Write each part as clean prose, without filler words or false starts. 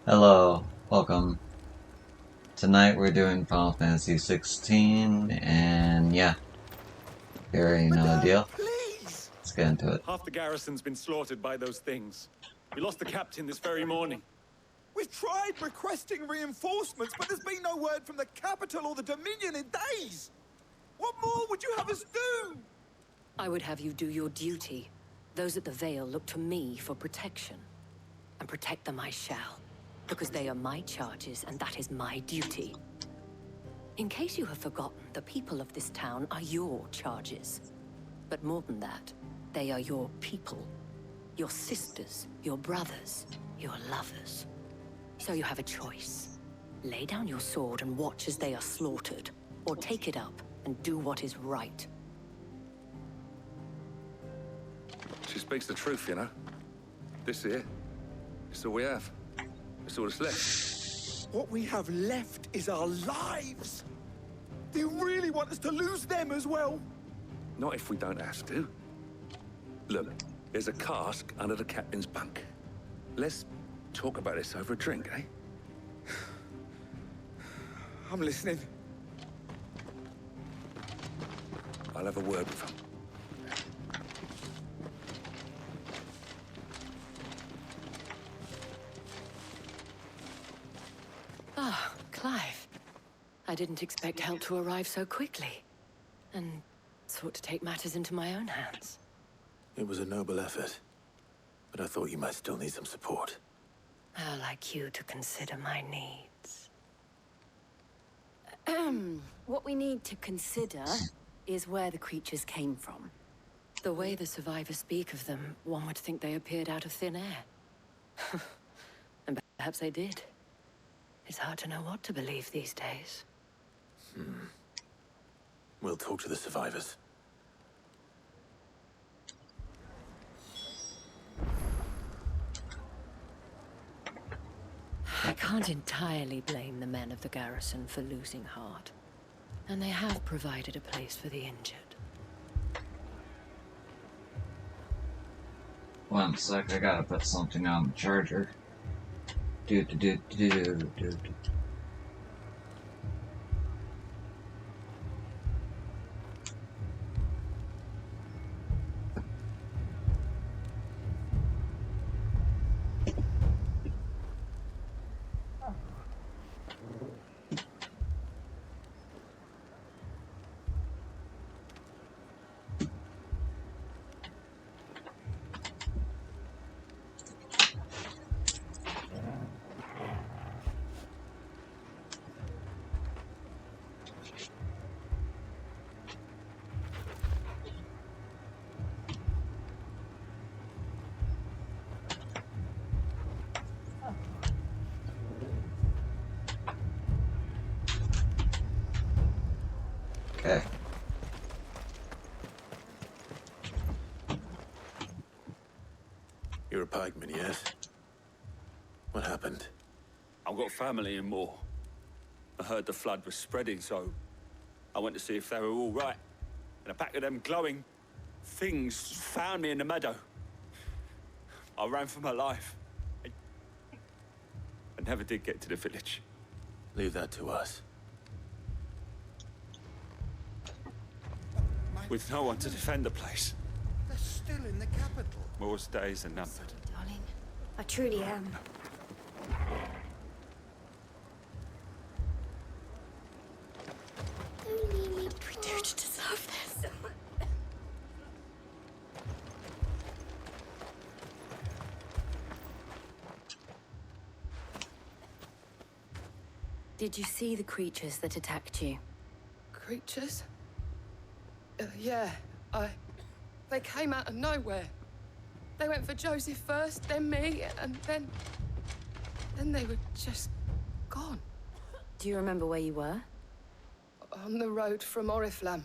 Hello, welcome. Tonight we're doing Final Fantasy 16, and yeah, you already know the Madame, deal. please! Let's get into it. Half the garrison's been slaughtered by those things. We lost the captain this very morning. We've tried requesting reinforcements, but there's been no word from the capital or the Dominion in days! What more would you have us do? I would have you do your duty. Those at the Vale look to me for protection. And protect them I shall. Because they are my charges, and that is my duty. In case you have forgotten, the people of this town are your charges. But more than that, they are your people. Your sisters, your brothers, your lovers. So you have a choice. Lay down your sword and watch as they are slaughtered. Or take it up and do what is right. She speaks the truth, you know. This here, it's all we have. It's all that's left. What we have left is our lives! Do you really want us to lose them as well? Not if we don't have to. Look, there's a cask under the captain's bunk. Let's talk about this over a drink, eh? I'm listening. I'll have a word with him. Ah, Clive. I didn't expect help to arrive so quickly. And sought to take matters into my own hands. It was a noble effort, but I thought you might still need some support. How like you to consider my needs. What we need to consider is where the creatures came from. The way the survivors speak of them, one would think they appeared out of thin air. And perhaps they did. It's hard to know what to believe these days. We'll talk to the survivors. I can't entirely blame the men of the garrison for losing heart. And they have provided a place for the injured. One sec, I gotta put something on the charger. Do. Okay. You're a pikeman, yes? What happened? I've got family in Moor. I heard the flood was spreading, so I went to see if they were all right. And a pack of them glowing things found me in the meadow. I ran for my life. I never did get to the village. Leave that to us. With no one to defend the place. They're still in the capital. Moor's days are numbered. Darling, I truly am. What we do to deserve this? Did you see the creatures that attacked you? Creatures? Yeah, They came out of nowhere. They went for Joseph first, then me, and then... Then they were just gone. Do you remember where you were? On the road from Oriflamme.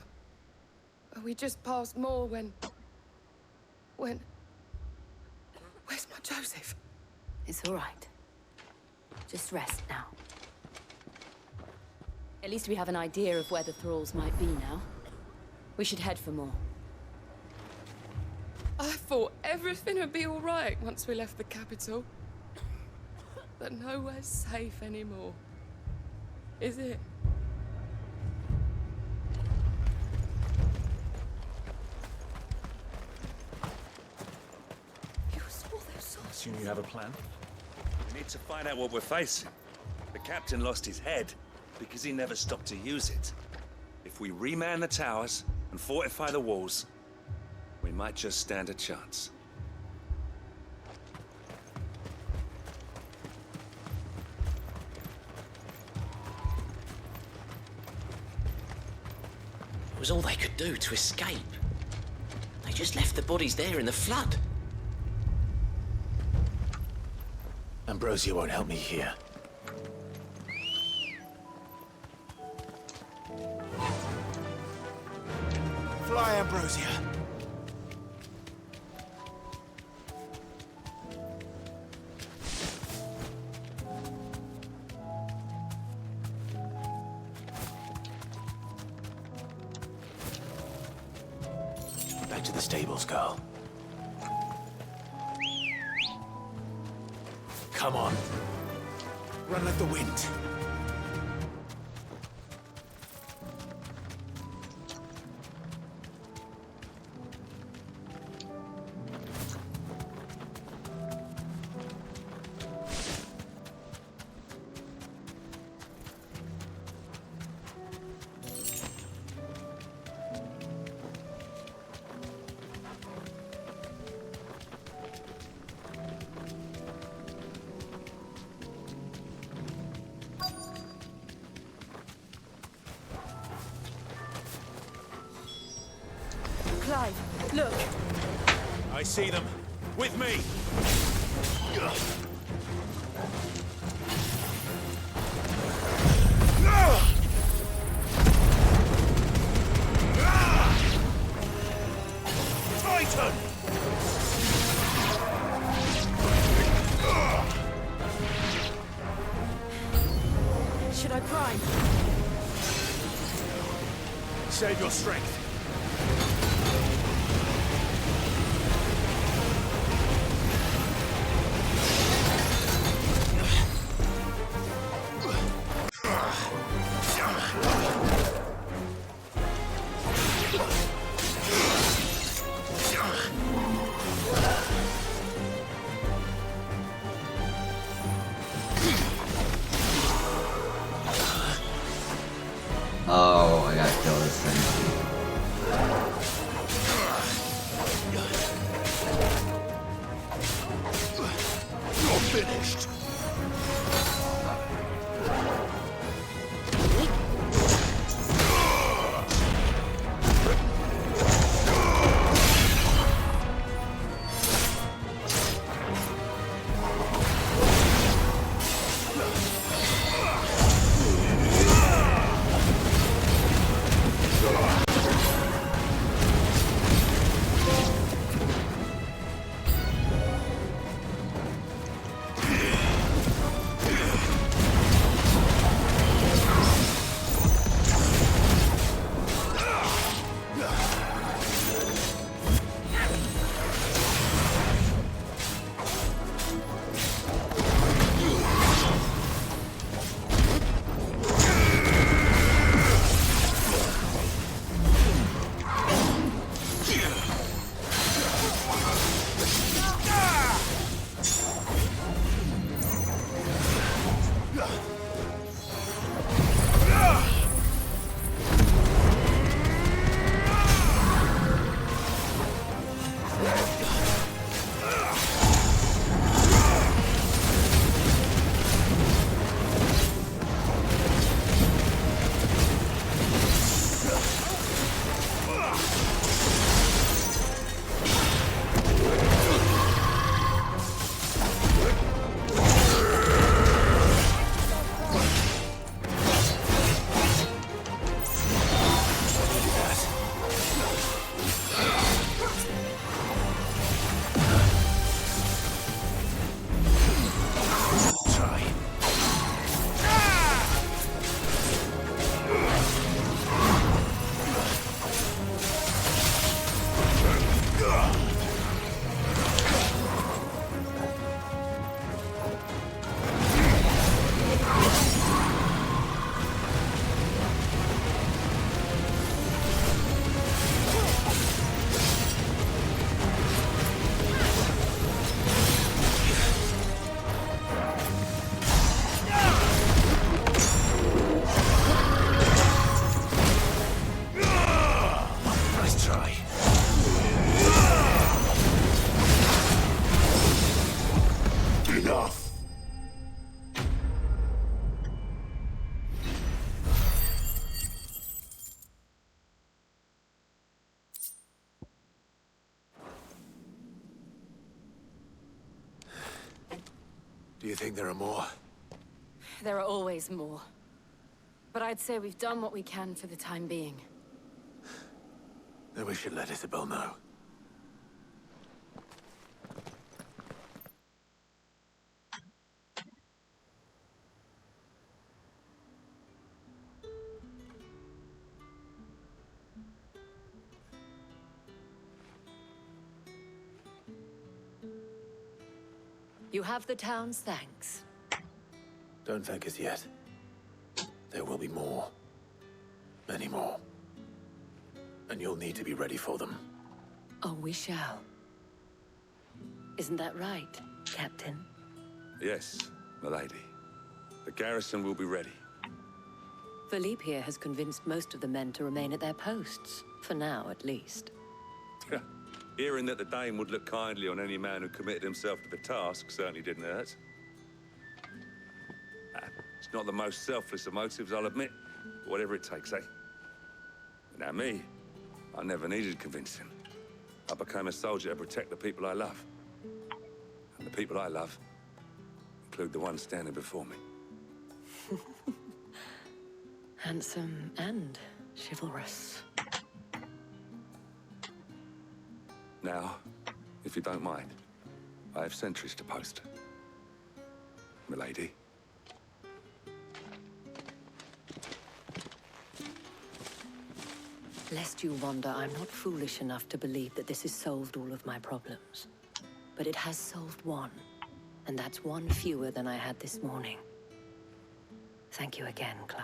We just passed Moor when... Where's my Joseph? It's all right. Just rest now. At least we have an idea of where the thralls might be now. We should head for more. I thought everything would be all right once we left the capital. But nowhere's safe anymore. Is it? You saw those swords? Assume you have a plan? We need to find out what we're facing. The captain lost his head because he never stopped to use it. If we reman the towers and fortify the walls, we might just stand a chance. It was all they could do to escape. They just left the bodies there in the flood. Ambrosia won't help me here. Fly, Ambrosia! Back to the stables, girl. Come on. Run like the wind. Clive, look. I see them. With me! Titan! Should I prime? Save your strength. Oh, I gotta kill this thing. You're finished! Do you think there are more? There are always more. But I'd say we've done what we can for the time being. Then we should let Isabel know. You have the town's thanks. Don't thank us yet. There will be more. Many more. And you'll need to be ready for them. Oh, we shall. Isn't that right, Captain? Yes, milady. The garrison will be ready. Philippe here has convinced most of the men to remain at their posts. For now, at least. Hearing that the Dane would look kindly on any man who committed himself to the task certainly didn't hurt. It's not the most selfless of motives, I'll admit. But whatever it takes, eh? Now me, I never needed convincing. I became a soldier to protect the people I love. And the people I love include the ones standing before me. Handsome and chivalrous. Now, if you don't mind, I have sentries to post. Milady. Lest you wonder, I'm not foolish enough to believe that this has solved all of my problems. But it has solved one, and that's one fewer than I had this morning. Thank you again, Clive.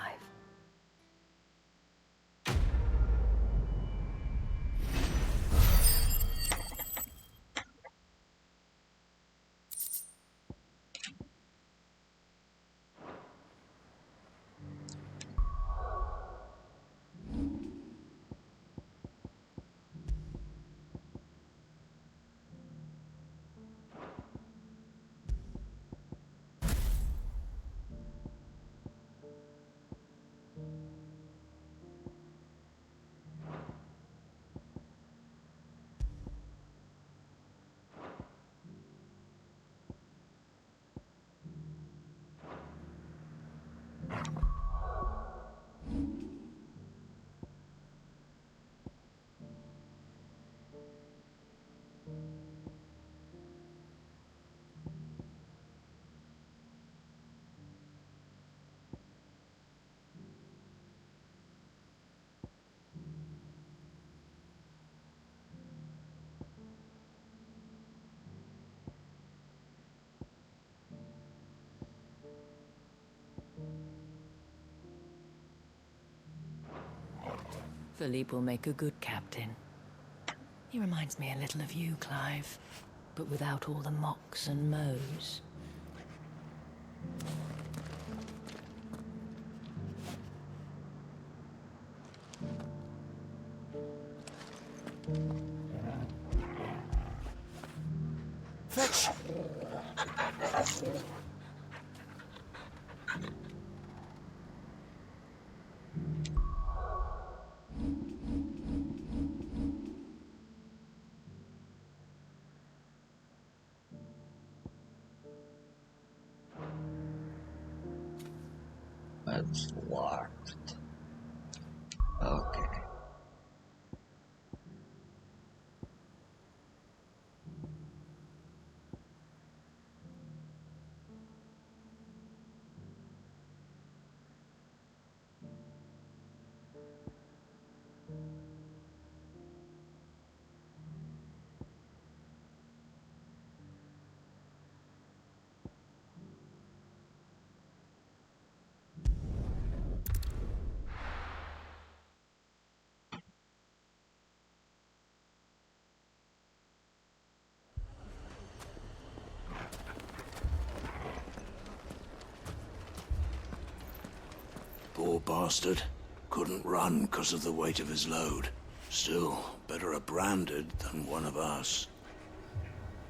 Philippe will make a good captain. He reminds me a little of you, Clive, but without all the mocks and mows. Fetch! It's locked. Okay. Poor bastard. Couldn't run because of the weight of his load. Still, better a branded than one of us.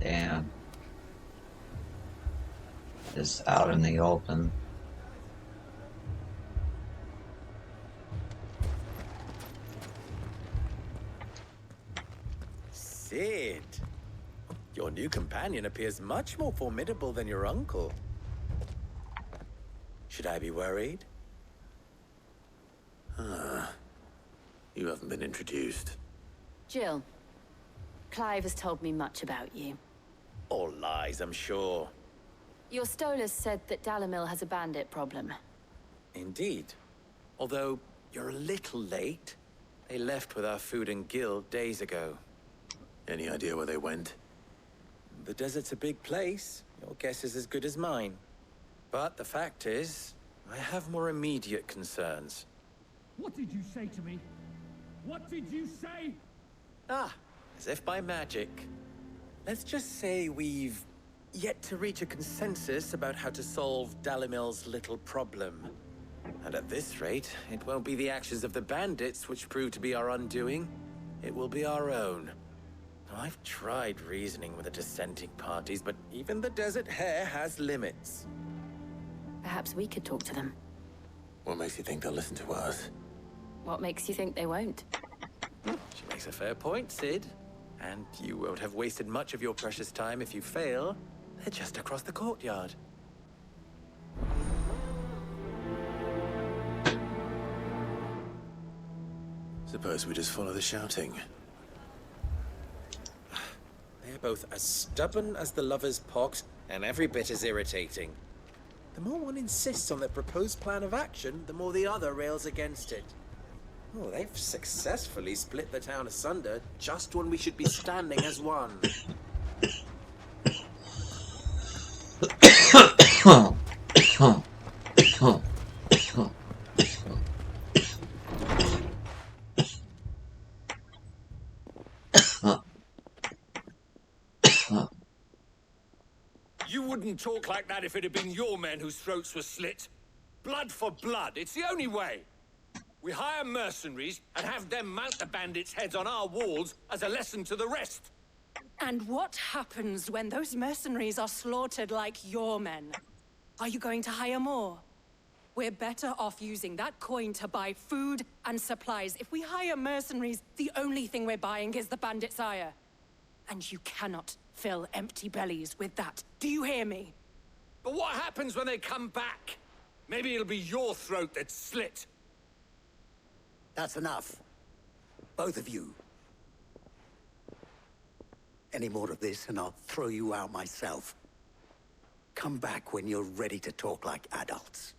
Damn. Just out in the open. Sid, your new companion appears much more formidable than your uncle. Should I be worried? Ah, you haven't been introduced. Jill, Clive has told me much about you. All lies, I'm sure. Your Stolas said that Dalamil has a bandit problem. Indeed. Although, you're a little late. They left with our food and guild days ago. Any idea where they went? The desert's a big place. Your guess is as good as mine. But the fact is, I have more immediate concerns. What did you say to me? What did you say? Ah, as if by magic. Let's just say we've yet to reach a consensus about how to solve Dalimil's little problem. And at this rate, it won't be the actions of the bandits which prove to be our undoing. It will be our own. Now, I've tried reasoning with the dissenting parties, but even the Desert Hare has limits. Perhaps we could talk to them. What makes you think they'll listen to us? What makes you think they won't? She makes a fair point, Sid. And you won't have wasted much of your precious time if you fail. They're just across the courtyard. Suppose we just follow the shouting. They're both as stubborn as the lover's pox, and every bit as irritating. The more one insists on their proposed plan of action, the more the other rails against it. Oh, they've successfully split the town asunder just when we should be standing as one. You wouldn't talk like that if it had been your men whose throats were slit. Blood for blood, it's the only way. We hire mercenaries and have them mount the bandits' heads on our walls as a lesson to the rest. And what happens when those mercenaries are slaughtered like your men? Are you going to hire more? We're better off using that coin to buy food and supplies. If we hire mercenaries, the only thing we're buying is the bandits' ire. And you cannot fill empty bellies with that. Do you hear me? But what happens when they come back? Maybe it'll be your throat that's slit. That's enough. Both of you. Any more of this and I'll throw you out myself. Come back when you're ready to talk like adults.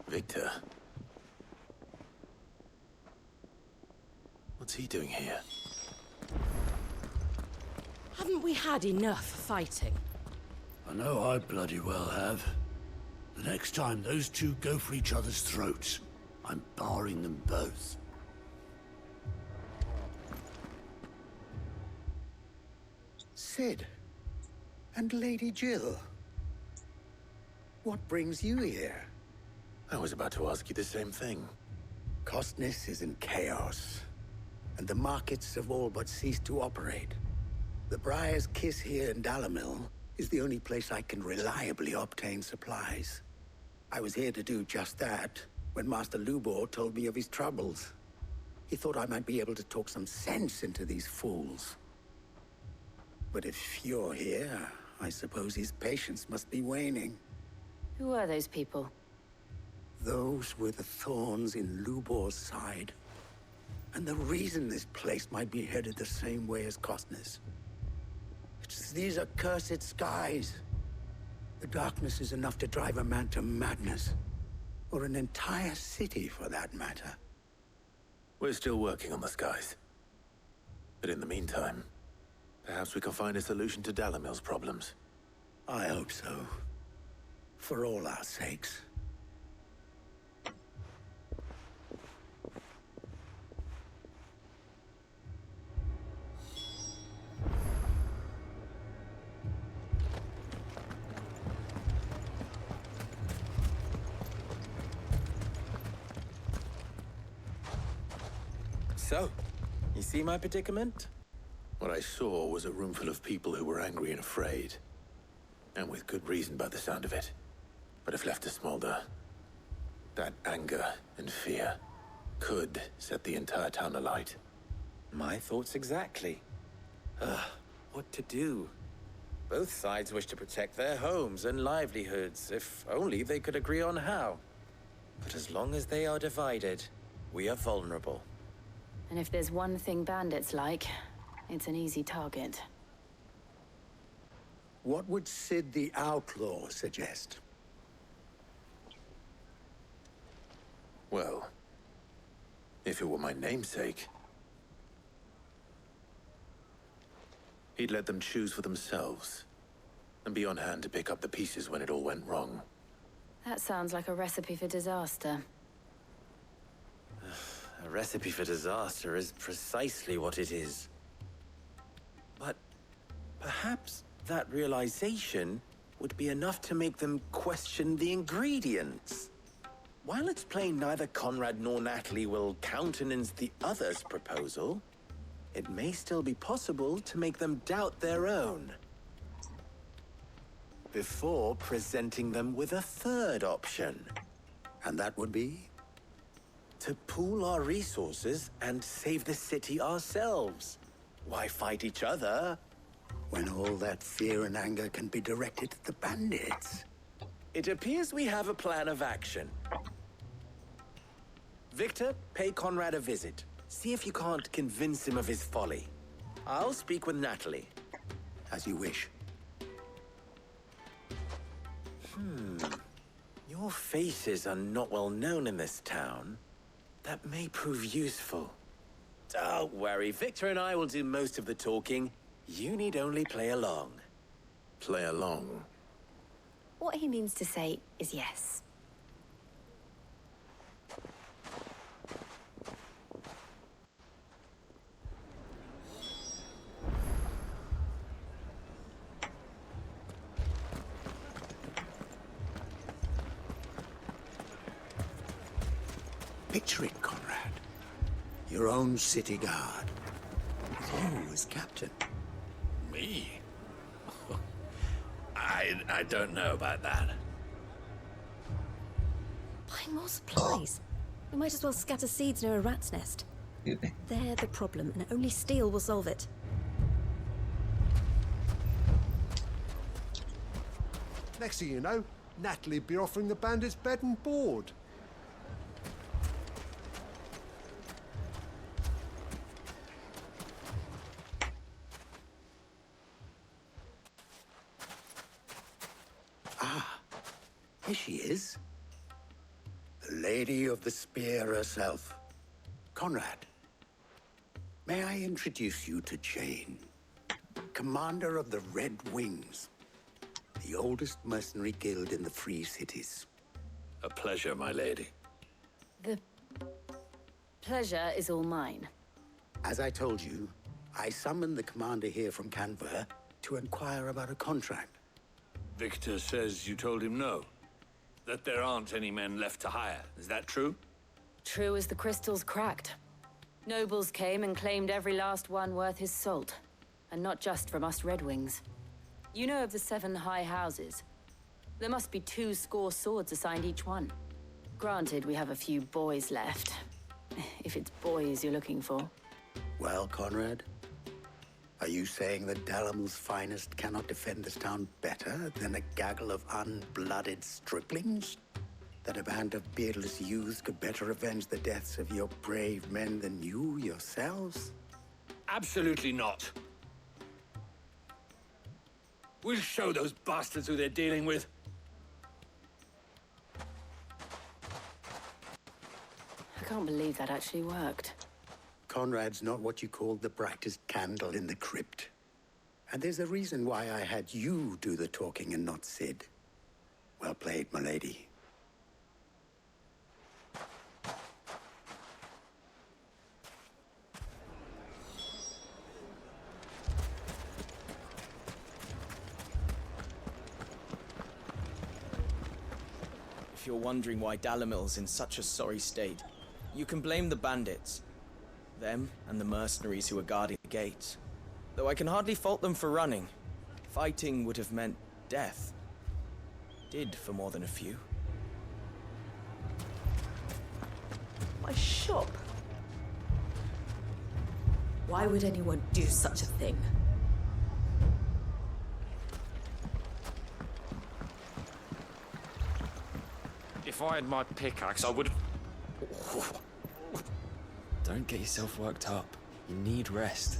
Victor. What's he doing here? Haven't we had enough fighting? I know I bloody well have. The next time those two go for each other's throats, I'm barring them both. Sid. And Lady Jill. What brings you here? I was about to ask you the same thing. Costness is in chaos, and the markets have all but ceased to operate. The Briar's Kiss here in Dalamil is the only place I can reliably obtain supplies. I was here to do just that when Master Lubor told me of his troubles. He thought I might be able to talk some sense into these fools. But if you're here, I suppose his patience must be waning. Who are those people? Those were the thorns in Lubor's side. And the reason this place might be headed the same way as Costness. It's these accursed skies. The darkness is enough to drive a man to madness. Or an entire city, for that matter. We're still working on the skies. But in the meantime, perhaps we can find a solution to Dalamil's problems. I hope so. For all our sakes. So, you see my predicament? What I saw was a room full of people who were angry and afraid. And with good reason by the sound of it. But if left to smolder, that anger and fear could set the entire town alight. My thoughts exactly. What to do? Both sides wish to protect their homes and livelihoods, if only they could agree on how. But as long as they are divided, we are vulnerable. And if there's one thing bandits like, it's an easy target. What would Sid the Outlaw suggest? Well, if it were my namesake, he'd let them choose for themselves, and be on hand to pick up the pieces when it all went wrong. That sounds like a recipe for disaster. A recipe for disaster is precisely what it is. But perhaps that realization would be enough to make them question the ingredients. While it's plain neither Conrad nor Natalie will countenance the other's proposal, it may still be possible to make them doubt their own. Before presenting them with a third option. And that would be? To pool our resources and save the city ourselves. Why fight each other? When all that fear and anger can be directed at the bandits. It appears we have a plan of action. Victor, pay Conrad a visit. See if you can't convince him of his folly. I'll speak with Natalie. As you wish. Your faces are not well known in this town. That may prove useful. Don't worry, Victor and I will do most of the talking. You need only play along. Play along? What he means to say is yes. Picture it, Conrad. Your own city guard. With you as captain. Me? I don't know about that. Buy more supplies. We might as well scatter seeds near a rat's nest. They're the problem, and only steel will solve it. Next thing you know, Natalie'd be offering the bandits bed and board. Here she is. The Lady of the Spear herself. Conrad, may I introduce you to Jane, commander of the Red Wings, the oldest mercenary guild in the Free Cities. A pleasure, my lady. The pleasure is all mine. As I told you, I summoned the commander here from Canver to inquire about a contract. Victor says you told him no. That there aren't any men left to hire. Is that true? True as the crystals cracked. Nobles came and claimed every last one worth his salt. And not just from us Red Wings. You know of the 7 high houses. There must be 2 swords assigned each one. Granted, we have a few boys left. If it's boys you're looking for. Well, Conrad, are you saying that Dalamil's finest cannot defend this town better than a gaggle of unblooded striplings? That a band of beardless youths could better avenge the deaths of your brave men than you yourselves? Absolutely not. We'll show those bastards who they're dealing with. I can't believe that actually worked. Conrad's not what you call the brightest candle in the crypt. And there's a reason why I had you do the talking and not Sid. Well played, my lady. If you're wondering why Dalamil's in such a sorry state, you can blame the bandits. Them and the mercenaries who are guarding the gates. Though I can hardly fault them for running. Fighting would have meant death. Did for more than a few. My ship! shop? Why would anyone do such a thing? If I had my pickaxe, I would... Don't get yourself worked up. You need rest.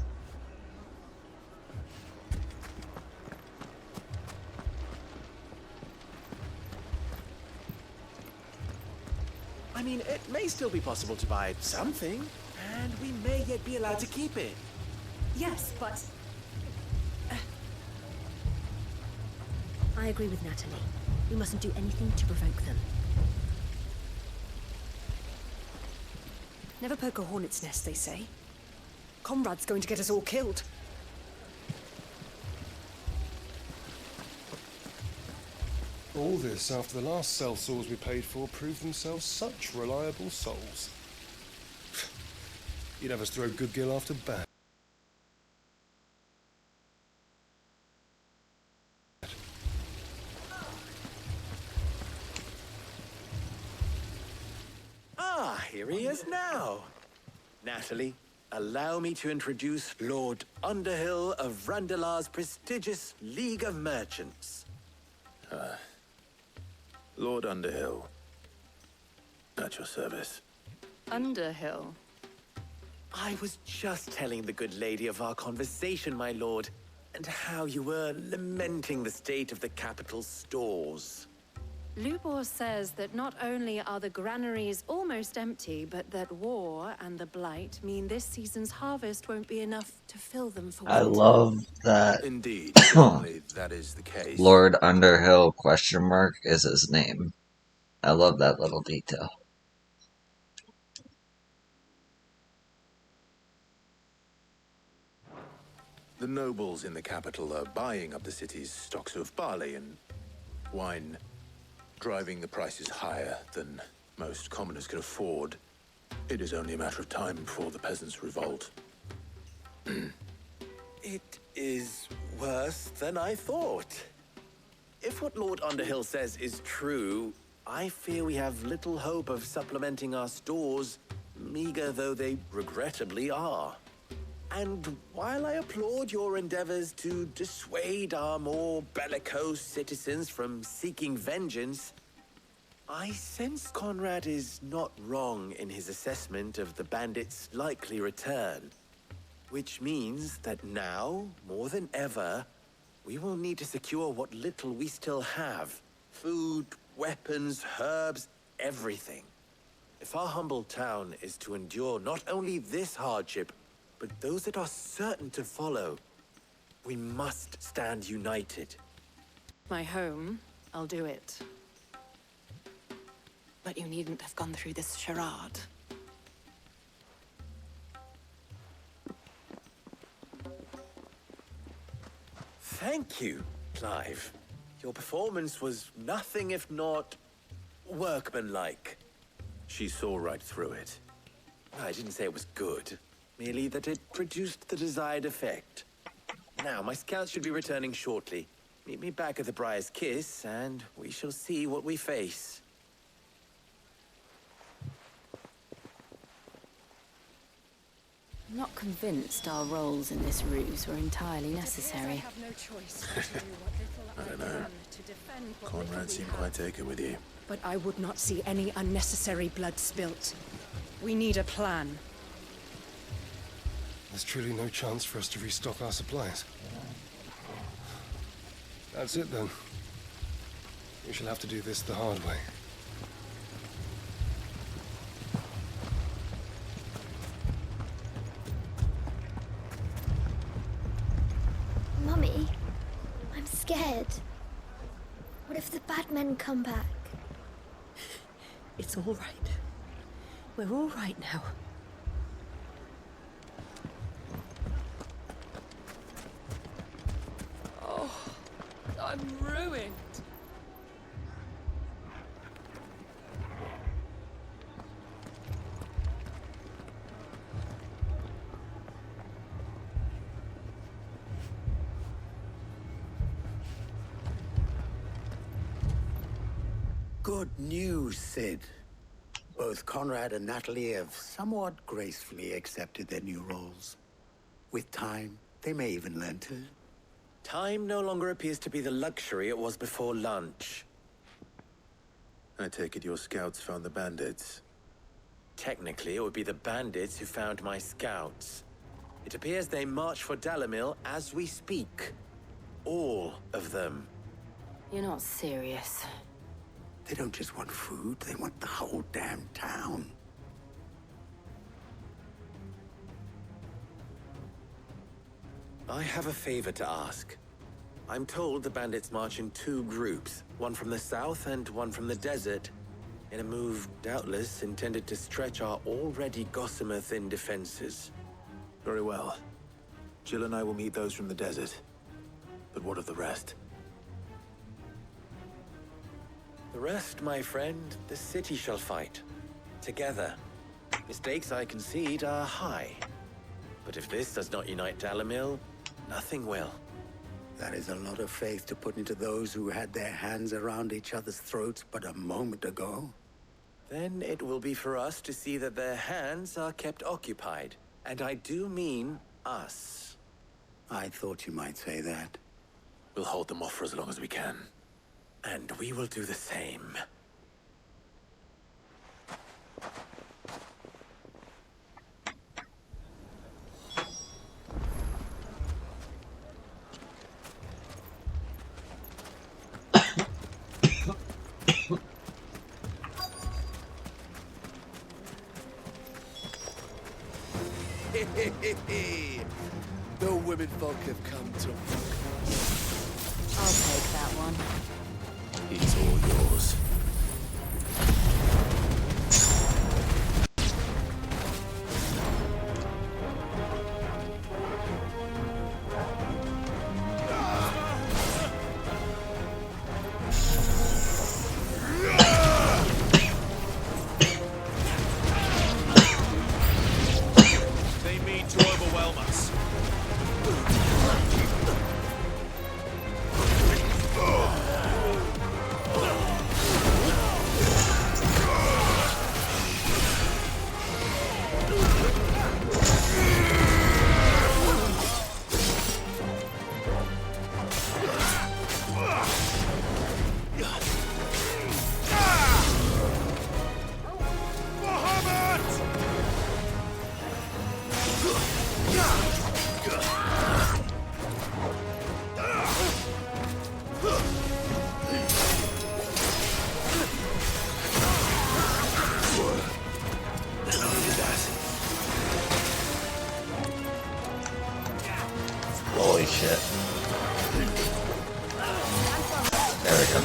I mean, it may still be possible to buy something, and we may yet be allowed to keep it. Yes, but... I agree with Natalie. We mustn't do anything to provoke them. Never poke a hornet's nest, they say. Conrad's going to get us all killed. All this after the last sellswords we paid for proved themselves such reliable souls. You'd have us throw good gil after bad. Ah, here he is now. Natalie, allow me to introduce Lord Underhill of Randalar's prestigious League of Merchants. Lord Underhill. At your service. Underhill? I was just telling the good lady of our conversation, my lord, and how you were lamenting the state of the capital's stores. Lubor says that not only are the granaries almost empty, but that war and the Blight mean this season's harvest won't be enough to fill them for winter. I love that. Indeed, certainly that is the case. Lord Underhill question mark is his name. I love that little detail. The nobles in the capital are buying up the city's stocks of barley and wine, driving the prices higher than most commoners can afford. It is only a matter of time before the peasants revolt. It is worse than I thought. If what Lord Underhill says is true, I fear we have little hope of supplementing our stores, meager though they regrettably are. And while I applaud your endeavors to dissuade our more bellicose citizens from seeking vengeance, I sense Conrad is not wrong in his assessment of the bandits' likely return. Which means that now, more than ever, we will need to secure what little we still have. Food, weapons, herbs, everything. If our humble town is to endure not only this hardship, but those that are certain to follow, we must stand united. My home, I'll do it. But you needn't have gone through this charade. Thank you, Clive. Your performance was nothing if not workmanlike. She saw right through it. I didn't say it was good, merely that it produced the desired effect. Now, my scouts should be returning shortly. Meet me back at the Briar's Kiss, and we shall see what we face. I'm not convinced our roles in this ruse were entirely necessary. I don't know. Conrad seemed quite taken with you. But I would not see any unnecessary blood spilt. We need a plan. There's truly no chance for us to restock our supplies. That's it then. We shall have to do this the hard way. Mummy, I'm scared. What if the bad men come back? It's all right. We're all right now. Oh, I'm ruined. Good news, Sid. Both Conrad and Natalie have somewhat gracefully accepted their new roles. With time, they may even learn to. Time no longer appears to be the luxury it was before lunch. I take it your scouts found the bandits. Technically, it would be the bandits who found my scouts. It appears they march for Dalimil as we speak. All of them. You're not serious. They don't just want food, they want the whole damn town. I have a favor to ask. I'm told the bandits march in 2 groups, one from the south and one from the desert, in a move doubtless intended to stretch our already gossamer-thin defenses. Very well. Jill and I will meet those from the desert. But what of the rest? The rest, my friend, the city shall fight. Together. The stakes, I concede, are high. But if this does not unite Dalimil, nothing will. That is a lot of faith to put into those who had their hands around each other's throats but a moment ago. Then it will be for us to see that their hands are kept occupied. And I do mean us. I thought you might say that. We'll hold them off for as long as we can. And we will do the same. The women folk have come to... I'll take that one. It's all yours. They mean to overwhelm us. Holy shit. There we go.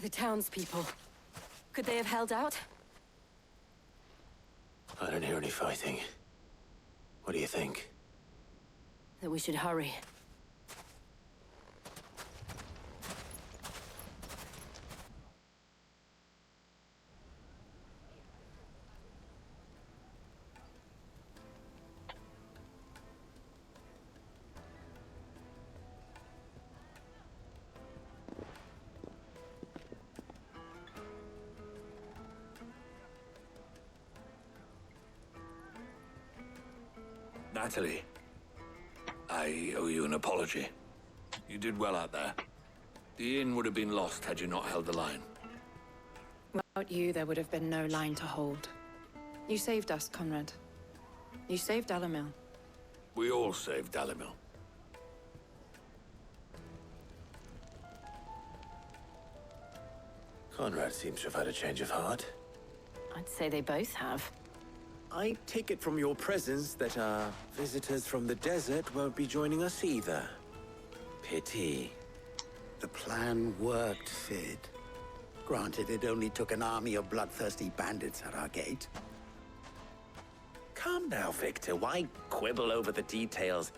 The townspeople. Could they have held out? I don't hear any fighting. What do you think? That we should hurry. Natalie, I owe you an apology. You did well out there. The inn would have been lost had you not held the line. Without you, there would have been no line to hold. You saved us, Conrad. You saved Dalimil. We all saved Dalimil. Conrad seems to have had a change of heart. I'd say they both have. I take it from your presence that our visitors from the desert won't be joining us either. Pity. The plan worked, Sid. Granted, it only took an army of bloodthirsty bandits at our gate. Calm now, Victor. Why quibble over the details?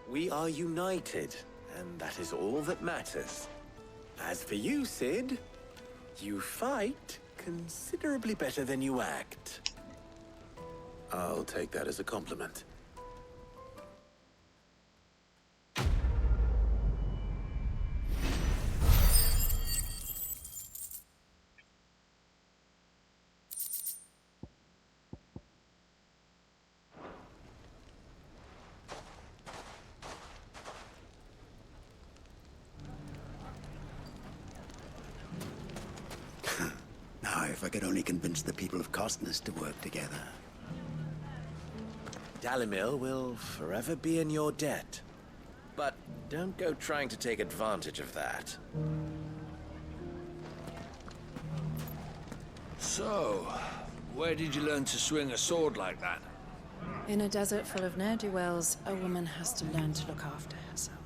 We are united, and that is all that matters. As for you, Sid, you fight considerably better than you act. I'll take that as a compliment. Now, if I could only convince the people of Costness to work together. Dalimil will forever be in your debt. But don't go trying to take advantage of that. So, where did you learn to swing a sword like that? In a desert full of ne'er-do-wells, a woman has to learn to look after herself.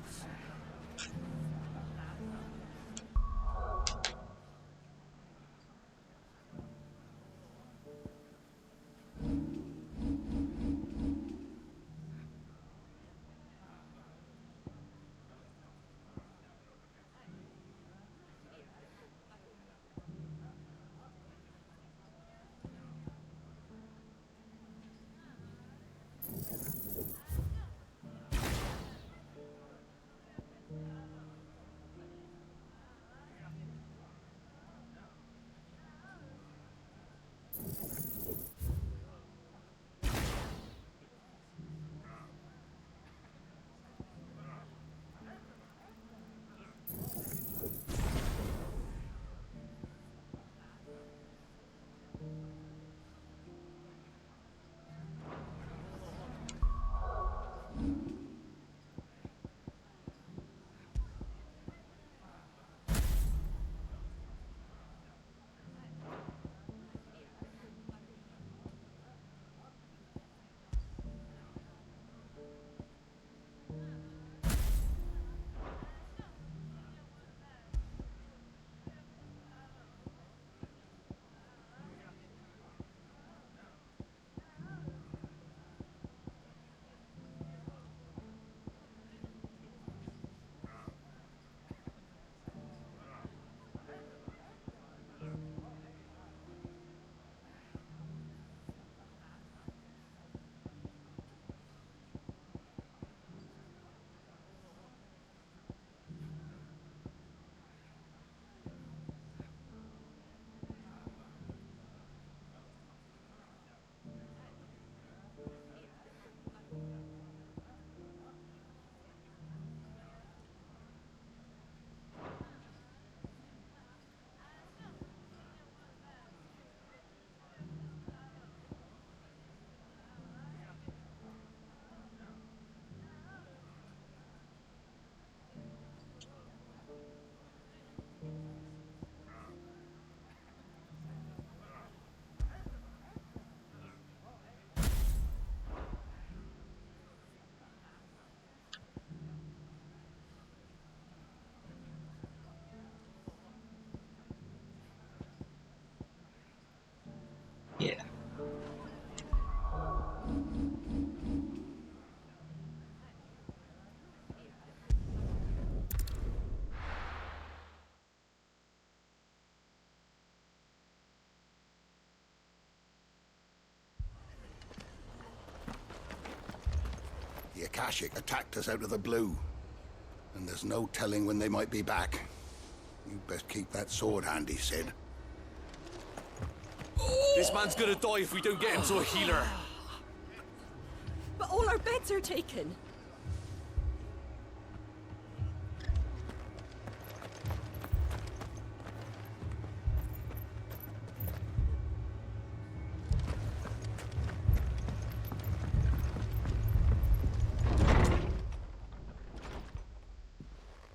Akashic attacked us out of the blue. And there's no telling when they might be back. You best keep that sword handy, Sid. This man's gonna die if we don't get him to a healer. But all our beds are taken.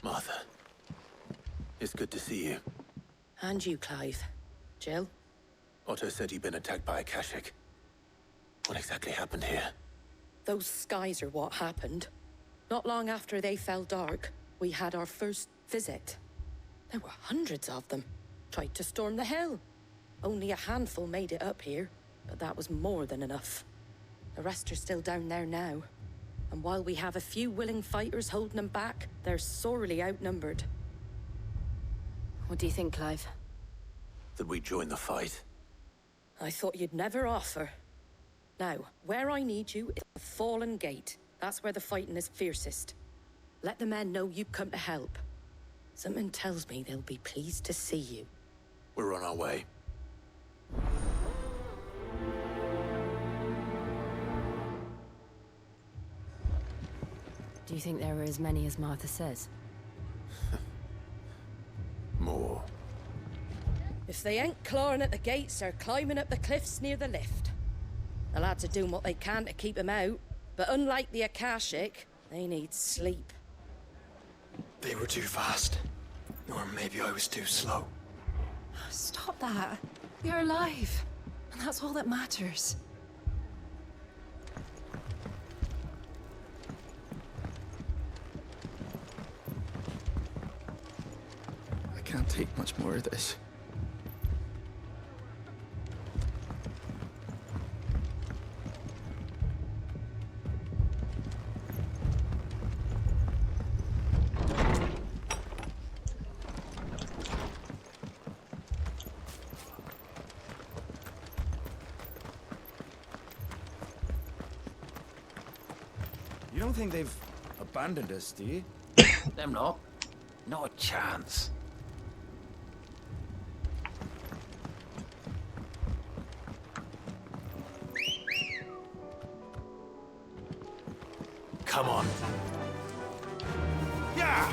Martha, it's good to see you. And you, Clive. Jill? Otto said you'd been attacked by Akashic. What exactly happened here? Those skies are what happened. Not long after they fell dark, we had our first visit. There were hundreds of them. Tried to storm the hill. Only a handful made it up here, but that was more than enough. The rest are still down there now. And while we have a few willing fighters holding them back, they're sorely outnumbered. What do you think, Clive? That we join the fight? I thought you'd never offer. Now, where I need you is the Fallen Gate. That's where the fighting is fiercest. Let the men know you've come to help. Something tells me they'll be pleased to see you. We're on our way. Do you think there are as many as Martha says? More. If they ain't clawing at the gates, they're climbing up the cliffs near the lift. The lads are doing what they can to keep them out, but unlike the Akashic, they need sleep. They were too fast. Or maybe I was too slow. Stop that. You're alive. And that's all that matters. I can't take much more of this. You don't think they've abandoned us, do you? Them not. Not a chance. Come on. Yeah!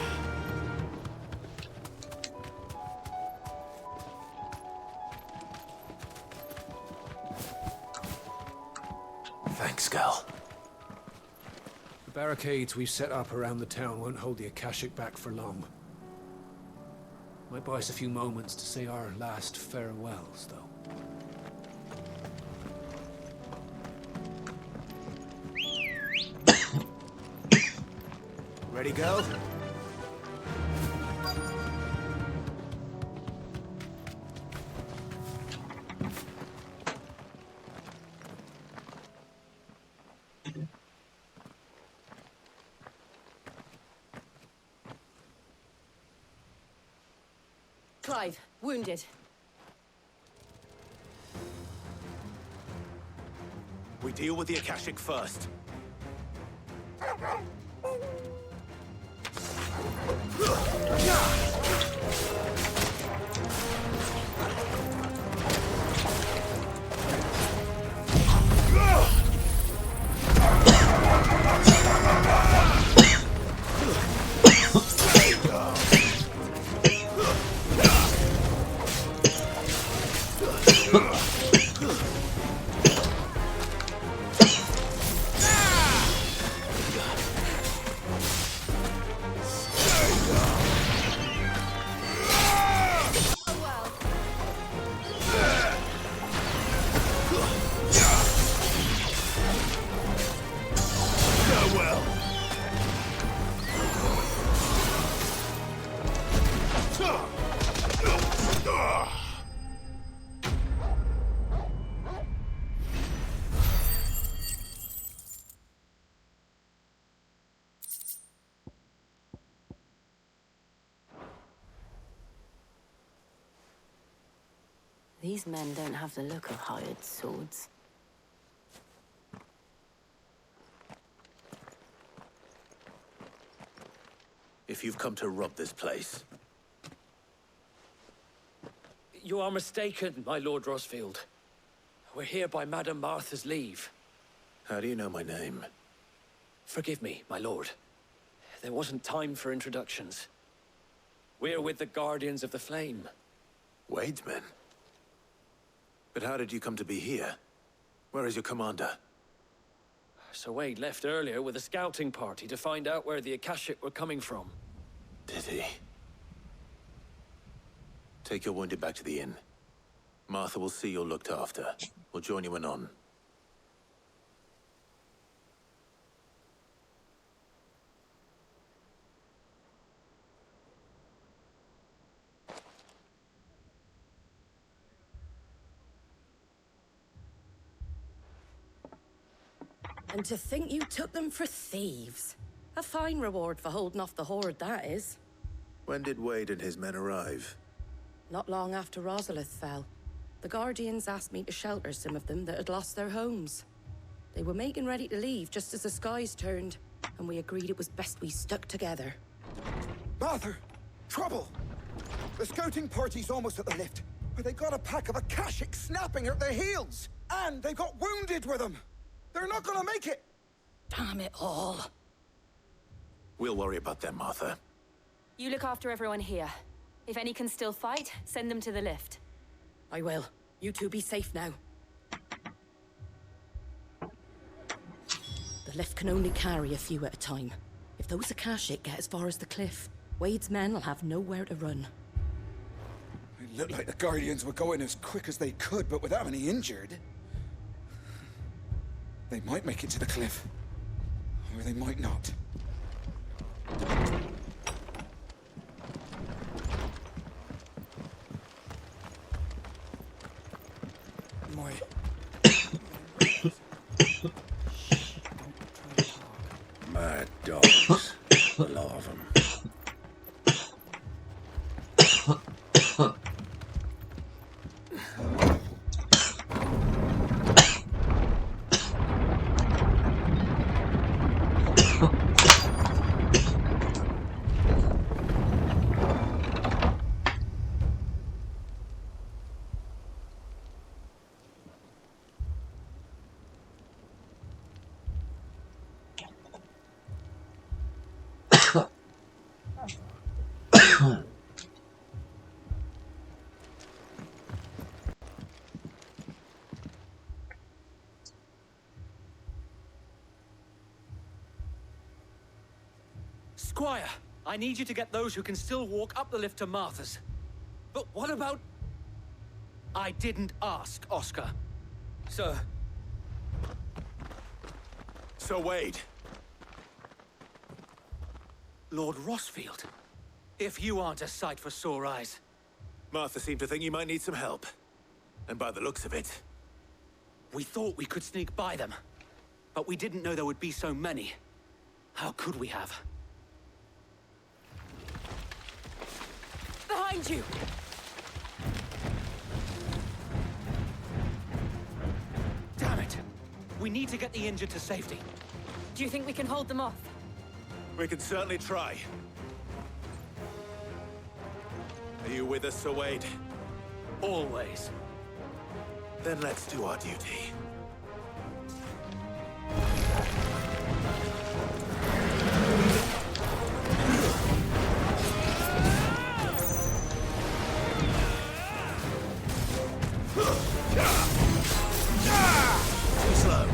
Thanks, Gal. The barricades we've set up around the town won't hold the Akashic back for long. Might buy us a few moments to say our last farewells, though. Ready, go? Clive, wounded. We deal with the Akashic first. These men don't have the look of hired swords. if you've come to rob this place. You are mistaken, my Lord Rosfield. We're here by Madame Martha's leave. How do you know my name? Forgive me, my lord. There wasn't time for introductions. We're with the Guardians of the Flame. Wade's men? But how did you come to be here? Where is your commander? Sir Wade left earlier with a scouting party to find out where the Akashic were coming from. Did he? Take your wounded back to the inn. Martha will see you're looked after. We'll join you anon. And to think you took them for thieves. A fine reward for holding off the horde, that is. When did Wade and his men arrive? Not long after Rosalith fell. The Guardians asked me to shelter some of them that had lost their homes. They were making ready to leave just as the skies turned, and we agreed it was best we stuck together. Martha! Trouble! The scouting party's almost at the lift, but they got a pack of Akashic snapping at their heels! And they got wounded with them! They're not gonna make it! Damn it all. We'll worry about them, Martha. You look after everyone here. If any can still fight, send them to the lift. I will. You two be safe now. The lift can only carry a few at a time. If those Akashic get as far as the cliff, Wade's men will have nowhere to run. It looked like the Guardians were going as quick as they could, but without any injured. They might make it to the cliff. Or they might not. Mad dogs. A lot of them. Squire, I need you to get those who can still walk up the lift to Martha's. But what about... I didn't ask, Oscar. Sir. Sir Wade. Lord Rosfield. If you aren't a sight for sore eyes. Martha seemed to think you might need some help. And by the looks of it... We thought we could sneak by them. But we didn't know there would be so many. How could we have? Behind you! Damn it! We need to get the injured to safety. Do you think we can hold them off? We can certainly try. Are you with us, Sir Wade? Always. Then let's do our duty. Too slow.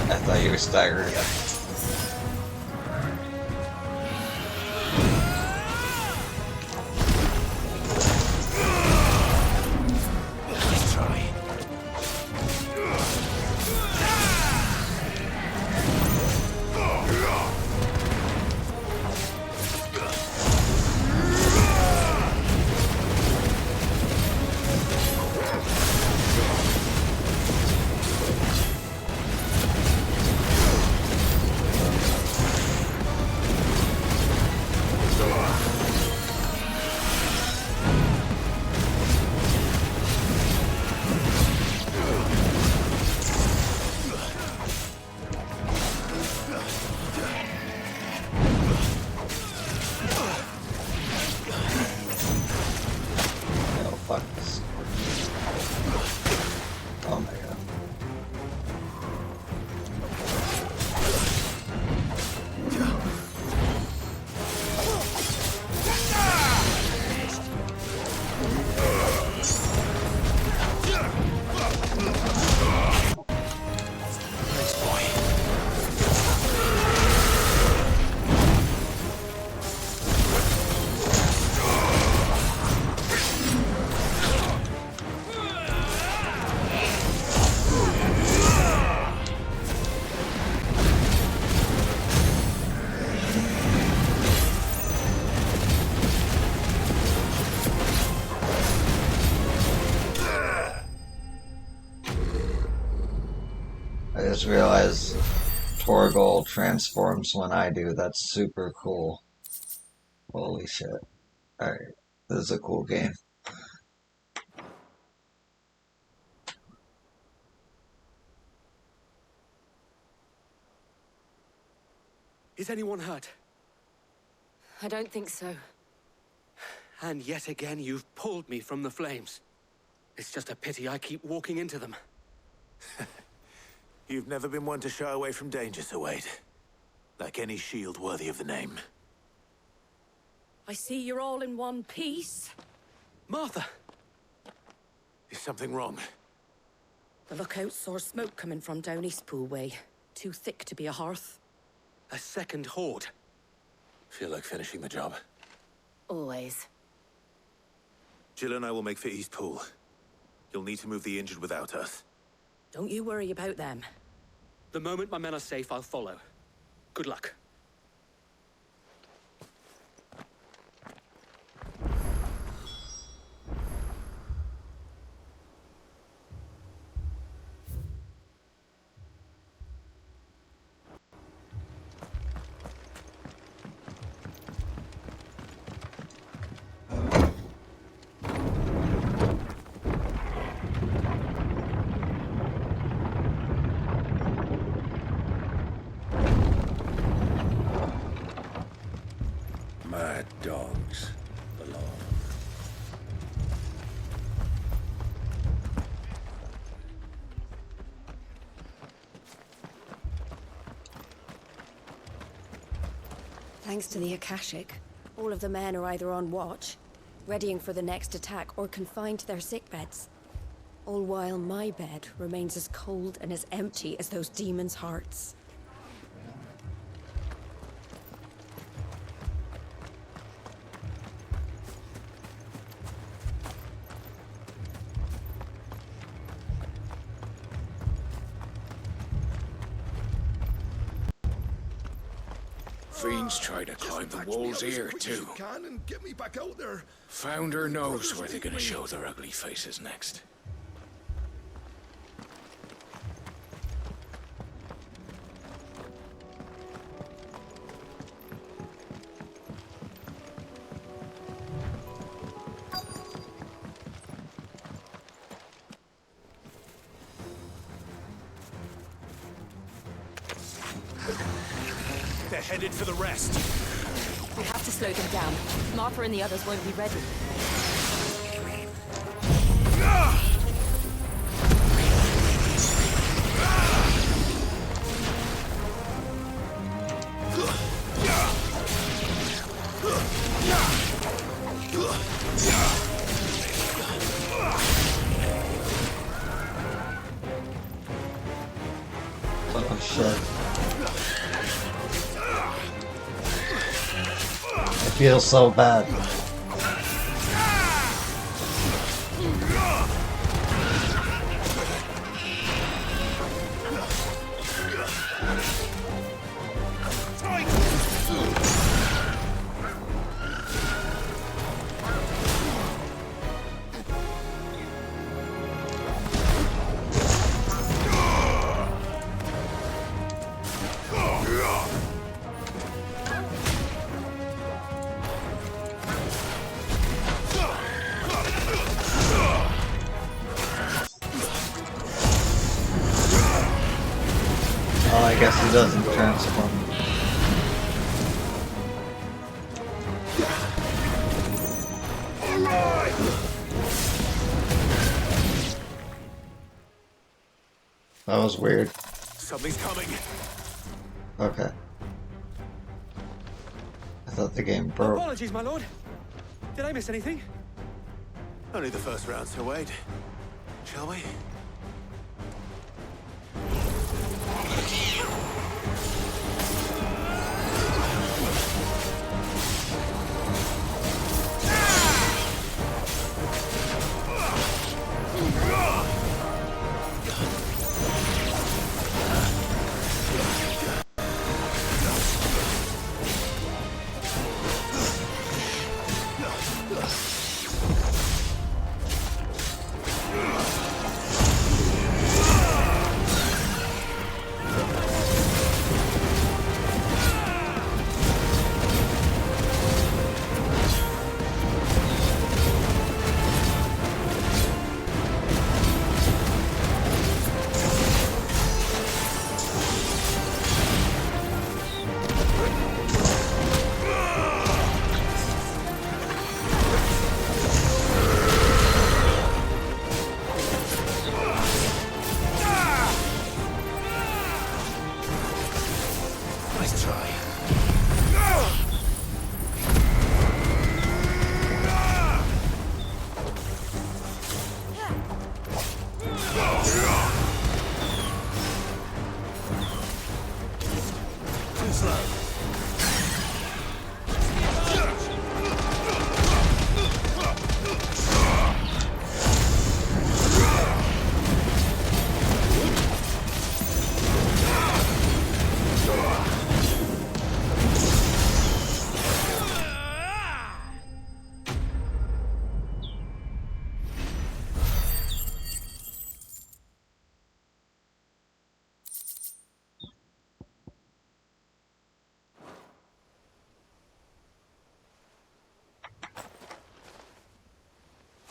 I thought you were staggered. Let's try. just realized Torgal transforms when I do. That's super cool. Holy shit. Alright, this is a cool game. Is anyone hurt? I don't think so. And yet again, you've pulled me from the flames. It's just a pity I keep walking into them. You've never been one to shy away from danger, Sir Wade. Like any shield worthy of the name. I see you're all in one piece. Martha! Is something wrong? The lookout saw smoke coming from down Eastpool way. Too thick to be a hearth. A second horde. Feel like finishing the job? Always. Jill and I will make for Eastpool. You'll need to move the injured without us. Don't you worry about them. The moment my men are safe, I'll follow. Good luck. My dogs belong. Thanks to the Akashic, all of the men are either on watch, readying for the next attack, or confined to their sickbeds. All while my bed remains as cold and as empty as those demons' hearts. Fiends try to climb the walls here, too. Can and get me back out there. Founder knows where they're gonna show their ugly faces next. They're headed for the rest. We have to slow them down. Martha and the others won't be ready. Oh shit. I feel so bad. Oh, I guess he doesn't transform. That was weird. Something's coming. Okay. I thought the game broke. Apologies, my lord. Did I miss anything? Only the first round, Sir Wade. Shall we?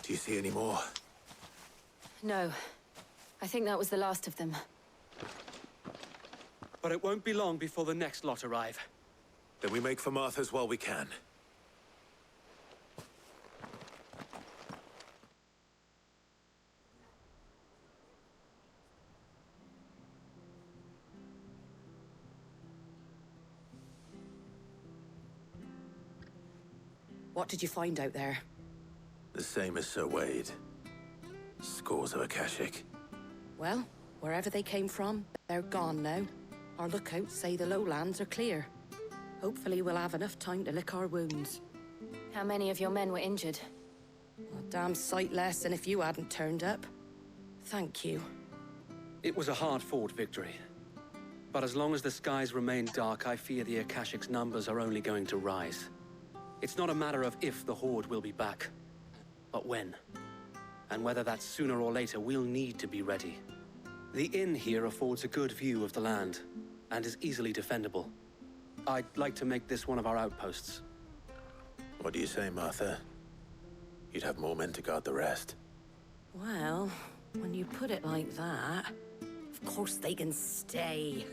Do you see any more? No. I think that was the last of them. But it won't be long before the next lot arrive. Then we make for Martha's while we can. What did you find out there? The same as Sir Wade. Scores of Akashic. Well, wherever they came from, they're gone now. Our lookouts say the lowlands are clear. Hopefully we'll have enough time to lick our wounds. How many of your men were injured? A damn sight less than if you hadn't turned up. Thank you. It was a hard-fought victory. But as long as the skies remain dark, I fear the Akashic's numbers are only going to rise. It's not a matter of if the Horde will be back, but when. And whether that's sooner or later, we'll need to be ready. The inn here affords a good view of the land, and is easily defendable. I'd like to make this one of our outposts. What do you say, Martha? You'd have more men to guard the rest. Well, when you put it like that, of course they can stay.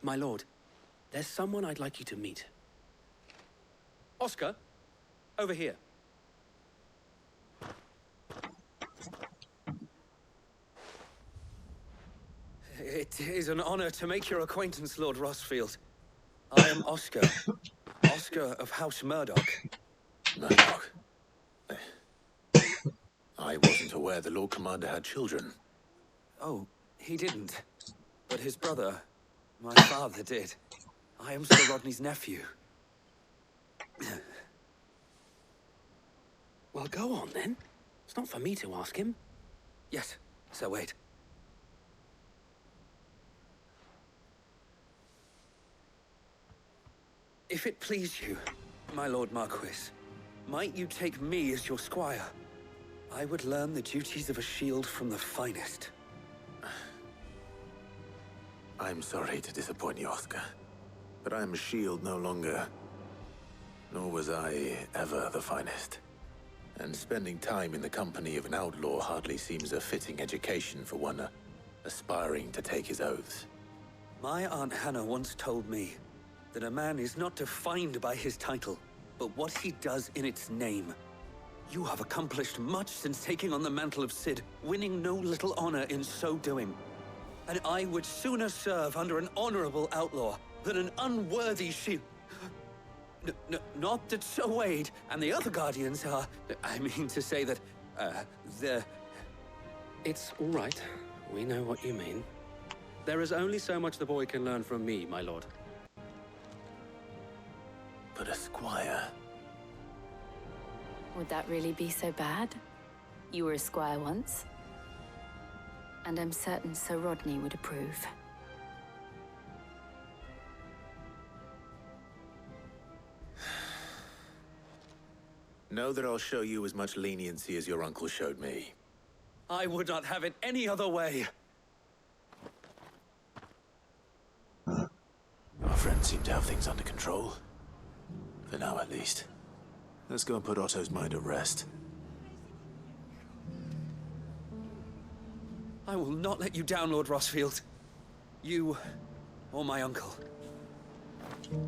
My lord, there's someone I'd like you to meet. Oscar, over here. It is an honor to make your acquaintance, Lord Rossfield. I am Oscar. Oscar of House Murdoch. Murdoch? I wasn't aware the Lord Commander had children. Oh, he didn't. But his brother, my father, did. I am Sir Rodney's nephew. Well, go on then. It's not for me to ask him. Yes, Sir Wade. If it please you, my Lord Marquis, might you take me as your squire? I would learn the duties of a shield from the finest. I'm sorry to disappoint you, Oscar, but I am a shield no longer. Nor was I ever the finest. And spending time in the company of an outlaw hardly seems a fitting education for one aspiring to take his oaths. My Aunt Hannah once told me that a man is not defined by his title, but what he does in its name. You have accomplished much since taking on the mantle of Cid, winning no little honor in so doing. And I would sooner serve under an honorable outlaw than an unworthy shield. Not that Sir Wade and the other Guardians are... I mean to say that, they're... It's all right. We know what you mean. There is only so much the boy can learn from me, my lord. But a squire... Would that really be so bad? You were a squire once. And I'm certain Sir Rodney would approve. Know that I'll show you as much leniency as your uncle showed me. I would not have it any other way. Our friends seem to have things under control. For now, at least. Let's go and put Otto's mind at rest. I will not let you down, Lord Rossfield. You, or my uncle.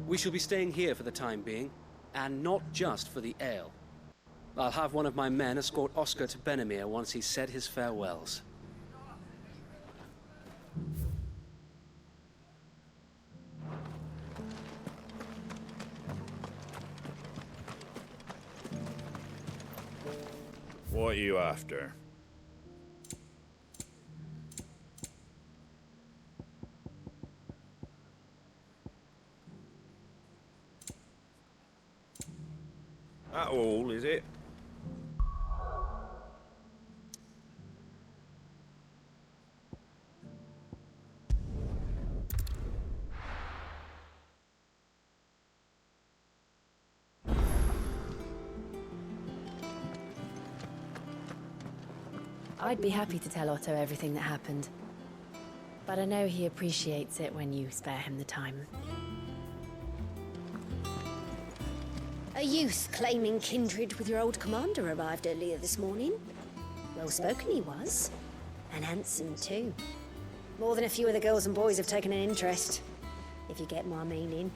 We shall be staying here for the time being, and not just for the ale. I'll have one of my men escort Oscar to Benimir once he's said his farewells. What are you after? That all, is it? I'd be happy to tell Otto everything that happened. But I know he appreciates it when you spare him the time. A youth claiming kindred with your old commander arrived earlier this morning. Well spoken he was. And handsome too. More than a few of the girls and boys have taken an interest, if you get my meaning.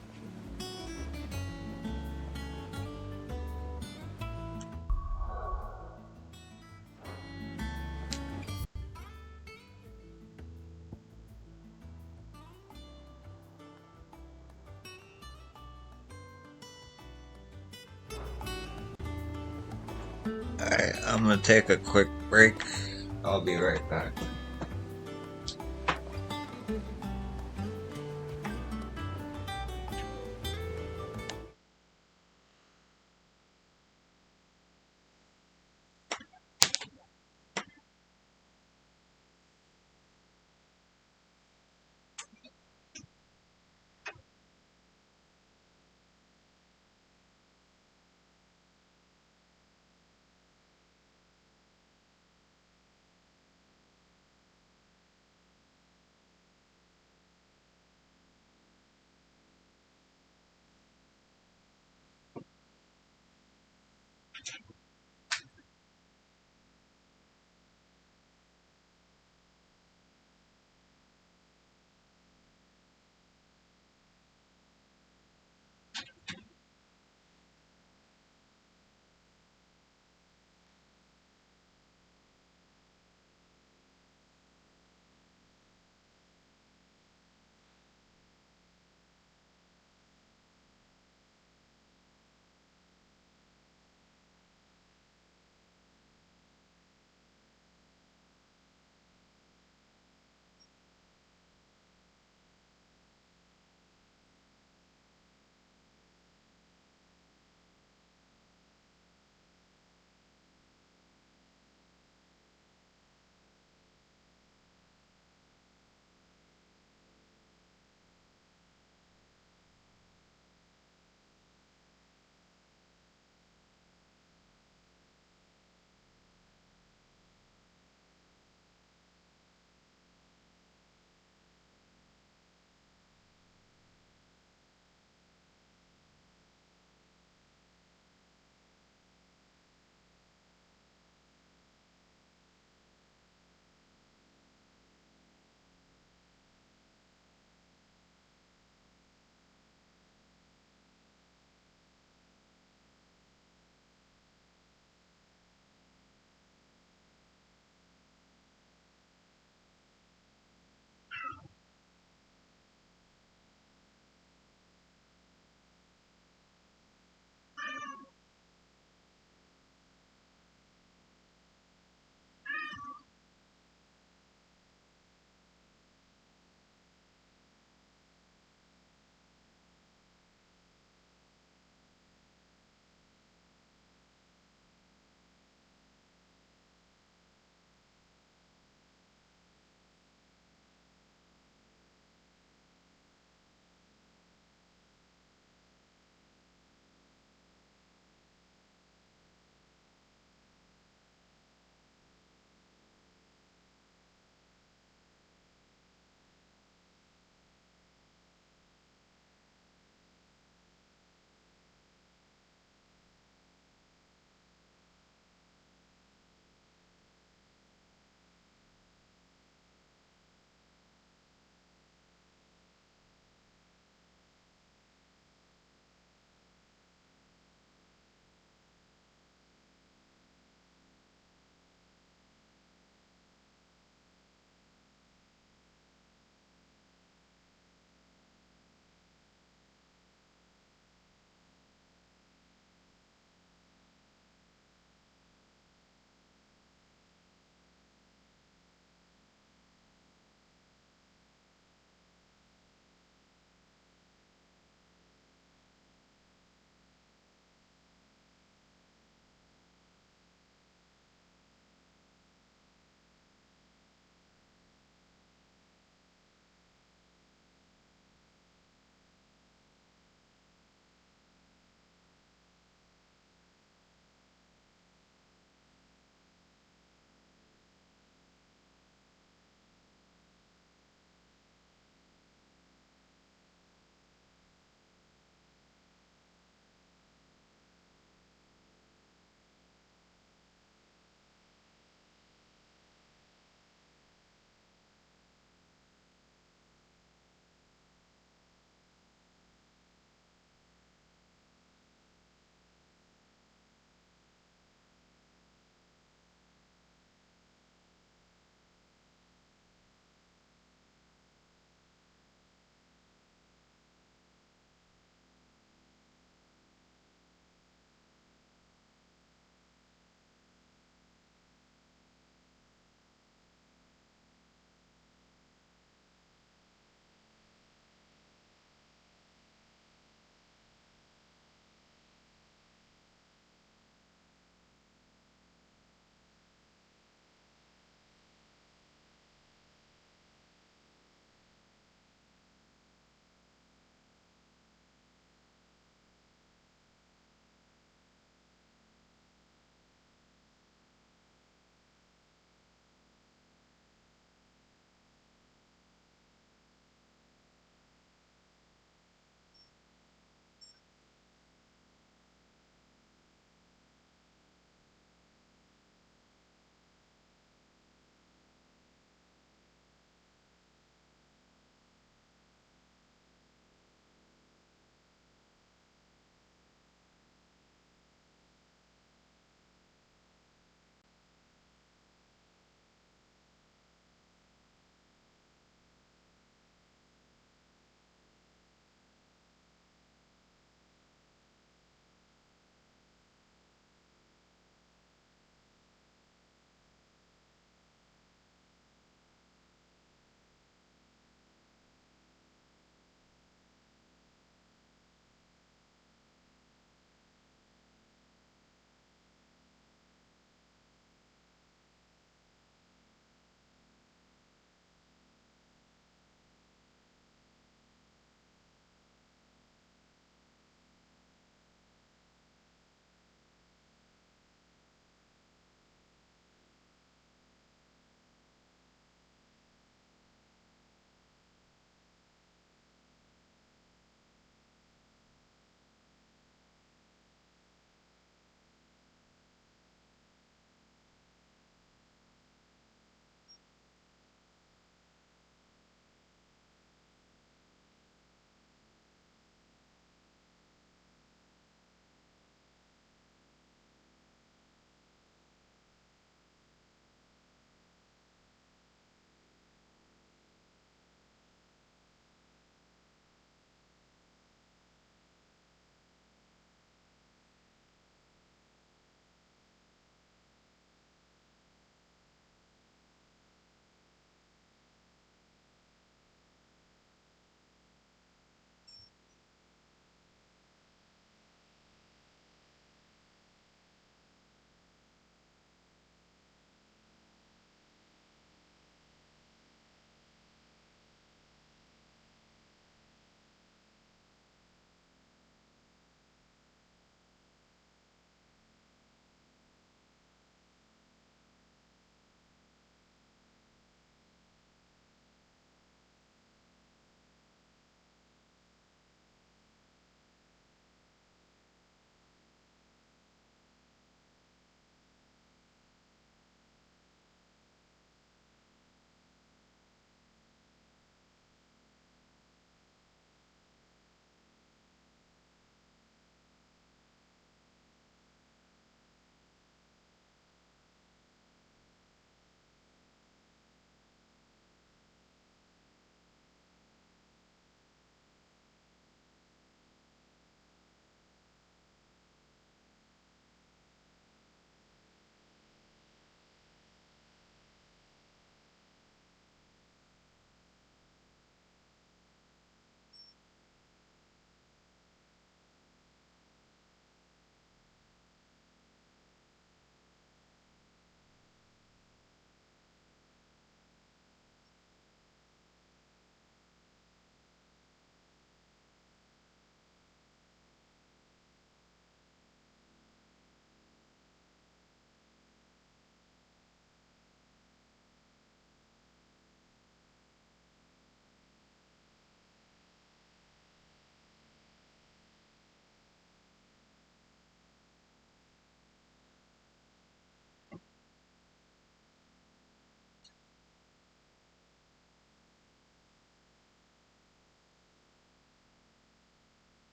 Alright, I'm gonna take a quick break. I'll be right back.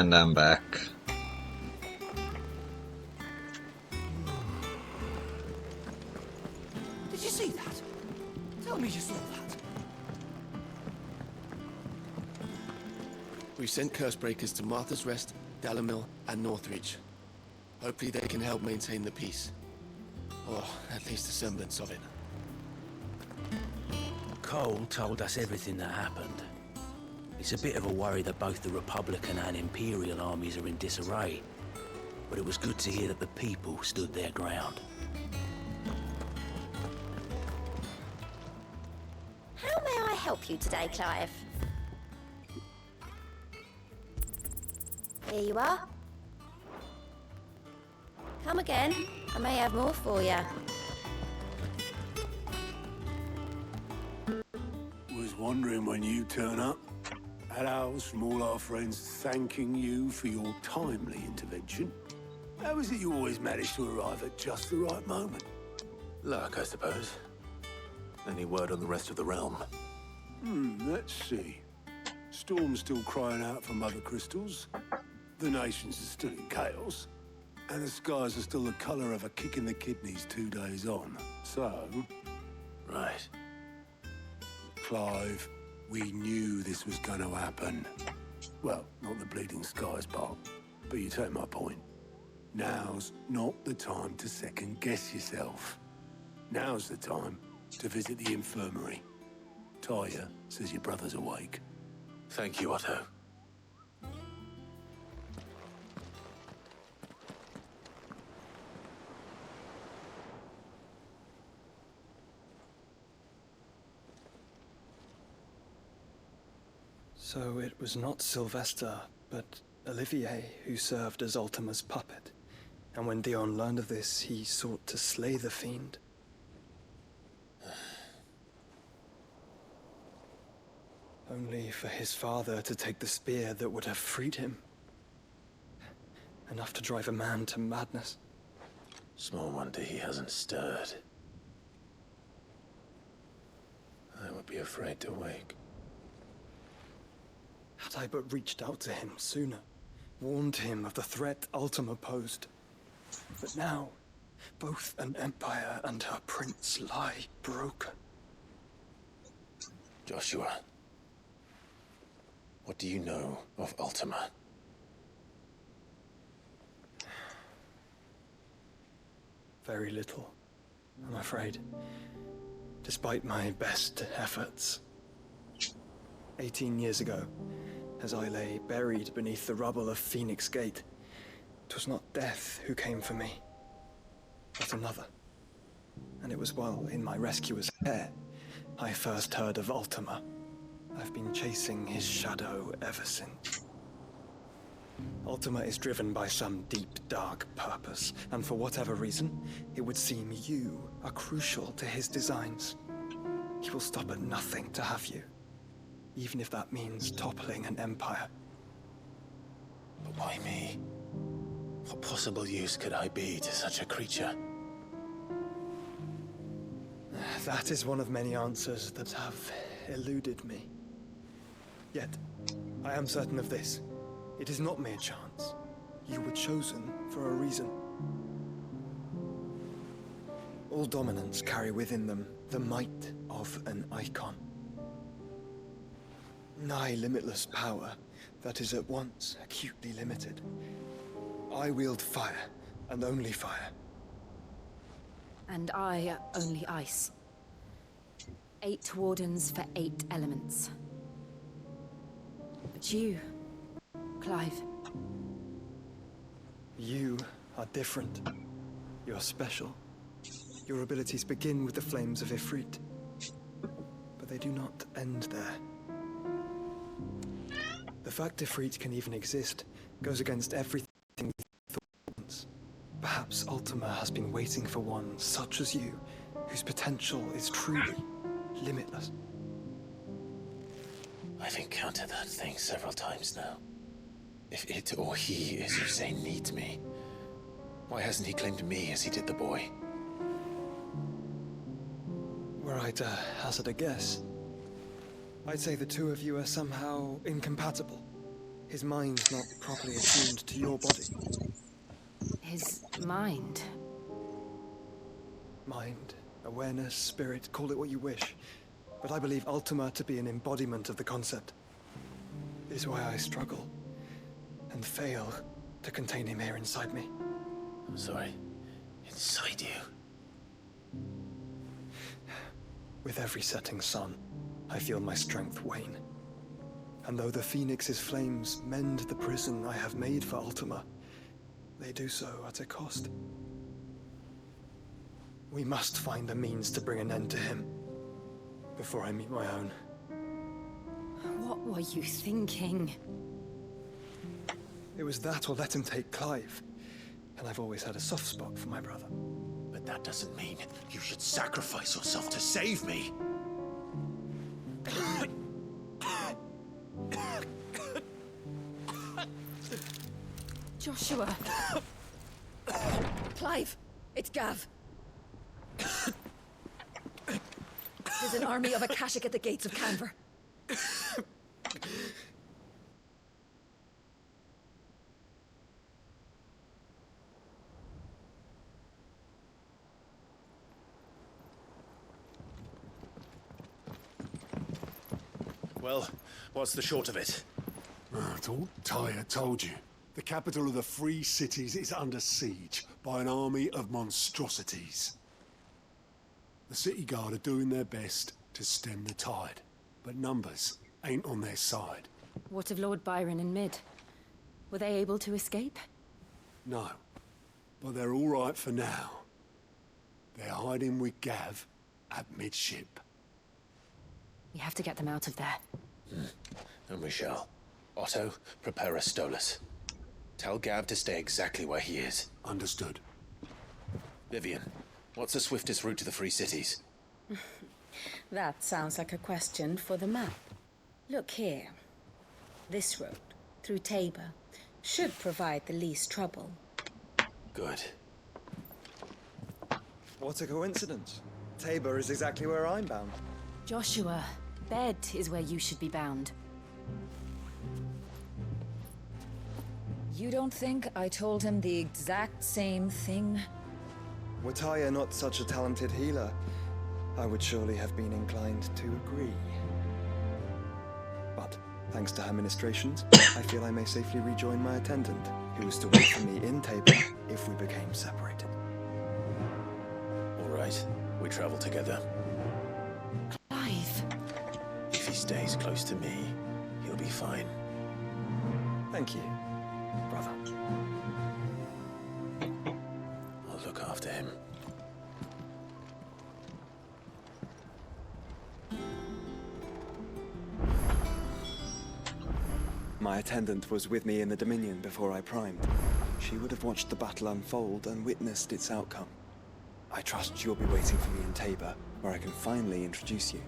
And I'm back. Did you see that? Tell me you saw that. We sent Cursebreakers to Martha's Rest, Dalamil, and Northreach. Hopefully they can help maintain the peace. Or at least a semblance of it. Cole told us everything that happened. It's a bit of a worry that both the Republican and Imperial armies are in disarray. But it was good to hear that the people stood their ground. How may I help you today, Clive? Here you are. Come again. I may have more for you. Was wondering when you turn up. Had owls from all our friends thanking you for your timely intervention. How is it you always manage to arrive at just the right moment? Luck, I suppose. Any word on the rest of the realm? Let's see. Storm's still crying out for mother crystals. The nations are still in chaos. And the skies are still the colour of a kick in the kidneys 2 days on. So... Right. Clive, we knew this was going to happen. Well, not the bleeding skies part, but you take my point. Now's not the time to second-guess yourself. Now's the time to visit the infirmary. Talia says your brother's awake. Thank you, Otto. So it was not Sylvester, but Olivier who served as Ultima's puppet. And when Dion learned of this, he sought to slay the fiend. Only for his father to take the spear that would have freed him. Enough to drive a man to madness. Small wonder he hasn't stirred. I would be afraid to wake. Had I but reached out to him sooner, warned him of the threat Ultima posed. But now, both an empire and her prince lie broken. Joshua, what do you know of Ultima? Very little, I'm afraid. Despite my best efforts. 18 years ago, as I lay buried beneath the rubble of Phoenix Gate, it was not death who came for me, but another. And it was while in my rescuer's care, I first heard of Ultima. I've been chasing his shadow ever since. Ultima is driven by some deep, dark purpose, and for whatever reason, it would seem you are crucial to his designs. He will stop at nothing to have you, even if that means toppling an empire. But why me? What possible use could I be to such a creature? That is one of many answers that have eluded me. Yet, I am certain of this. It is not mere chance. You were chosen for a reason. All dominants carry within them the might of an icon. Nigh limitless power that is at once acutely limited. I wield fire, and only fire. And I only ice. 8 wardens for 8 elements. But you, Clive. You are different. You're special. Your abilities begin with the flames of Ifrit. But they do not end there. The fact Ifrit can even exist goes against everything we thought once. Perhaps Ultima has been waiting for one such as you, whose potential is truly limitless. I've encountered that thing several times now. If it or he, as you say, needs me, why hasn't he claimed me as he did the boy? Were I to hazard a guess, I'd say the two of you are somehow incompatible. His mind's not properly attuned to your body. His mind? Mind, awareness, spirit, call it what you wish. But I believe Ultima to be an embodiment of the concept. Is why I struggle and fail to contain him here inside me. I'm sorry. Inside you? With every setting sun, I feel my strength wane. And though the Phoenix's flames mend the prison I have made for Ultima, they do so at a cost. We must find a means to bring an end to him before I meet my own. What were you thinking? It was that or let him take Clive. And I've always had a soft spot for my brother. But that doesn't mean you should sacrifice yourself to save me. Joshua! Clive! It's Gav! There's an army of Akashic at the gates of Canver. Well, what's the short of it? I thought Tyre told you. The capital of the Free Cities is under siege by an army of monstrosities. The city guard are doing their best to stem the tide, but numbers ain't on their side. What of Lord Byron and Mid? Were they able to escape? No, but they're all right for now. They're hiding with Gav at midship. We have to get them out of there. And we shall. Otto, prepare a Stolas. Tell Gav to stay exactly where he is. Understood. Vivian, what's the swiftest route to the Free Cities? That sounds like a question for the map. Look here. This road, through Tabor, should provide the least trouble. Good. What a coincidence. Tabor is exactly where I'm bound. Joshua, bed is where you should be bound. You don't think I told him the exact same thing? Were Tyre not such a talented healer, I would surely have been inclined to agree. But, thanks to her ministrations, I feel I may safely rejoin my attendant, who was to wait for me in Tabor if we became separated. All right, we travel together. Clive! If he stays close to me, he'll be fine. Thank you, brother. I'll look after him. My attendant was with me in the Dominion before I primed. She would have watched the battle unfold and witnessed its outcome. I trust you'll be waiting for me in Tabor, where I can finally introduce you.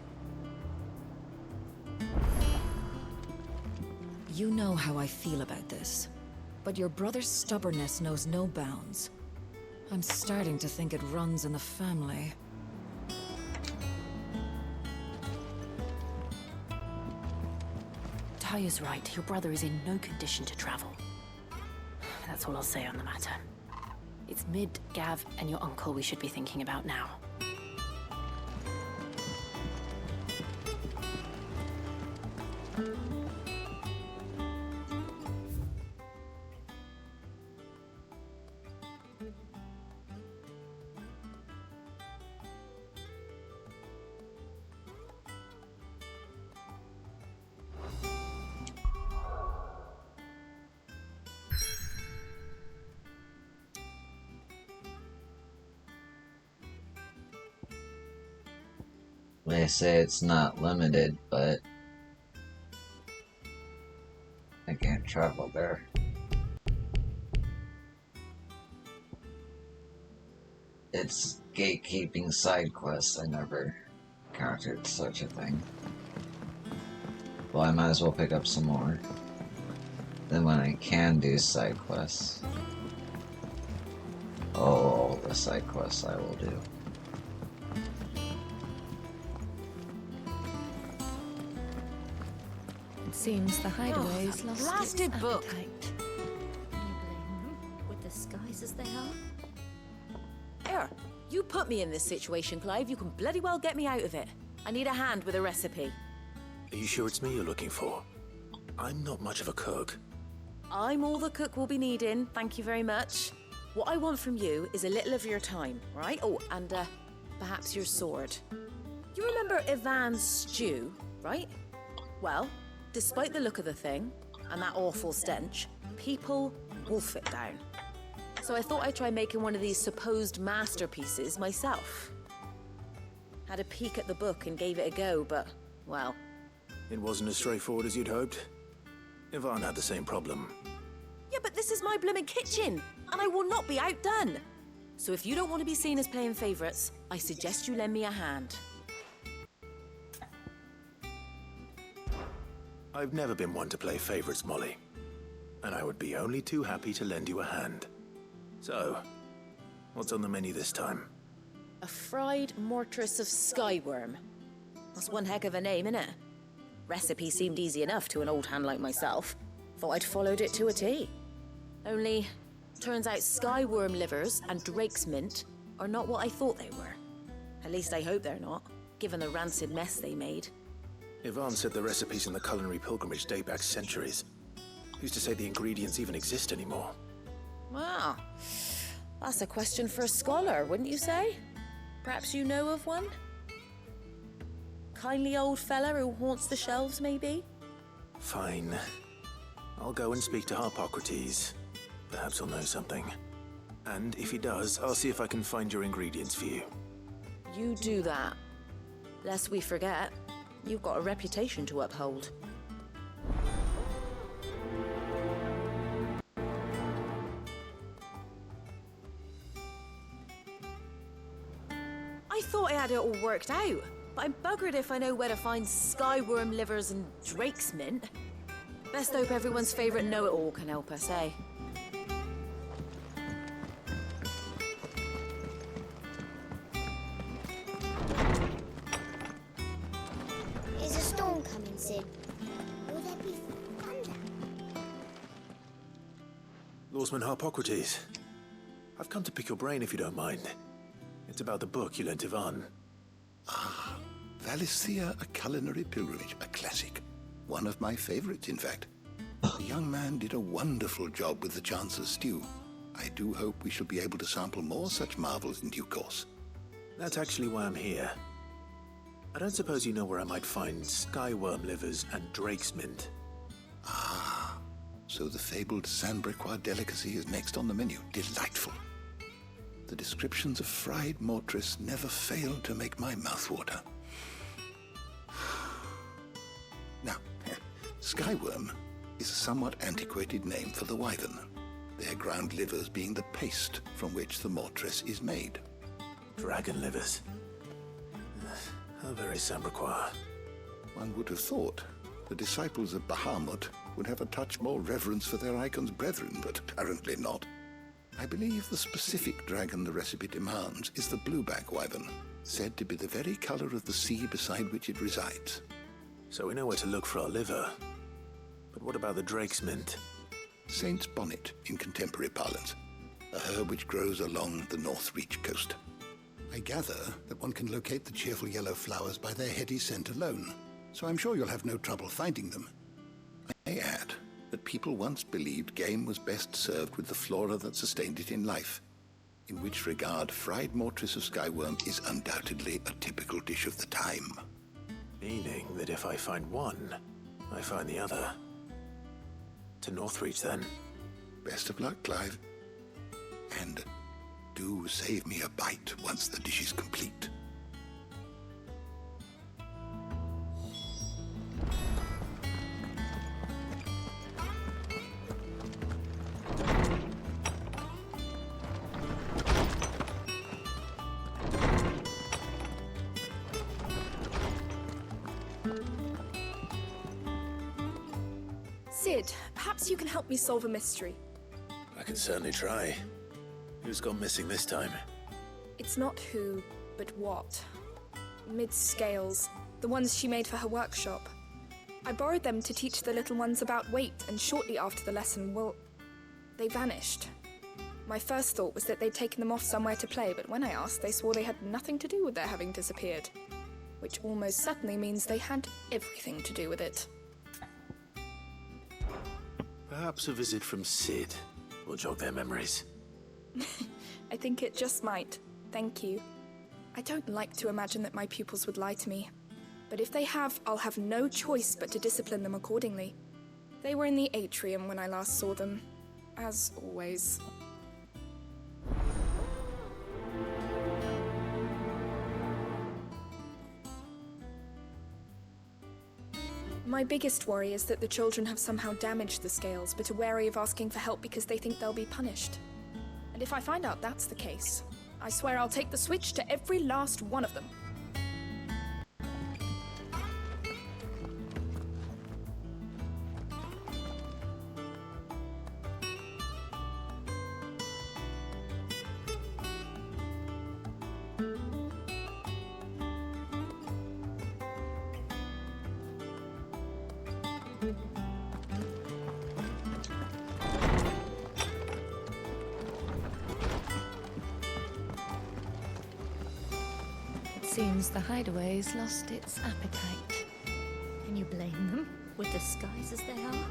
You know how I feel about this, but your brother's stubbornness knows no bounds. I'm starting to think it runs in the family. Tyre's right. Your brother is in no condition to travel. That's all I'll say on the matter. It's Mid, Gav, and your uncle we should be thinking about now. They say it's not limited, but I can't travel there. It's gatekeeping side quests. I never encountered such a thing. Well, I might as well pick up some more. Then when I can do side quests, all the side quests I will do. Seems the hideaway's lost its Blasted book! appetite. With the skies as they are? Here, you put me in this situation, Clive. You can bloody well get me out of it. I need a hand with a recipe. Are you sure it's me you're looking for? I'm not much of a cook. I'm all the cook will be needing, thank you very much. What I want from you is a little of your time, right? Oh, and perhaps your sword. You remember Ivan's stew, right? Well, despite the look of the thing, and that awful stench, people wolf it down. So I thought I'd try making one of these supposed masterpieces myself. Had a peek at the book and gave it a go, but, well... It wasn't as straightforward as you'd hoped. Ivan had the same problem. Yeah, but this is my blooming kitchen, and I will not be outdone. So if you don't want to be seen as playing favourites, I suggest you lend me a hand. I've never been one to play favourites, Molly. And I would be only too happy to lend you a hand. So, what's on the menu this time? A fried mortress of skyworm. That's one heck of a name, innit? Recipe seemed easy enough to an old hand like myself. Thought I'd followed it to a T. Only, turns out skyworm livers and drake's mint are not what I thought they were. At least I hope they're not, given the rancid mess they made. Ivan said the recipes in the culinary pilgrimage date back centuries. Who's to say the ingredients even exist anymore? Wow. That's a question for a scholar, wouldn't you say? Perhaps you know of one? Kindly old fella who haunts the shelves, maybe? Fine. I'll go and speak to Harpocrates. Perhaps he'll know something. And if he does, I'll see if I can find your ingredients for you. You do that. Lest we forget, you've got a reputation to uphold. I thought I had it all worked out, but I'm buggered if I know where to find skyworm livers and drake's mint. Best hope everyone's favourite know-it-all can help us, eh? Is a storm coming, Sid? Will there be thunder? Lawsman Harpocrates. I've come to pick your brain if you don't mind. It's about the book you lent Ivan. Ah, Valisthea, A Culinary Pilgrimage, a classic. One of my favorites, in fact. The young man did a wonderful job with the Chance's stew. I do hope we shall be able to sample more such marvels in due course. That's actually why I'm here. I don't suppose you know where I might find skyworm livers and drake's mint. Ah, so the fabled Sandbrequois delicacy is next on the menu. Delightful. The descriptions of fried mortress never fail to make my mouth water. Now, skyworm is a somewhat antiquated name for the wyvern, their ground livers being the paste from which the mortress is made. Dragon livers. How very Sandbrequois. One would have thought the disciples of Bahamut would have a touch more reverence for their icon's brethren, but apparently not. I believe the specific dragon the recipe demands is the blueback wyvern, said to be the very color of the sea beside which it resides. So we know where to look for our liver. But what about the drake's mint? Saint's bonnet in contemporary parlance, a herb which grows along the North Reach coast. I gather that one can locate the cheerful yellow flowers by their heady scent alone, so I'm sure you'll have no trouble finding them. I may add that people once believed game was best served with the flora that sustained it in life, in which regard fried mortress of skyworm is undoubtedly a typical dish of the time. Meaning that if I find one, I find the other. To Northreach, then. Best of luck, Clive. And do save me a bite once the dish is complete. Sid, perhaps you can help me solve a mystery. I can certainly try. Who's gone missing this time? It's not who, but what. Mid scales, the ones she made for her workshop. I borrowed them to teach the little ones about weight, and shortly after the lesson, well, they vanished. My first thought was that they'd taken them off somewhere to play, but when I asked, they swore they had nothing to do with their having disappeared. Which almost certainly means they had everything to do with it. Perhaps a visit from Sid will jog their memories. I think it just might. Thank you. I don't like to imagine that my pupils would lie to me. But if they have, I'll have no choice but to discipline them accordingly. They were in the atrium when I last saw them. As always. My biggest worry is that the children have somehow damaged the scales, but are wary of asking for help because they think they'll be punished. And if I find out that's the case, I swear I'll take the switch to every last one of them. Seems the hideaway's lost its appetite. Can you blame them, with disguise as they are?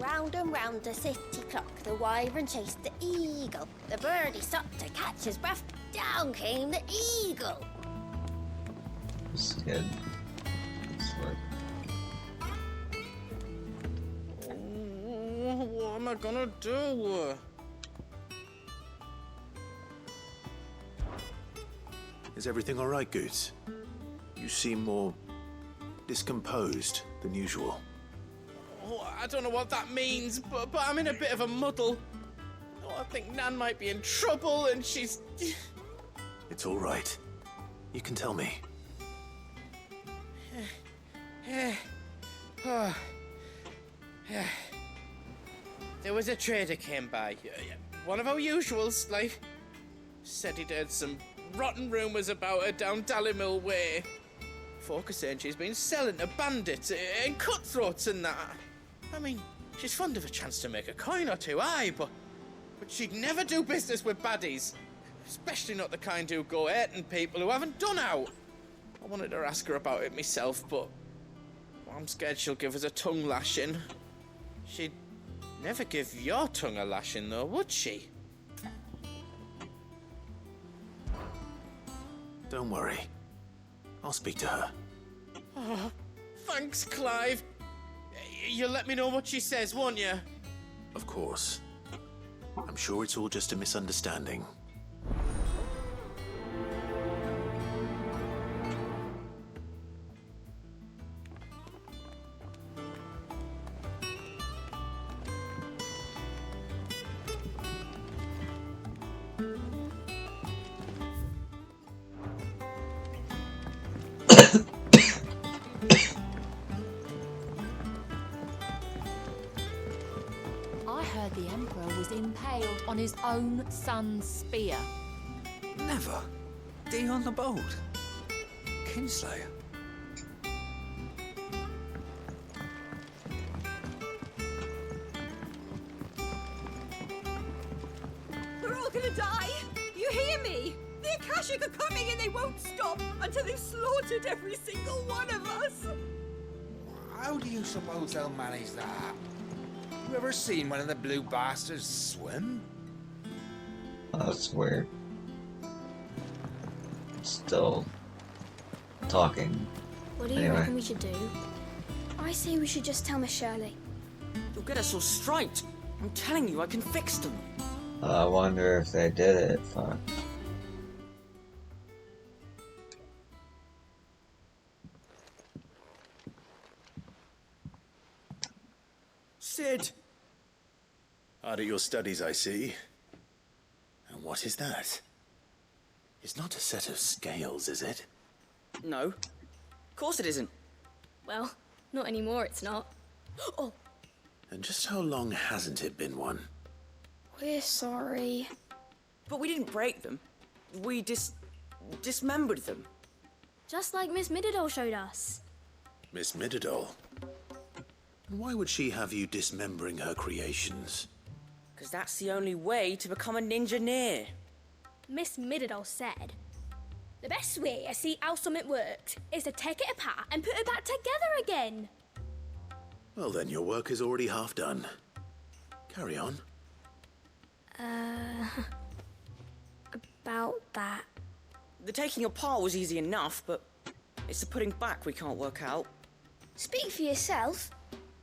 Round and round the city clock, the wyvern chased the eagle. The birdie stopped to catch his breath. Down came the eagle. This is good. This work. What am I gonna do? Is everything all right, Goots? You seem more discomposed than usual. Oh, I don't know what that means, but I'm in a bit of a muddle. Oh, I think Nan might be in trouble, and she's... It's all right. You can tell me. There was a trader came by. One of our usuals, like... Said he'd heard some rotten rumours about her down Dallymill Way. Folk are saying she's been selling to bandits and cutthroats and that. I mean, she's fond of a chance to make a coin or two, aye, but she'd never do business with baddies. Especially not the kind who go hurting people who haven't done out. I wanted to ask her about it myself, but I'm scared she'll give us a tongue lashing. She'd never give your tongue a lashing, though, would she? Don't worry. I'll speak to her. Oh, thanks, Clive. You'll let me know what she says, won't you? Of course. I'm sure it's all just a misunderstanding. I heard the Emperor was impaled on his own son's spear. Never. Dion the Bold. Kinslayer. We're all gonna die! You hear me? The Akashic are coming and they won't stop until they've slaughtered every single one of us! How do you suppose they'll manage that? You ever seen one of the blue bastards swim? Oh, that's weird. Still talking. What do you Anyway. reckon we should do? I say we should just tell Miss Shirley. You'll get us all straight. I'm telling you, I can fix them. I wonder if they did it. Fuck. Sid! Hard at your studies, I see. And what is that? It's not a set of scales, is it? No. Of course it isn't. Well, not anymore, it's not. Oh! And just how long hasn't it been one? We're sorry. But we didn't break them. We dismembered them. Just like Miss Mididol showed us. Miss Mididol? Why would she have you dismembering her creations? Because that's the only way to become a ninja-neer. Miss Mididol said, the best way to see how something works is to take it apart and put it back together again. Well then, your work is already half done. Carry on. About that. The taking apart was easy enough, but it's the putting back we can't work out. Speak for yourself.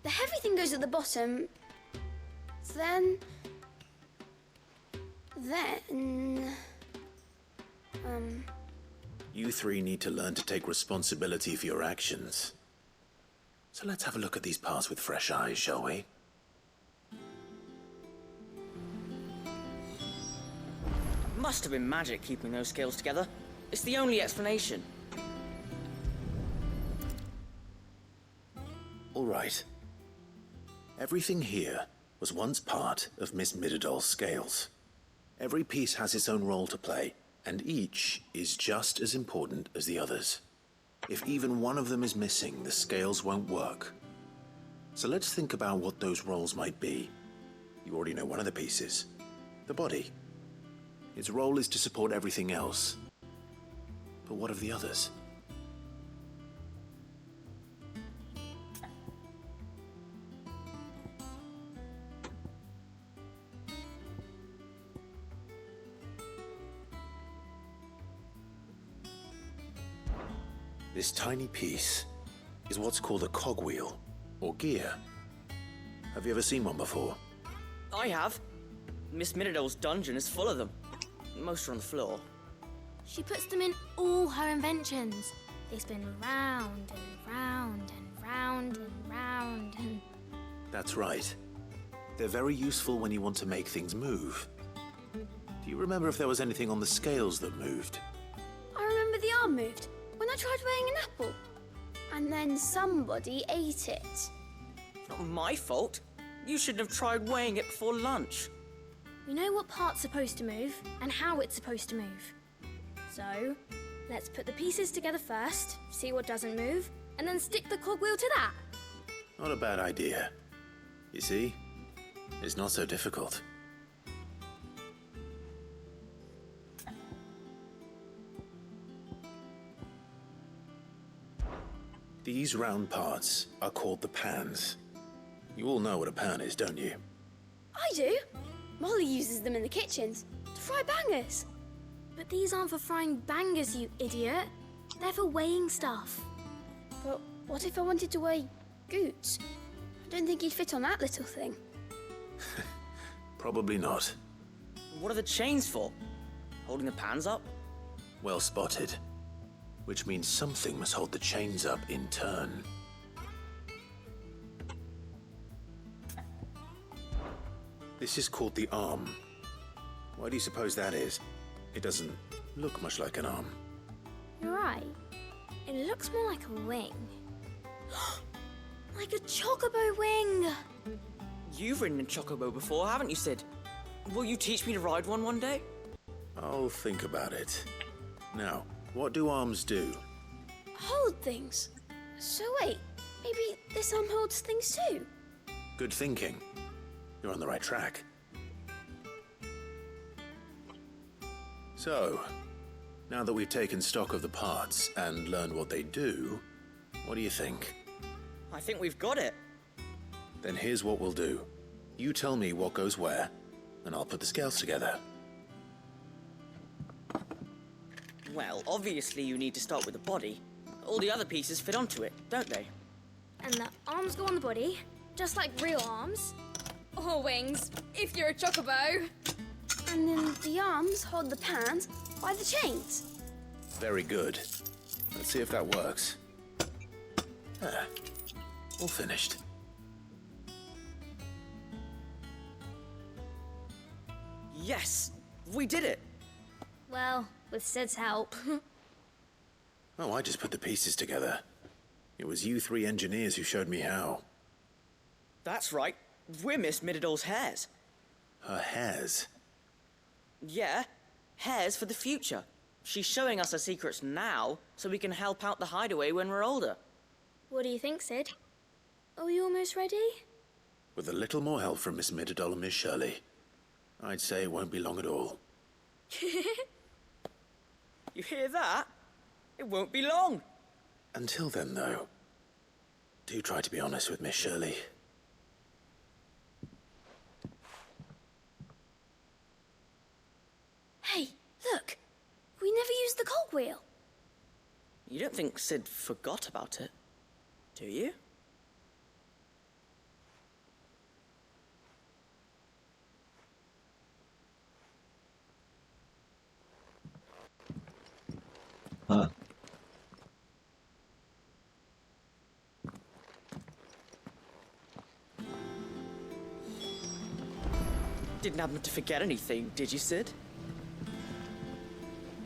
The heavy thing goes at the bottom. Then... You three need to learn to take responsibility for your actions. So let's have a look at these parts with fresh eyes, shall we? Must have been magic keeping those scales together. It's the only explanation. All right. Everything here was once part of Miss Mididol's scales. Every piece has its own role to play, and each is just as important as the others. If even one of them is missing, the scales won't work. So let's think about what those roles might be. You already know one of the pieces, the body. Its role is to support everything else. But what of the others? This tiny piece is what's called a cogwheel, or gear. Have you ever seen one before? I have. Miss Mididol's dungeon is full of them. Most are on the floor. She puts them in all her inventions. They spin round and round and round and round and... That's right. They're very useful when you want to make things move. Do you remember if there was anything on the scales that moved? I remember the arm moved when I tried weighing an apple. And then somebody ate it. It's not my fault. You shouldn't have tried weighing it before lunch. We know what part's supposed to move and how it's supposed to move. So, let's put the pieces together first, see what doesn't move, and then stick the cogwheel to that. Not a bad idea. You see, it's not so difficult. These round parts are called the pans. You all know what a pan is, don't you? I do. Molly uses them in the kitchens to fry bangers. But these aren't for frying bangers, you idiot. They're for weighing stuff. But what if I wanted to weigh goods? I don't think he'd fit on that little thing. Probably not. What are the chains for? Holding the pans up? Well spotted. Which means something must hold the chains up in turn. This is called the arm. Why do you suppose that is? It doesn't look much like an arm. You're right. It looks more like a wing. Like a chocobo wing! You've ridden a chocobo before, haven't you, Sid? Will you teach me to ride one day? I'll think about it. Now, what do arms do? Hold things. So wait, maybe this arm holds things too? Good thinking. You're on the right track. So, now that we've taken stock of the parts and learned what they do, what do you think? I think we've got it. Then here's what we'll do. You tell me what goes where, and I'll put the scales together. Well, obviously you need to start with the body. All the other pieces fit onto it, don't they? And the arms go on the body, just like real arms. Or wings, if you're a chocobo. And then the arms hold the pans by the chains. Very good. Let's see if that works. Ah, all finished. Yes! We did it! Well, with Sid's help. Oh, I just put the pieces together. It was you three engineers who showed me how. That's right. We're Miss Mididol's hares. Her hairs? Yeah, hares for the future. She's showing us her secrets now, so we can help out the hideaway when we're older. What do you think, Sid? Are we almost ready? With a little more help from Miss Mididol and Miss Shirley, I'd say it won't be long at all. You hear that? It won't be long. Until then, though, do try to be honest with Miss Shirley. Hey, look! We never used the cogwheel. You don't think Sid forgot about it, do you? Huh. Didn't happen to forget anything, did you, Sid?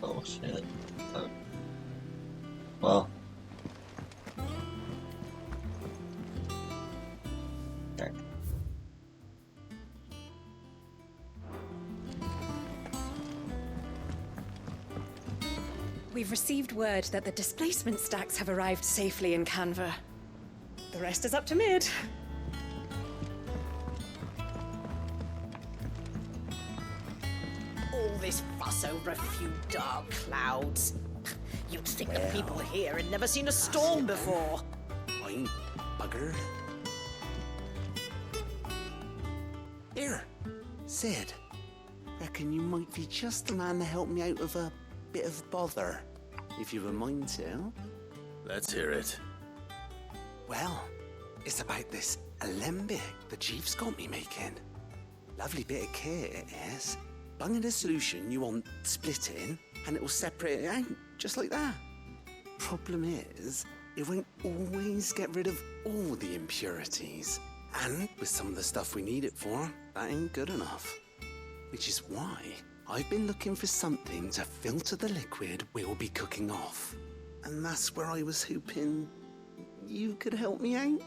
Oh, shit. Oh. Well. Okay. We've received word that the displacement stacks have arrived safely in Canva. The rest is up to Mid. All this fuss over a few dark clouds. You'd think the people here had never seen a storm before. I'm buggered. Here, Sid. Reckon you might be just the man to help me out of a bit of bother, if you've a mind to. Let's hear it. Well, it's about this alembic the chief's got me making. Lovely bit of kit it is. Bung in a solution you want splitting, and it will separate it out, just like that. Problem is, it won't always get rid of all the impurities. And with some of the stuff we need it for, that ain't good enough. Which is why I've been looking for something to filter the liquid we'll be cooking off. And that's where I was hoping you could help me out.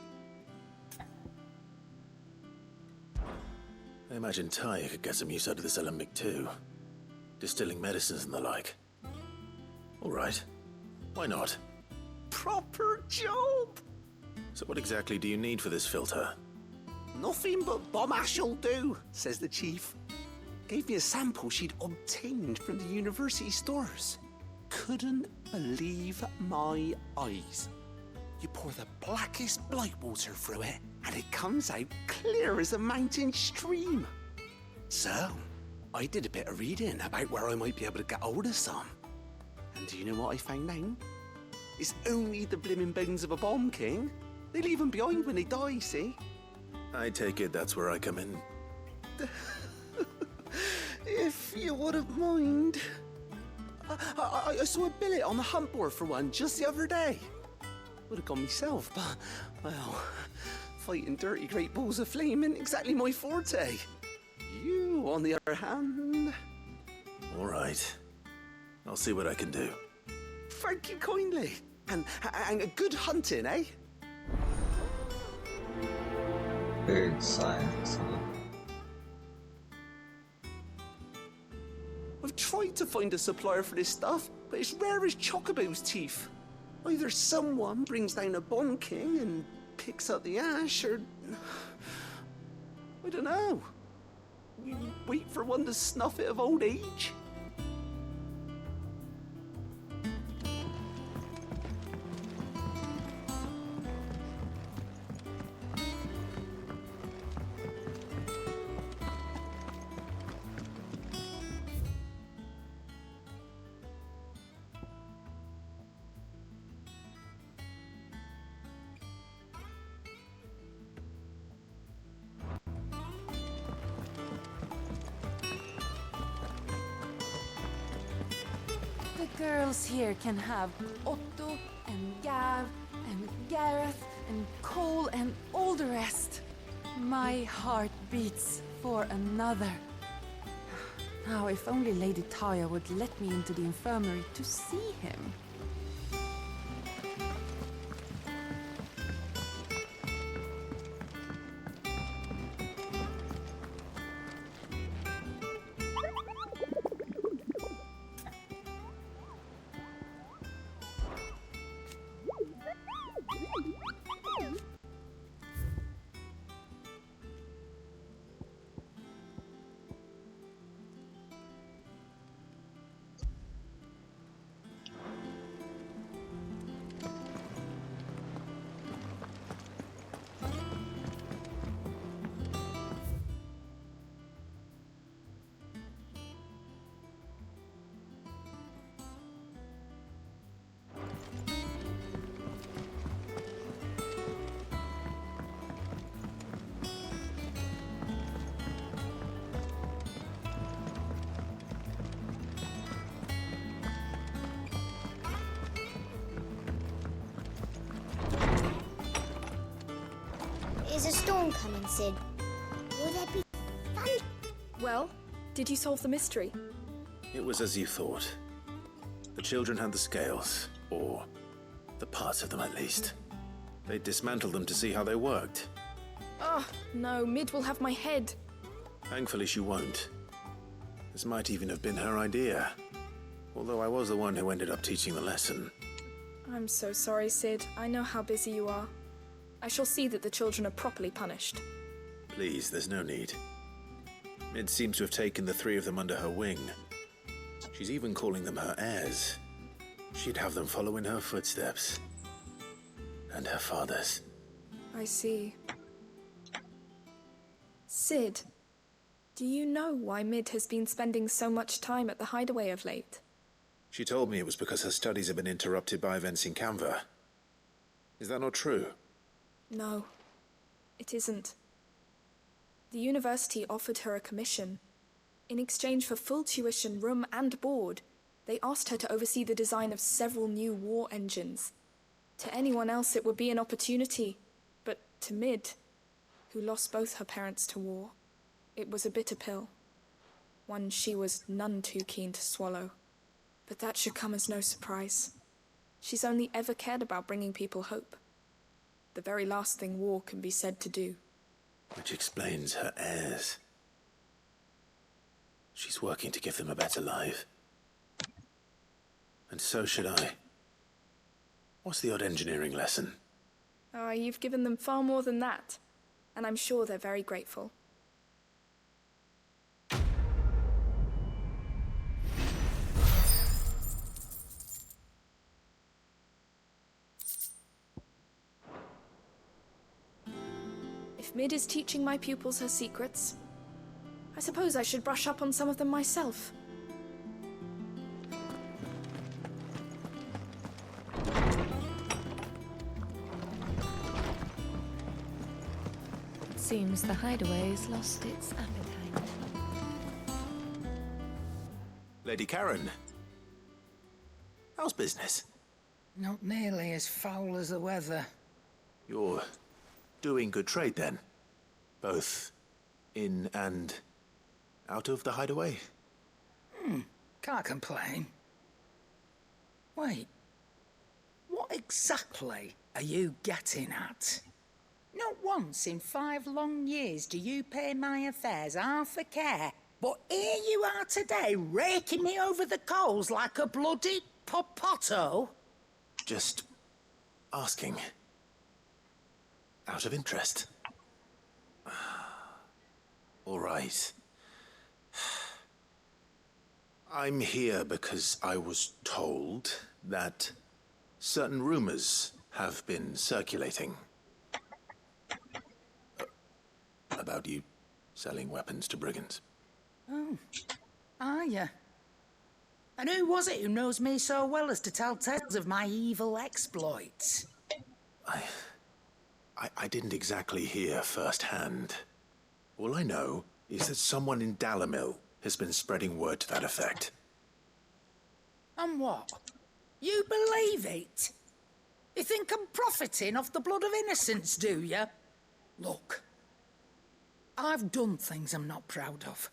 I imagine Ty could get some use out of this alembic too. Distilling medicines and the like. All right. Why not? Proper job! So what exactly do you need for this filter? Nothing but bomb ash'll do, says the chief. Gave me a sample she'd obtained from the university stores. Couldn't believe my eyes. You pour the blackest blight water through it, and it comes out clear as a mountain stream. So, I did a bit of reading about where I might be able to get hold of some. And do you know what I found out? It's only the blimmin' bones of a bomb king. They leave them behind when they die, see? I take it that's where I come in. If you wouldn't mind. I saw a billet on the hunt board for one just the other day. Would have gone myself, but, well, fighting dirty great balls of flame ain't exactly my forte. You, on the other hand... All right. I'll see what I can do. Thank you kindly. And good hunting, eh? Weird science. I've tried to find a supplier for this stuff, but it's rare as Chocobo's teeth. Either someone brings down a Bond King and picks up the ash, or... I don't know. We wait for one to snuff it of old age. girls here can have Otto and Gav and Gareth and Cole and all the rest. My heart beats for another. Now, if only Lady Taya would let me into the infirmary to see him. Is a storm coming, Sid? Will there be fun? Well, did you solve the mystery? It was as you thought. The children had the scales, or the parts of them at least. They dismantled them to see how they worked. Oh, no, Mid will have my head. Thankfully she won't. This might even have been her idea. Although I was the one who ended up teaching the lesson. I'm so sorry, Sid. I know how busy you are. I shall see that the children are properly punished. Please, there's no need. Mid seems to have taken the three of them under her wing. She's even calling them her heirs. She'd have them follow in her footsteps. And her father's. I see. Sid, do you know why Mid has been spending so much time at the hideaway of late? She told me it was because her studies have been interrupted by events in Canva. Is that not true? No, it isn't. The university offered her a commission. In exchange for full tuition, room and board, they asked her to oversee the design of several new war engines. To anyone else it would be an opportunity, but to Mid, who lost both her parents to war, it was a bitter pill. One she was none too keen to swallow. But that should come as no surprise. She's only ever cared about bringing people hope. The very last thing war can be said to do. Which explains her heirs. She's working to give them a better life. And so should I. What's the odd engineering lesson? Ah, you've given them far more than that. And I'm sure they're very grateful. If Mid is teaching my pupils her secrets, I suppose I should brush up on some of them myself. It seems the hideaway's lost its appetite. Lady Karen. How's business? Not nearly as foul as the weather. You're doing good trade then? Both in and out of the hideaway? Can't complain. Wait. What exactly are you getting at? Not once in 5 long years do you pay my affairs half a care, but here you are today, raking me over the coals like a bloody popoto? Just asking. Out of interest. All right. I'm here because I was told that certain rumors have been circulating. About you selling weapons to brigands. Oh, are you? And who was it who knows me so well as to tell tales of my evil exploits? I didn't exactly hear firsthand. All I know is that someone in Dalimil has been spreading word to that effect. And what? You believe it? You think I'm profiting off the blood of innocents, do you? Look, I've done things I'm not proud of.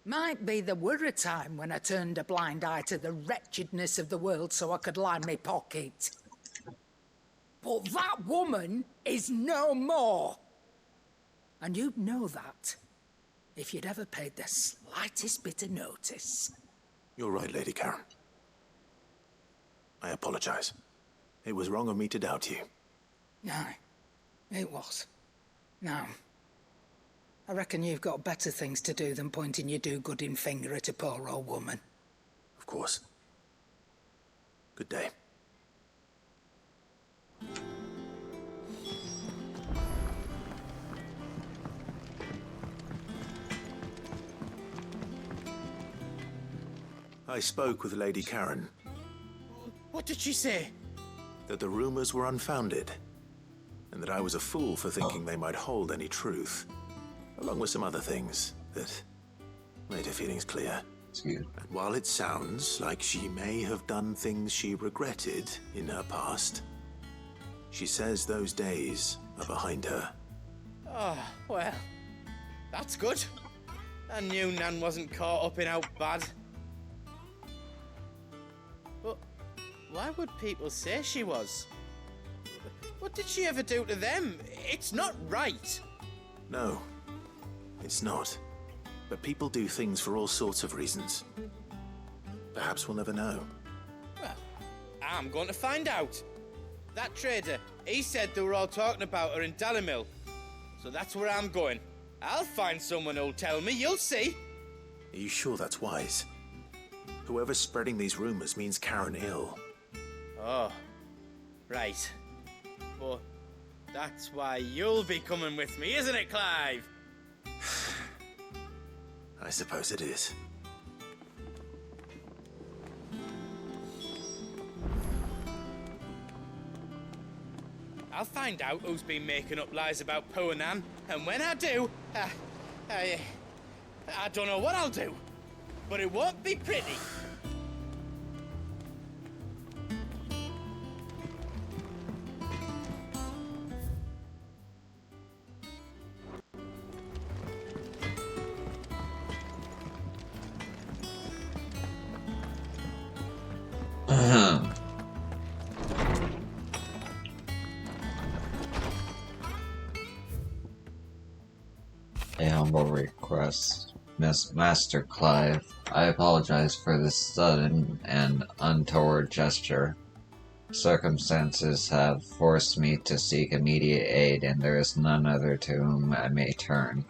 Might be there were a time when I turned a blind eye to the wretchedness of the world so I could line my pocket. But that woman is no more. And you'd know that if you'd ever paid the slightest bit of notice. You're right, Lady Karen. I apologize. It was wrong of me to doubt you. Aye, it was. Now, I reckon you've got better things to do than pointing your do-gooding finger at a poor old woman. Of course. Good day. I spoke with Lady Karen. What did she say? That the rumors were unfounded, and that I was a fool for thinking they might hold any truth, along with some other things that made her feelings clear. And while it sounds like she may have done things she regretted in her past, she says those days are behind her. Oh, well, that's good. I knew Nan wasn't caught up in out bad. But why would people say she was? What did she ever do to them? It's not right. No, it's not. But people do things for all sorts of reasons. Perhaps we'll never know. Well, I'm going to find out. That trader, he said they were all talking about her in Dalimil. So that's where I'm going. I'll find someone who'll tell me, you'll see. Are you sure that's wise? Whoever's spreading these rumors means Karen ill. Oh, right. But that's why you'll be coming with me, isn't it, Clive? I suppose it is. I'll find out who's been making up lies about poor Nan, and when I do, I don't know what I'll do, but it won't be pretty. A humble request, Master Clive. I apologize for this sudden and untoward gesture. Circumstances have forced me to seek immediate aid, and there is none other to whom I may turn.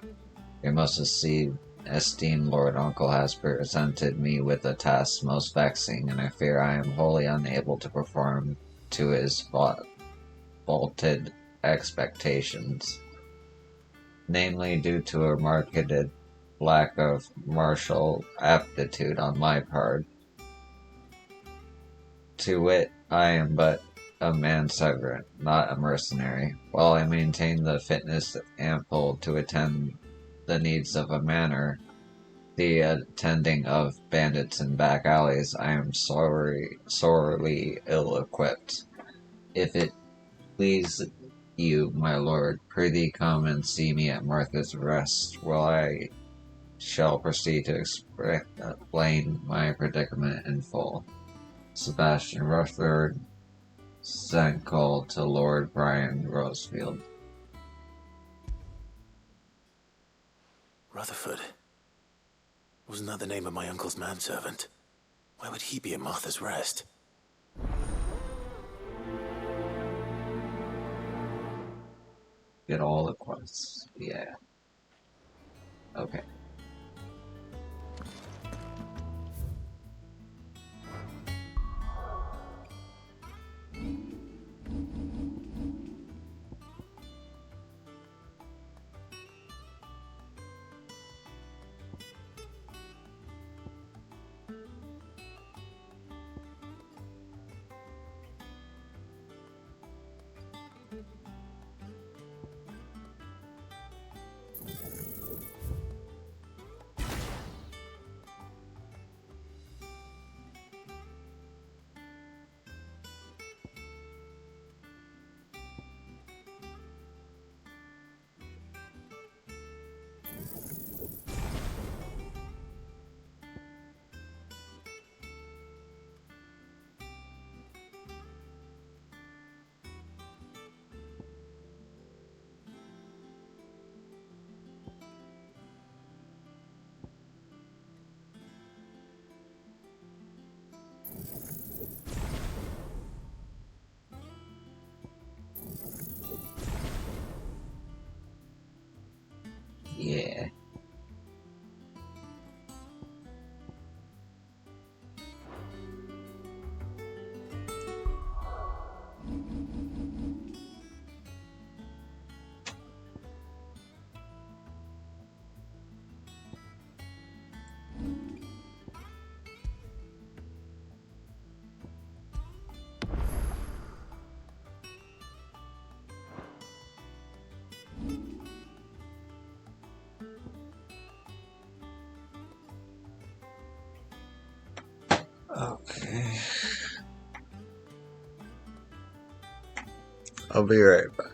Your most esteemed Lord Uncle has presented me with a task most vexing, and I fear I am wholly unable to perform to his vaulted expectations. Namely, due to a marked lack of martial aptitude on my part. To wit, I am but a manservant, not a mercenary. While I maintain the fitness ample to attend the needs of a manor, the attending of bandits in back alleys, I am sorely ill-equipped. If it please you, my lord, prithee come and see me at Martha's Rest, while I shall proceed to explain my predicament in full. Sebastian Rutherford, sent call to Lord Brian Rosefield. Rutherford? Wasn't that the name of my uncle's manservant? Why would he be at Martha's Rest? Get all the quests. Yeah. Okay. Yeah. Okay. I'll be right back.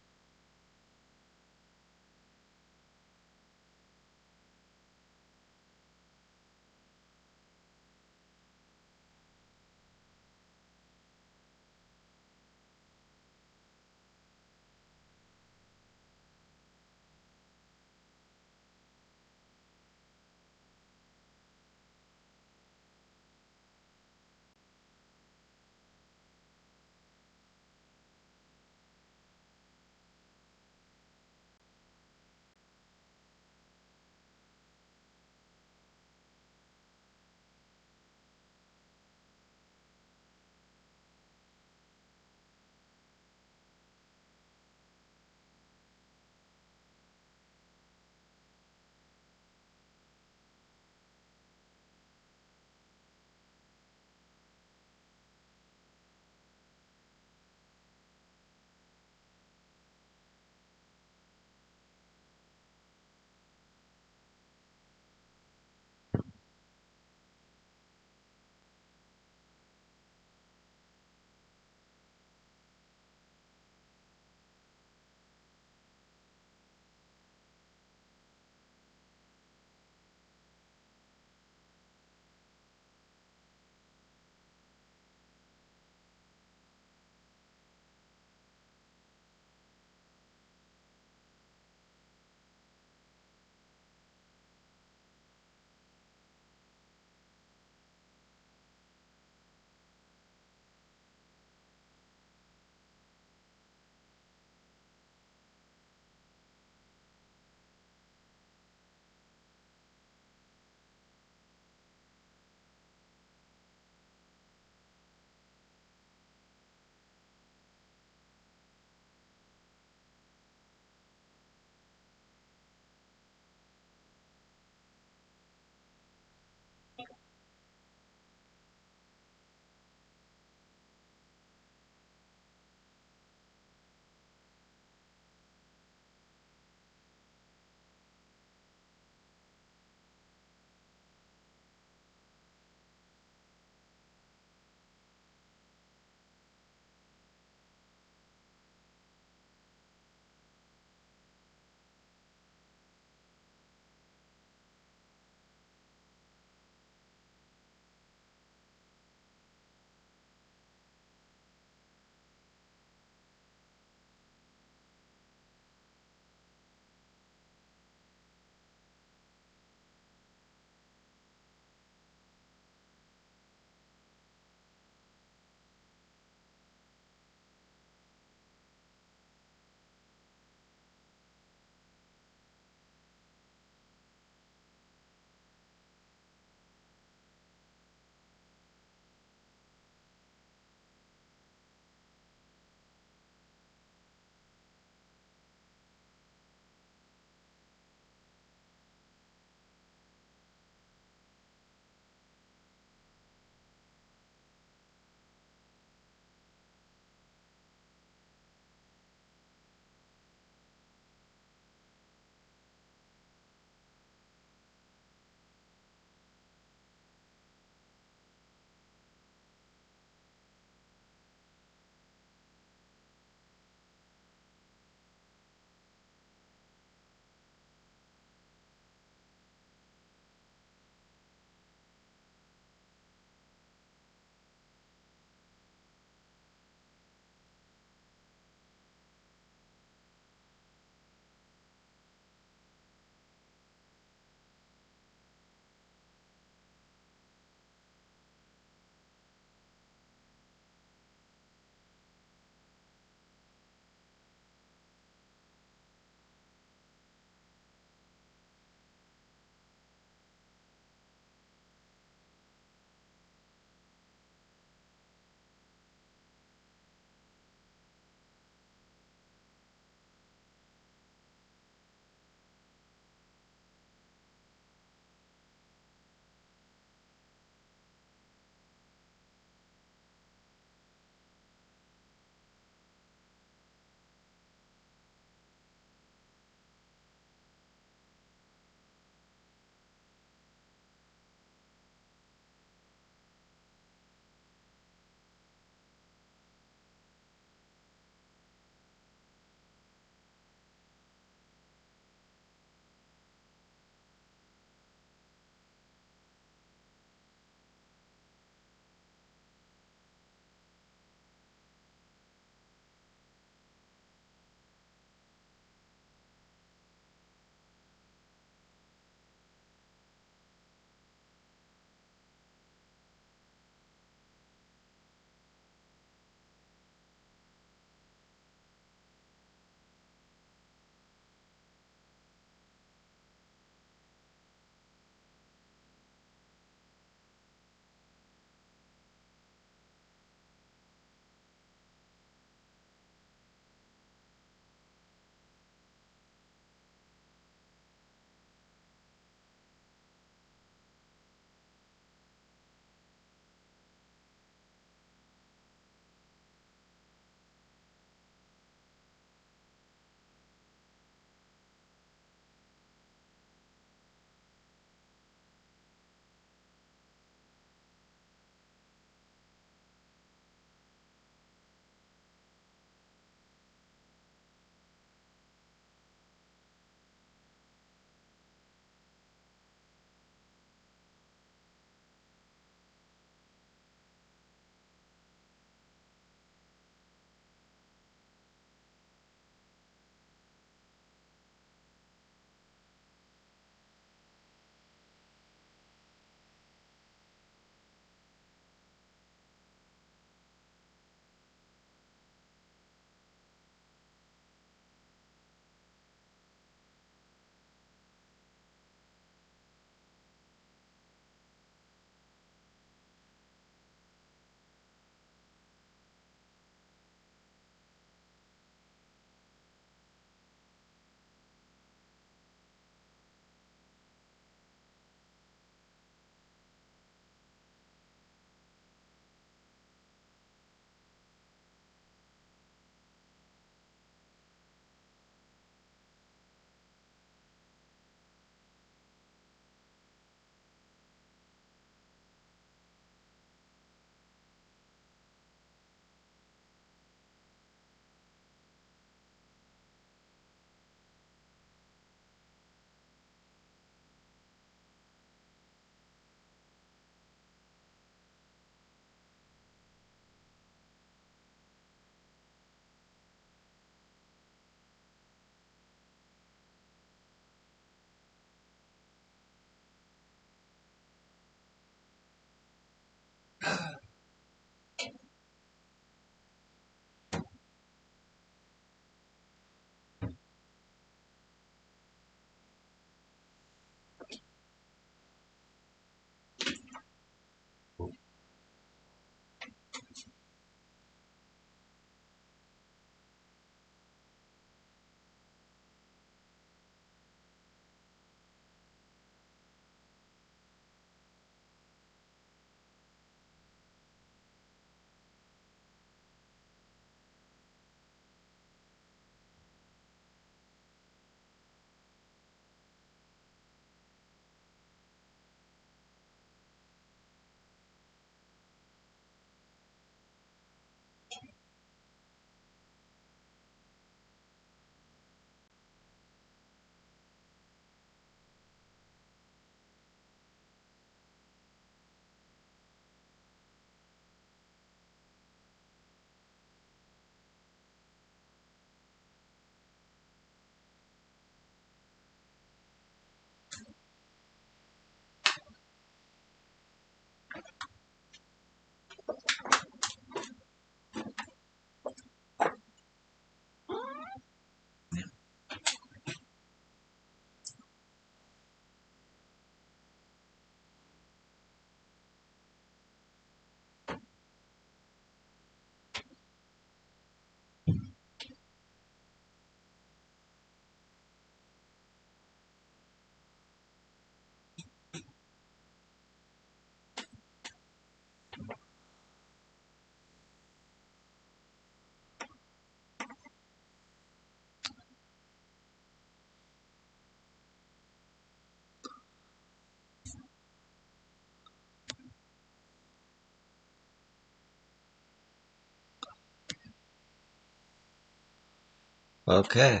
Okay,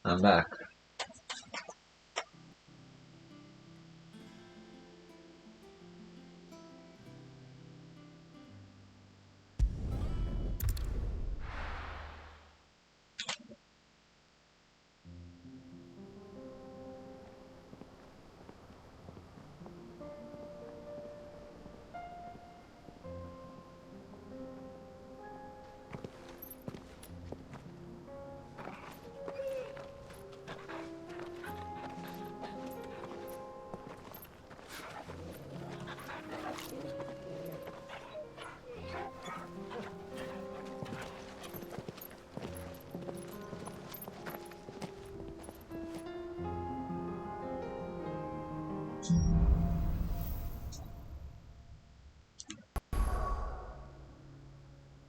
I'm back.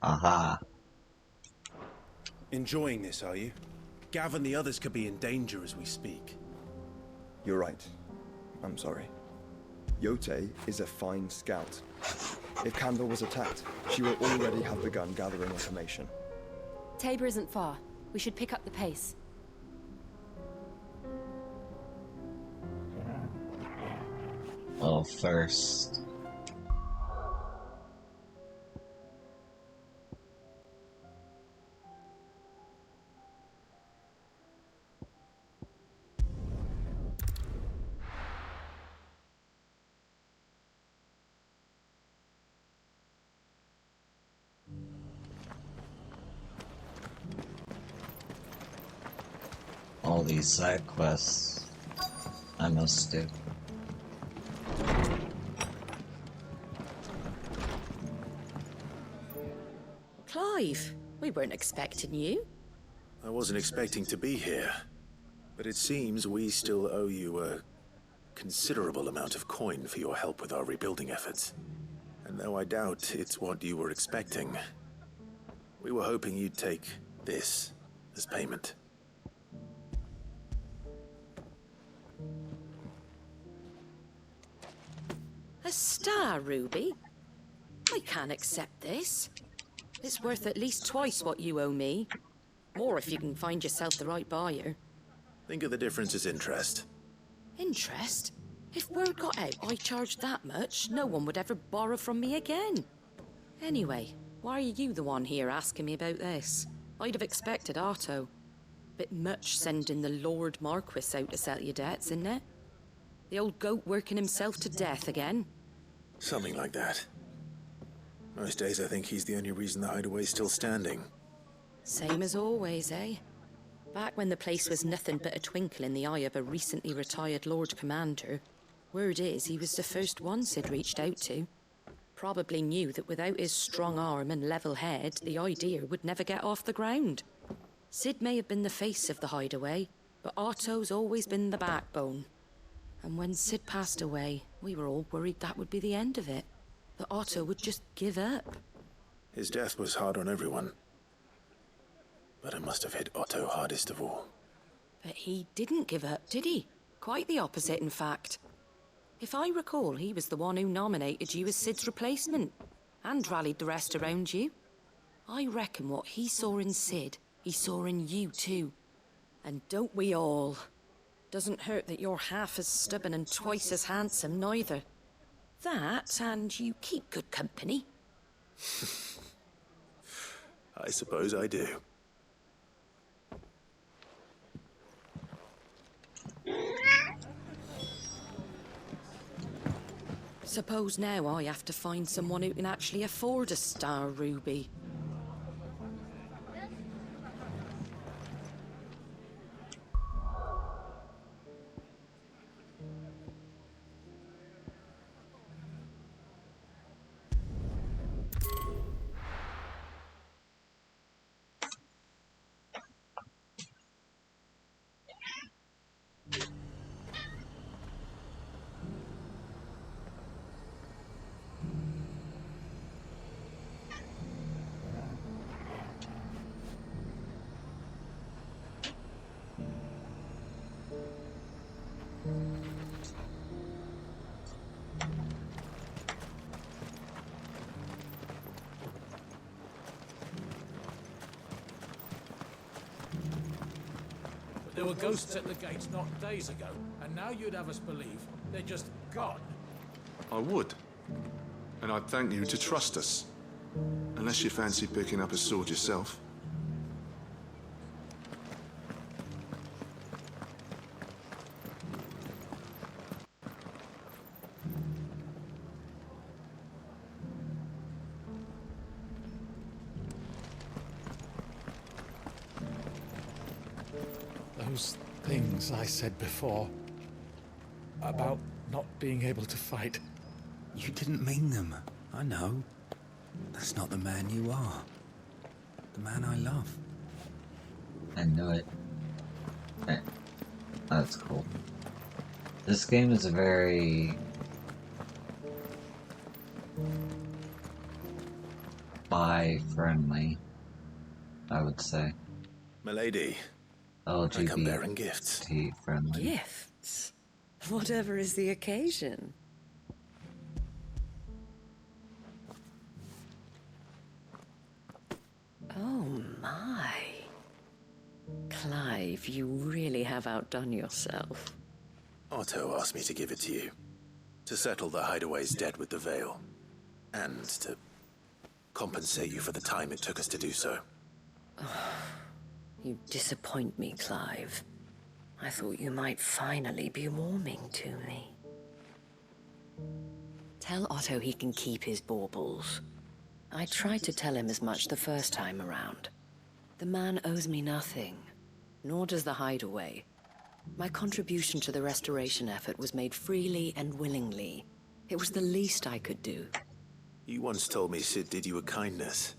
Aha. Enjoying this, are you? Gav and the others could be in danger as we speak. You're right. I'm sorry. Yote is a fine scout. If Kandor was attacked, she will already have begun gathering information. Tabor isn't far. We should pick up the pace. Well, first... all these side quests I must do. Clive, we weren't expecting you. I wasn't expecting to be here, but it seems we still owe you a considerable amount of coin for your help with our rebuilding efforts. And though I doubt it's what you were expecting, we were hoping you'd take this as payment. A star ruby? I can't accept this. It's worth at least twice what you owe me. More if you can find yourself the right buyer. Think of the difference as interest. Interest? If word got out I charged that much, no one would ever borrow from me again. Anyway, why are you the one here asking me about this? I'd have expected Otto. Bit much sending the Lord Marquis out to settle your debts, isn't it? The old goat working himself to death again? Something like that. Most days I think he's the only reason the hideaway's still standing. Same as always, eh? Back when the place was nothing but a twinkle in the eye of a recently retired Lord Commander, word is he was the first one Sid reached out to. Probably knew that without his strong arm and level head, the idea would never get off the ground. Sid may have been the face of the hideaway, but Otto's always been the backbone. And when Sid passed away, we were all worried that would be the end of it. That Otto would just give up. His death was hard on everyone. But it must have hit Otto hardest of all. But he didn't give up, did he? Quite the opposite, in fact. If I recall, he was the one who nominated you as Sid's replacement, and rallied the rest around you. I reckon what he saw in Sid, he saw in you too. And don't we all? Doesn't hurt that you're half as stubborn and twice as handsome, neither. That, and you keep good company. I suppose I do. Suppose now I have to find someone who can actually afford a star ruby. There were ghosts at the gates not days ago, and now you'd have us believe they're just gone. I would. And I'd thank you to trust us. Unless you fancy picking up a sword yourself. Those things I said before about not being able to fight. You didn't mean them. I know. That's not the man you are. The man I love. I knew it. Okay. That's cool. This game is very... bi-friendly, I would say. Milady, I come bearing gifts. Friendly. Gifts? Whatever is the occasion. Oh my. Clive, you really have outdone yourself. Otto asked me to give it to you. To settle the Hideaway's debt with the Veil. And to compensate you for the time it took us to do so. You disappoint me, Clive. I thought you might finally be warming to me. Tell Otto he can keep his baubles. I tried to tell him as much the first time around. The man owes me nothing, nor does the Hideaway. My contribution to the restoration effort was made freely and willingly. It was the least I could do. You once told me Sid did you a kindness.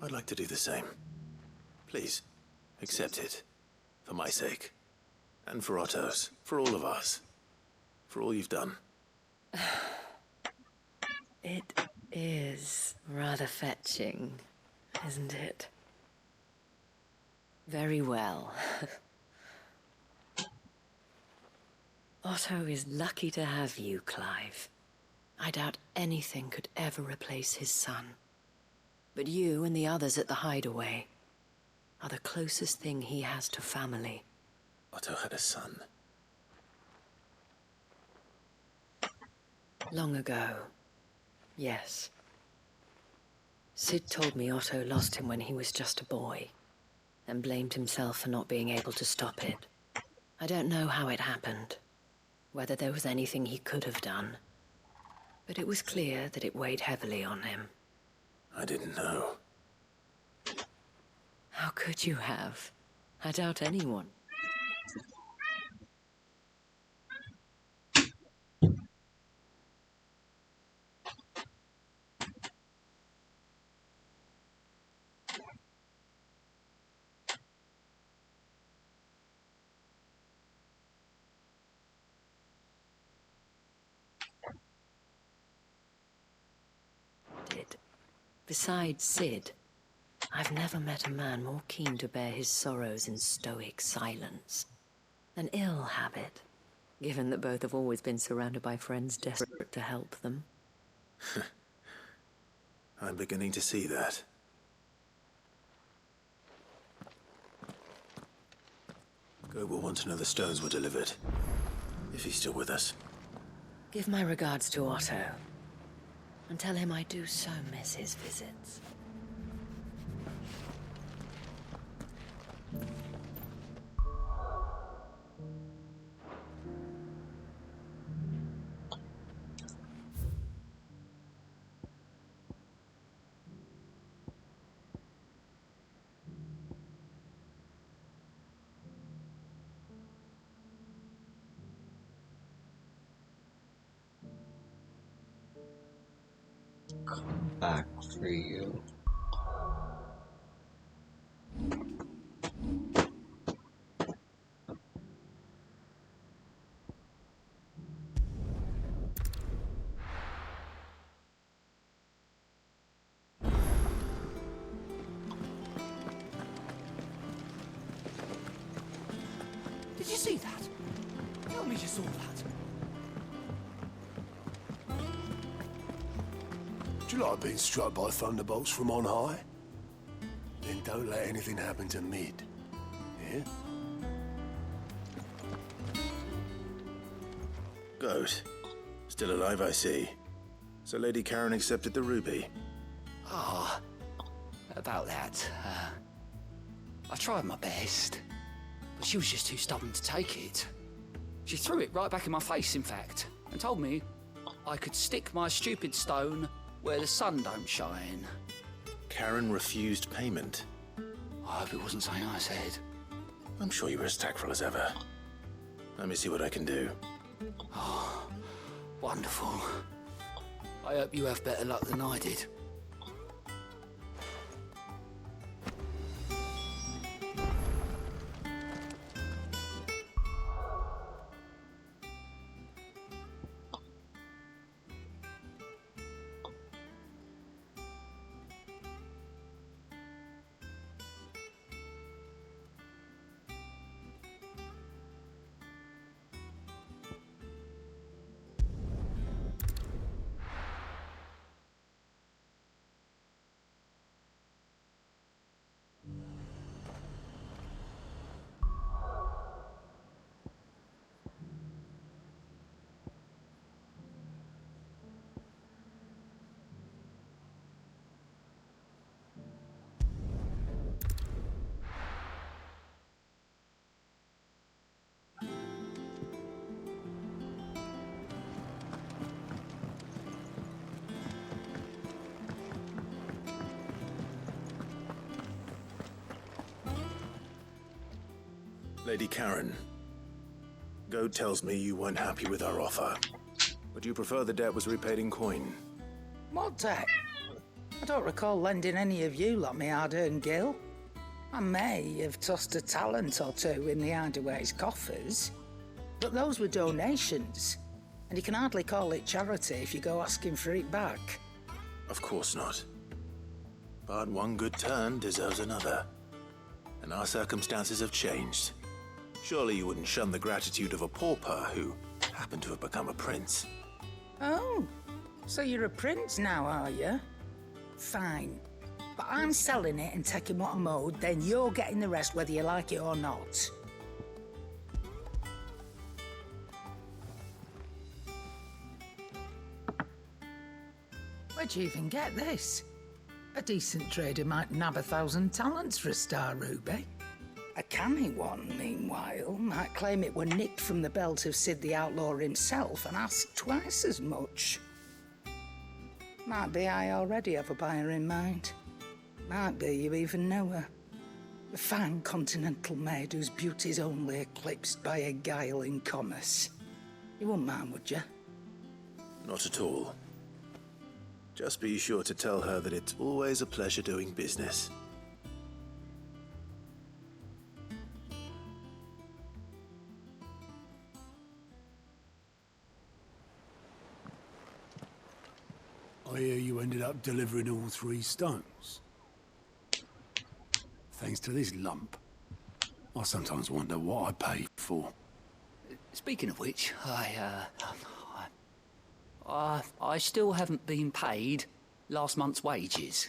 I'd like to do the same. Please, accept it. For my sake. And for Otto's. For all of us. For all you've done. It is rather fetching, isn't it? Very well. Otto is lucky to have you, Clive. I doubt anything could ever replace his son. But you and the others at the Hideaway are the closest thing he has to family. Otto had a son. Long ago, yes. Sid told me Otto lost him when he was just a boy, and blamed himself for not being able to stop it. I don't know how it happened, whether there was anything he could have done, but it was clear that it weighed heavily on him. I didn't know. How could you have? I doubt anyone. Besides Sid, I've never met a man more keen to bear his sorrows in stoic silence. An ill habit, given that both have always been surrounded by friends desperate to help them. I'm beginning to see that. Go will want to know the stones were delivered. If he's still with us. Give my regards to Otto. And tell him I do so miss his visits. Come back for you. Did you see that? Tell me you saw that. Do you like being struck by thunderbolts from on high? Then don't let anything happen to Mid. Yeah? Goat. Still alive, I see. So Lady Karen accepted the ruby. Ah, about that. I tried my best, but she was just too stubborn to take it. She threw it right back in my face, in fact, and told me I could stick my stupid stone where the sun don't shine. Karen refused payment. I hope it wasn't something I said. I'm sure you were as tactful as ever. Let me see what I can do. Oh, wonderful. I hope you have better luck than I did. Lady Karen, Goat tells me you weren't happy with our offer, but you prefer the debt was repaid in coin. What debt? I don't recall lending any of you lot me hard-earned gil. I may have tossed a talent or two in the Hideaway's coffers, but those were donations, and you can hardly call it charity if you go asking for it back. Of course not. But one good turn deserves another, and our circumstances have changed. Surely you wouldn't shun the gratitude of a pauper who happened to have become a prince. Oh, so you're a prince now, are you? Fine. But I'm selling it and taking what I'm owed, then you're getting the rest whether you like it or not. Where'd you even get this? A decent trader might nab 1,000 talents for a star ruby. A canny one, meanwhile, might claim it were nicked from the belt of Sid the Outlaw himself and ask twice as much. Might be I already have a buyer in mind. Might be you even know her. A fine continental maid whose beauty's only eclipsed by a guile in commerce. You wouldn't mind, would you? Not at all. Just be sure to tell her that it's always a pleasure doing business. I hear you ended up delivering all 3 stones. Thanks to this lump. I sometimes wonder what I paid for. Speaking of which, I still haven't been paid last month's wages.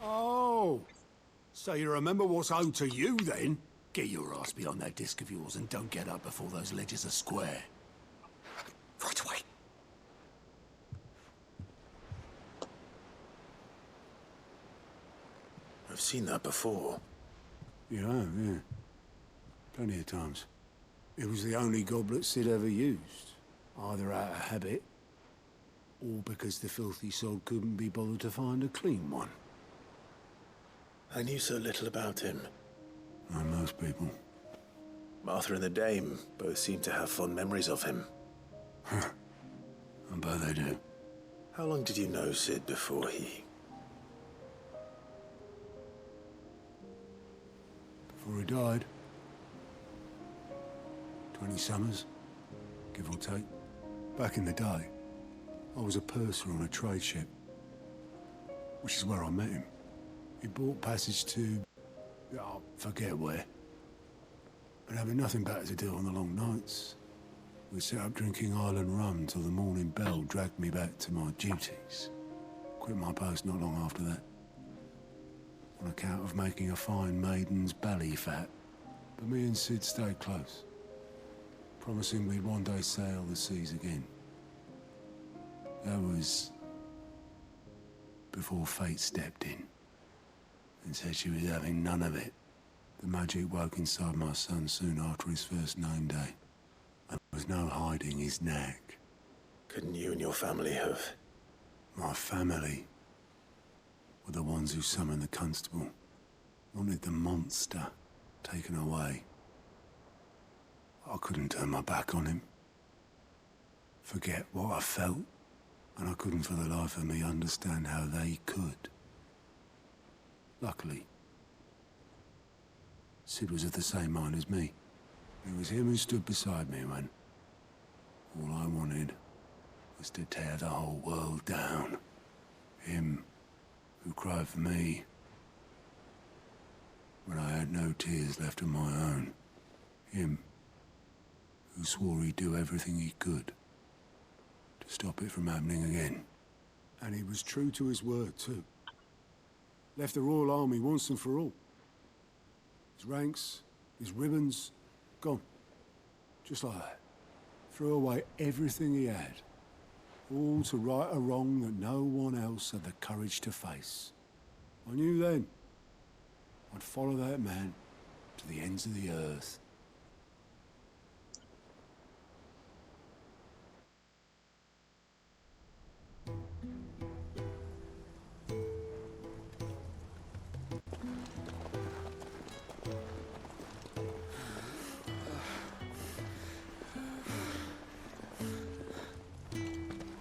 Oh, so you remember what's owed to you then? Get your ass behind that disc of yours and don't get up before those ledgers are square. Right away. I've seen that before. You have, yeah. Plenty of times. It was the only goblet Sid ever used. Either out of habit, or because the filthy sod couldn't be bothered to find a clean one. I knew so little about him. Like most people. Martha and the Dame both seem to have fond memories of him. I bet they do. How long did you know Sid before he... Before he died. 20 summers, give or take. Back in the day, I was a purser on a trade ship, which is where I met him. He bought passage to... I forget where. But having nothing better to do on the long nights, we set up drinking island rum till the morning bell dragged me back to my duties. Quit my post not long after that. on account of making a fine maiden's belly fat. But me and Sid stayed close, promising we'd one day sail the seas again. That was before fate stepped in and said she was having none of it. The magic woke inside my son soon after his first name day. And there was no hiding his knack. Couldn't you and your family have? My family were the ones who summoned the constable. Wanted the monster taken away. I couldn't turn my back on him. Forget what I felt. And I couldn't for the life of me understand how they could. Luckily, Sid was of the same mind as me. It was him who stood beside me when all I wanted was to tear the whole world down. Him who cried for me when I had no tears left of my own. Him who swore he'd do everything he could to stop it from happening again. And he was true to his word, too. Left the Royal Army once and for all. His ranks, his ribbons, gone. Just like that. Threw away everything he had. All to right a wrong that no one else had the courage to face. I knew then I'd follow that man to the ends of the earth.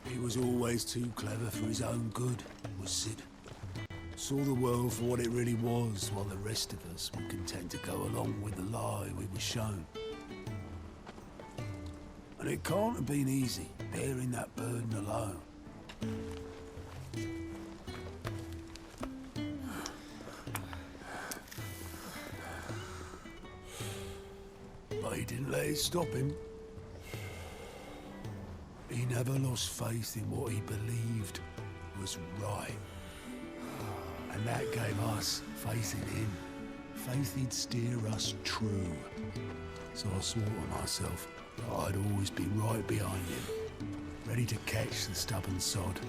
He was always too clever for his own good, was Sid. Saw the world for what it really was, while the rest of us were content to go along with the lie we were shown. And it can't have been easy, bearing that burden alone. But he didn't let it stop him. He never lost faith in what he believed was right. And that gave us faith in him. Faith he'd steer us true. So I swore to myself that I'd always be right behind him, ready to catch the stubborn sod,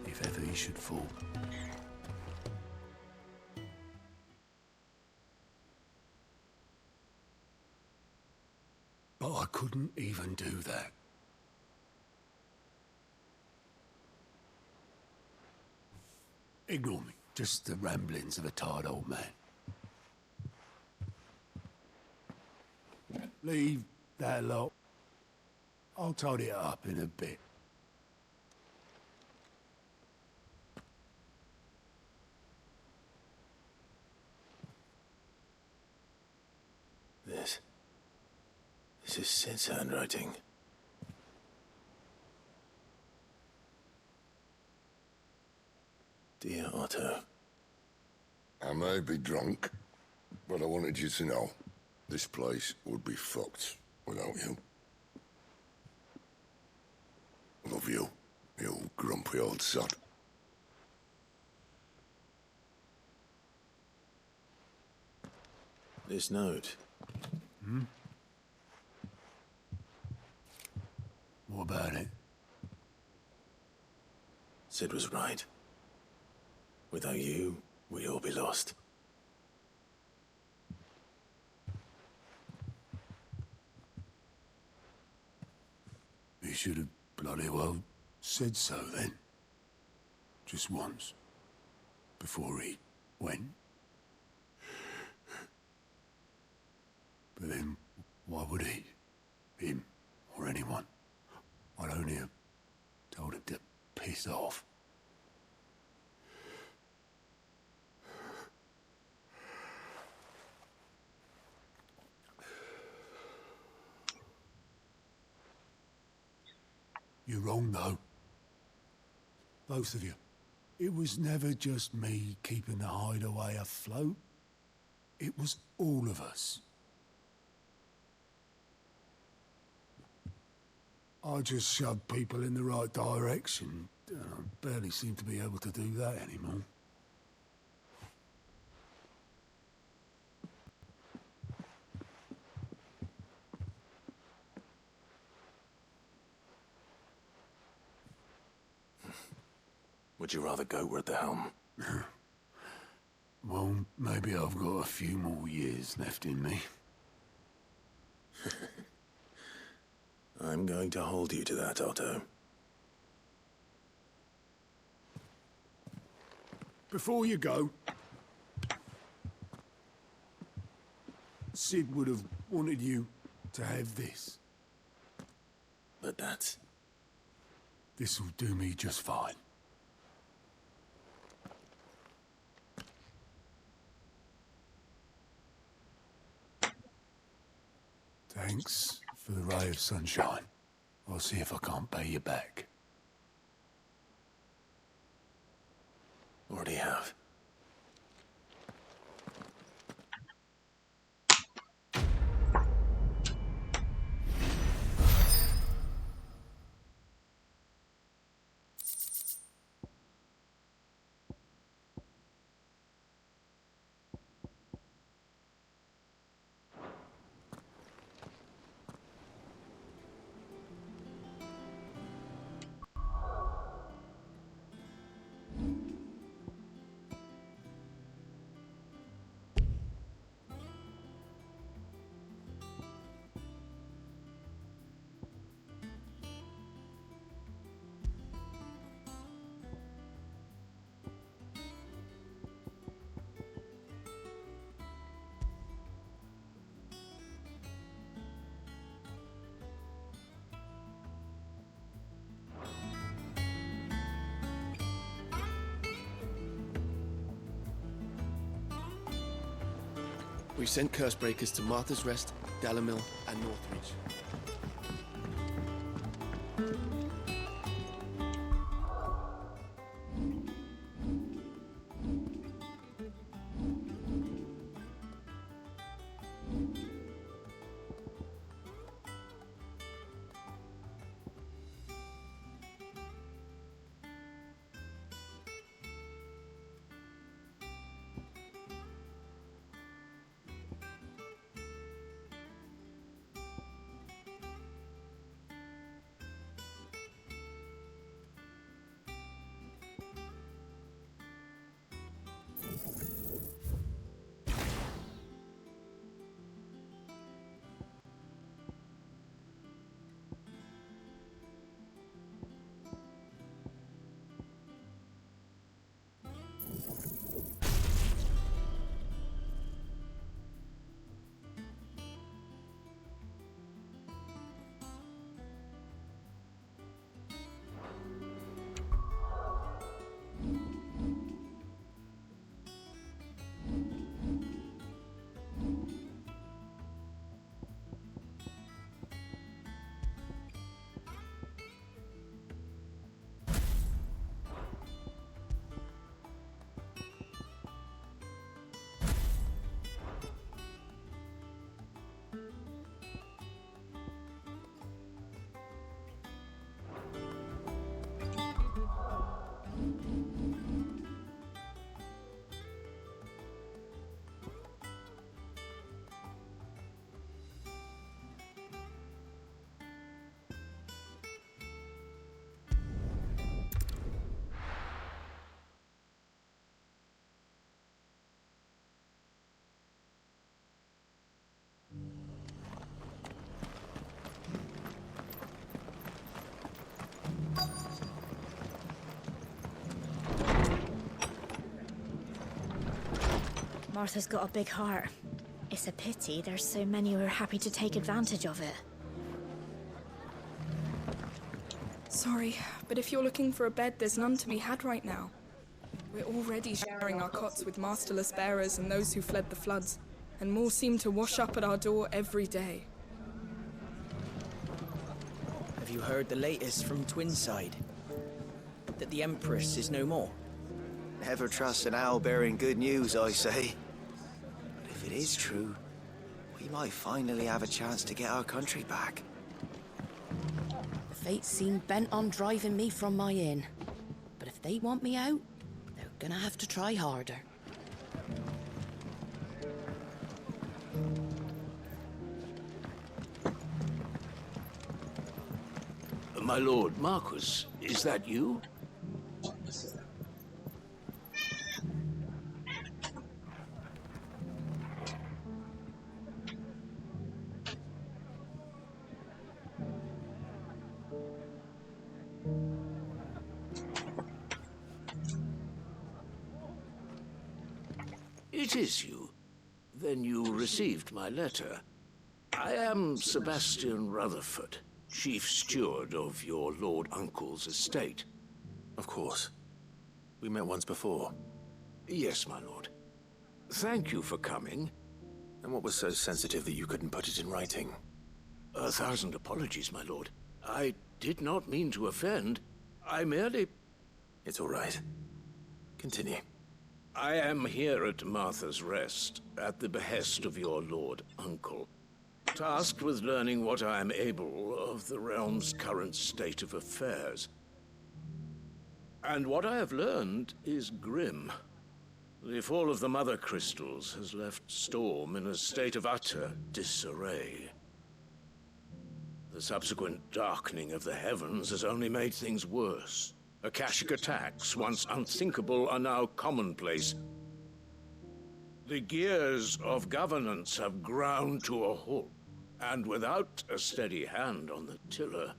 if ever he should fall. But I couldn't even do that. Ignore me. Just the ramblings of a tired old man. Leave that lot. I'll tidy it up in a bit. This is Sid's handwriting. Dear Otto. I may be drunk, but I wanted you to know this place would be fucked without you. Love you, you grumpy old sod. This note. Hmm? What about it? Sid was right. Without you, we'd all be lost. He should have bloody well said so then. Just once. Before he went. But then, why would he? Him, or anyone. I'd only have told him to piss off. You're wrong, though. Both of you. It was never just me keeping the hideaway afloat. It was all of us. I just shoved people in the right direction. I barely seem to be able to do that anymore. would you rather go at the helm? Well, maybe I've got a few more years left in me. I'm going to hold you to that, Otto. Before you go, Sid would have wanted you to have this. But that's... This'll do me just fine. Thanks for the ray of sunshine. I'll see if I can't pay you back. Already have. We've sent Cursebreakers to Martha's Rest, Dalamil, and Northreach. Martha's got a big heart. It's a pity there's so many who are happy to take advantage of it. Sorry, but if you're looking for a bed, there's none to be had right now. We're already sharing our cots with masterless bearers and those who fled the floods, and more seem to wash up at our door every day. Have you heard the latest from Twinside? That the Empress is no more? Never trust an owl bearing good news, I say. But if it is true, we might finally have a chance to get our country back. The fates seem bent on driving me from my inn. But if they want me out, they're gonna have to try harder. My lord, Marcus, is that you? It is you. Then you received my letter. I am Sebastian Rutherford, Chief Steward of your Lord Uncle's estate. Of course. We met once before. Yes, my lord. Thank you for coming. And what was so sensitive that you couldn't put it in writing? 1,000 apologies, my lord. I did not mean to offend. I merely... It's all right. Continue. I am here at Martha's Rest, at the behest of your Lord Uncle, tasked with learning what I am able of the realm's current state of affairs. And what I have learned is grim. The fall of the Mother Crystals has left Storm in a state of utter disarray. The subsequent darkening of the heavens has only made things worse. Akashic attacks, once unthinkable, are now commonplace. The gears of governance have ground to a halt, and without a steady hand on the tiller,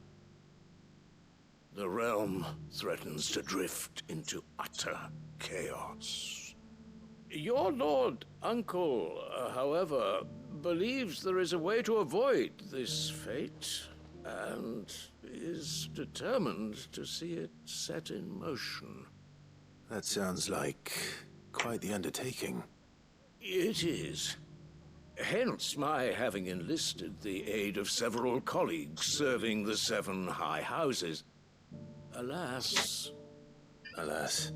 the realm threatens to drift into utter chaos. Your Lord Uncle, however, believes there is a way to avoid this fate, and is determined to see it set in motion. That sounds like quite the undertaking. It is. Hence my having enlisted the aid of several colleagues serving the 7 high houses. Alas... Alas.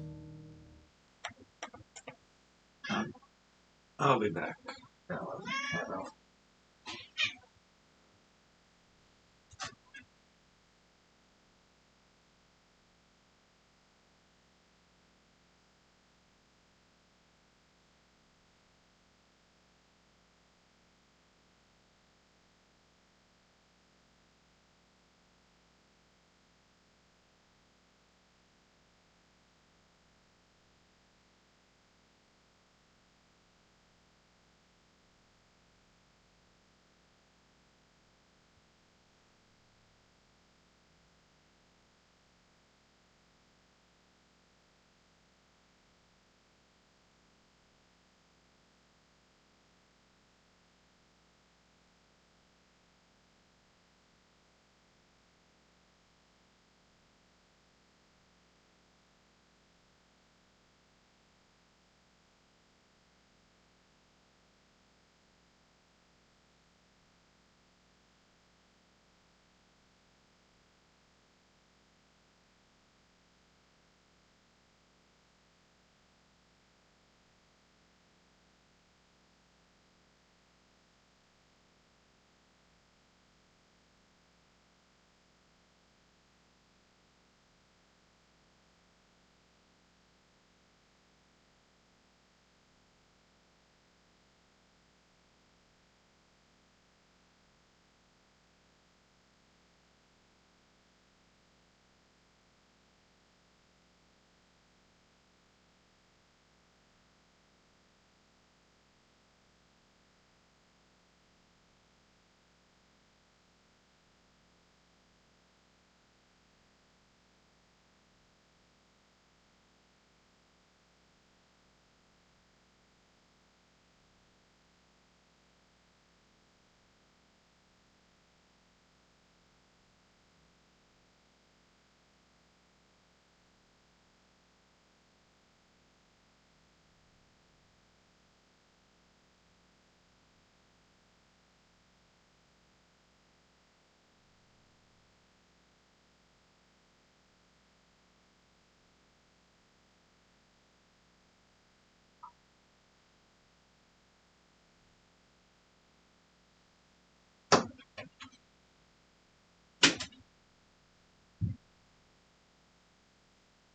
I'll be back.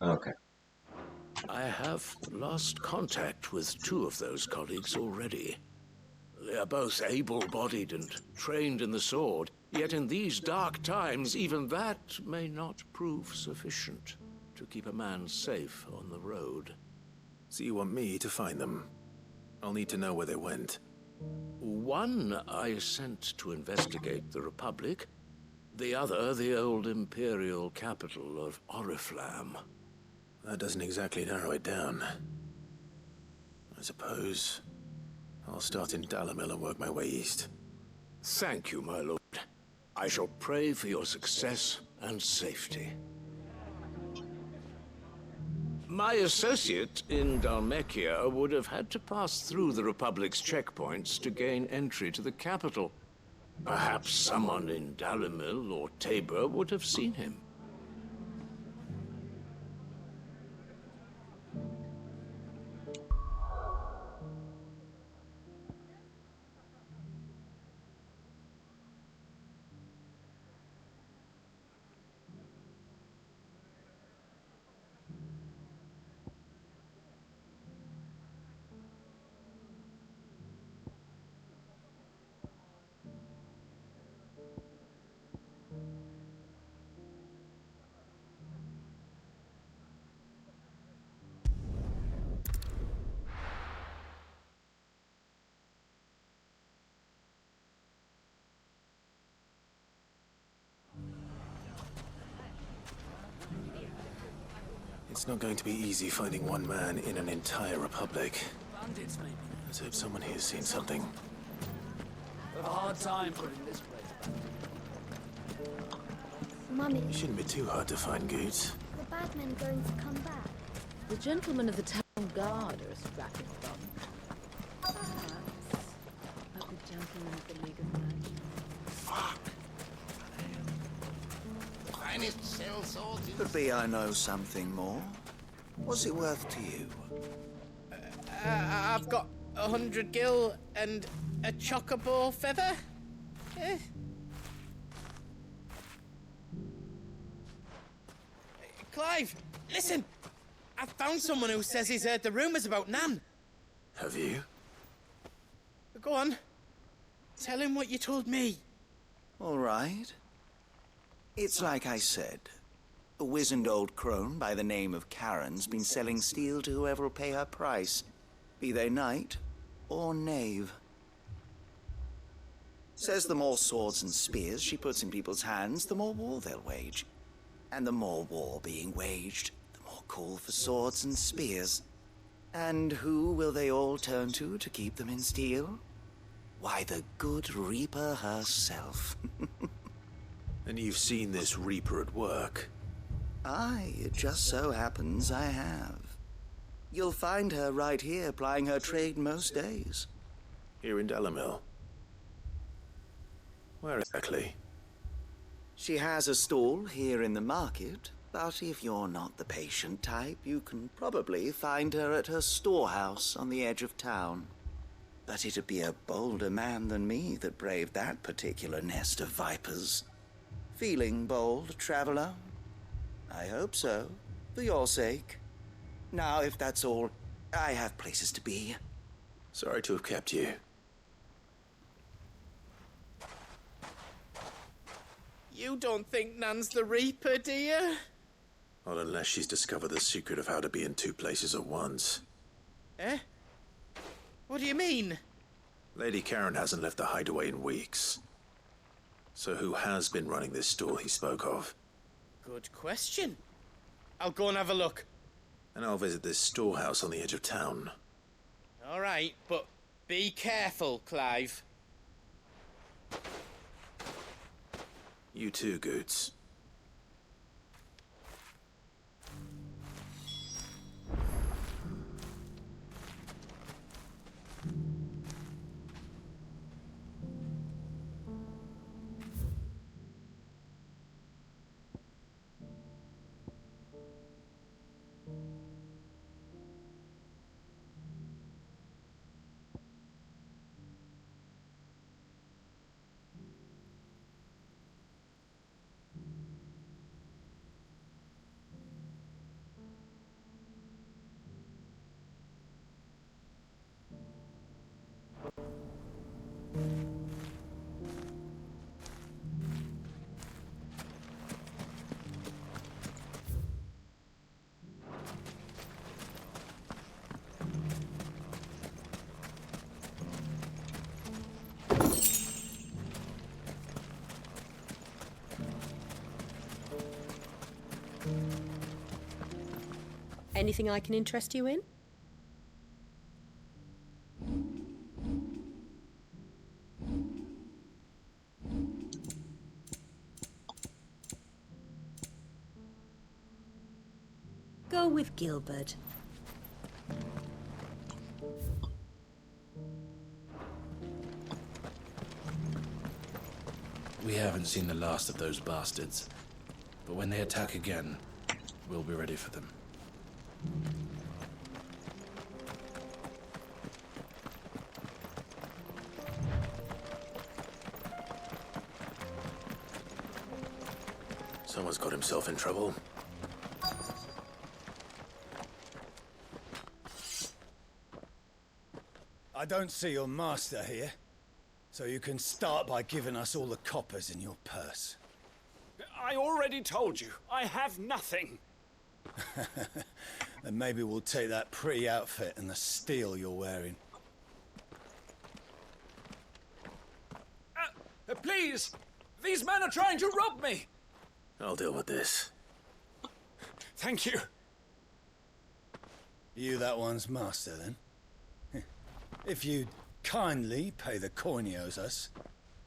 Okay. I have lost contact with 2 of those colleagues already. They are both able-bodied and trained in the sword, yet in these dark times, even that may not prove sufficient to keep a man safe on the road. So you want me to find them? I'll need to know where they went. One I sent to investigate the Republic, the other the old Imperial capital of Oriflamme. That doesn't exactly narrow it down. I suppose I'll start in Dalamil and work my way east. Thank you, my lord. I shall pray for your success and safety. My associate in Dhalmekia would have had to pass through the Republic's checkpoints to gain entry to the capital. Perhaps someone in Dalamil or Tabor would have seen him. It's not going to be easy finding one man in an entire republic. Bandits, maybe. Let's hope someone here's seen something. We have a hard time putting this place back. Mummy, It shouldn't be too hard to find Goots. the bad men going to come back? The gentlemen of the town guard are a strapping bunch. Perhaps like the gentlemen of the League of Magic. Finest cell swords. Could be I know something more. What's it worth to you? I've got 100 gil and a chocobo feather. Eh? Clive, listen! I found someone who says he's heard the rumours about Nan. Have you? Go on. Tell him what you told me. All right. It's like I said. A wizened old crone by the name of Karen's been selling steel to whoever will pay her price, be they knight or knave. Says the more swords and spears she puts in people's hands, the more war they'll wage. And the more war being waged, the more call for swords and spears. And who will they all turn to keep them in steel? Why, the good Reaper herself. And you've seen this Reaper at work? Aye, it just so happens I have. You'll find her right here plying her trade most days. Here in Dalamil? Where exactly? She has a stall here in the market, but if you're not the patient type, you can probably find her at her storehouse on the edge of town. But it'd be a bolder man than me that braved that particular nest of vipers. Feeling bold, traveler? I hope so, for your sake. Now, if that's all, I have places to be. Sorry to have kept you. You don't think Nan's the Reaper, do you? Not unless she's discovered the secret of how to be in two places at once. Eh? What do you mean? Lady Karen hasn't left the hideaway in weeks. So who has been running this stall he spoke of? Good question. I'll go and have a look. And I'll visit this storehouse on the edge of town. All right, but be careful, Clive. You too, Goots. Anything I can interest you in? with Gilbert. We haven't seen the last of those bastards, but when they attack again, we'll be ready for them. Someone's got himself in trouble. I don't see your master here, so you can start by giving us all the coppers in your purse. I already told you, I have nothing. Then maybe we'll take that pretty outfit and the steel you're wearing. Please! These men are trying to rob me! I'll deal with this. Thank you. You that one's master, then? If you'd kindly pay the coin he owes us,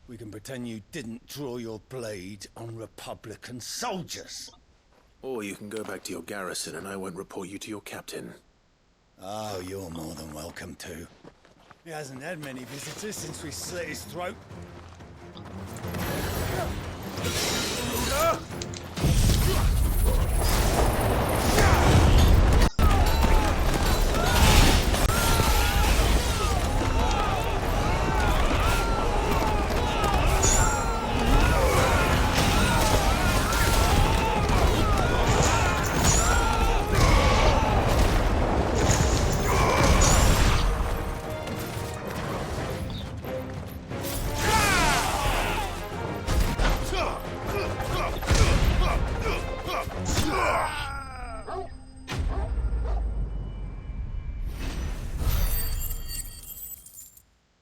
we can pretend you didn't draw your blade on Republican soldiers. Or you can go back to your garrison and I won't report you to your captain. Oh, you're more than welcome to. He hasn't had many visitors since we slit his throat.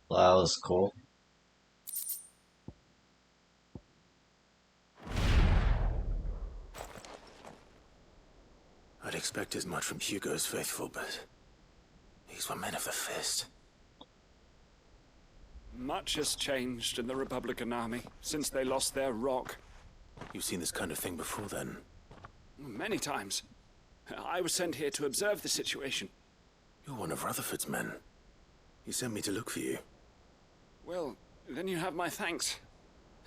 Well, that was cool. I'd expect as much from Hugo's faithful, but these were men of the fist. Much has changed in the Republican army since they lost their rock. You've seen this kind of thing before, then? Many times. I was sent here to observe the situation. You're one of Rutherford's men. He sent me to look for you. Well, then you have my thanks.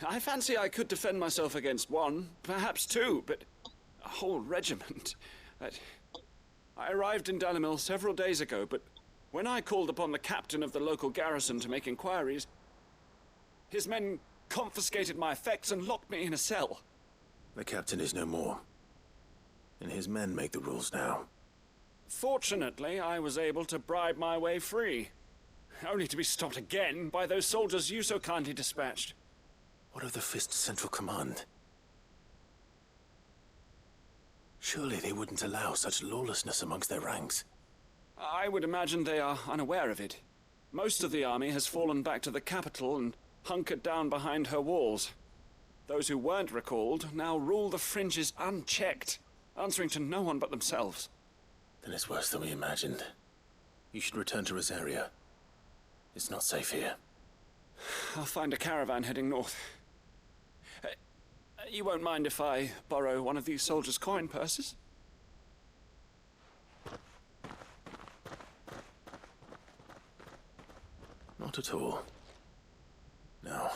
I fancy I could defend myself against one, perhaps two, but a whole regiment. I arrived in Dalamil several days ago, but when I called upon the captain of the local garrison to make inquiries, his men confiscated my effects and locked me in a cell. The captain is no more, and his men make the rules now. Fortunately, I was able to bribe my way free, only to be stopped again by those soldiers you so kindly dispatched. What of the Fist's central command? Surely they wouldn't allow such lawlessness amongst their ranks. I would imagine they are unaware of it. Most of the army has fallen back to the capital and hunkered down behind her walls. Those who weren't recalled now rule the fringes unchecked, answering to no one but themselves. Then it's worse than we imagined. You should return to Rosaria. It's not safe here. I'll find a caravan heading north. You won't mind if I borrow one of these soldiers' coin purses? Not at all. Now,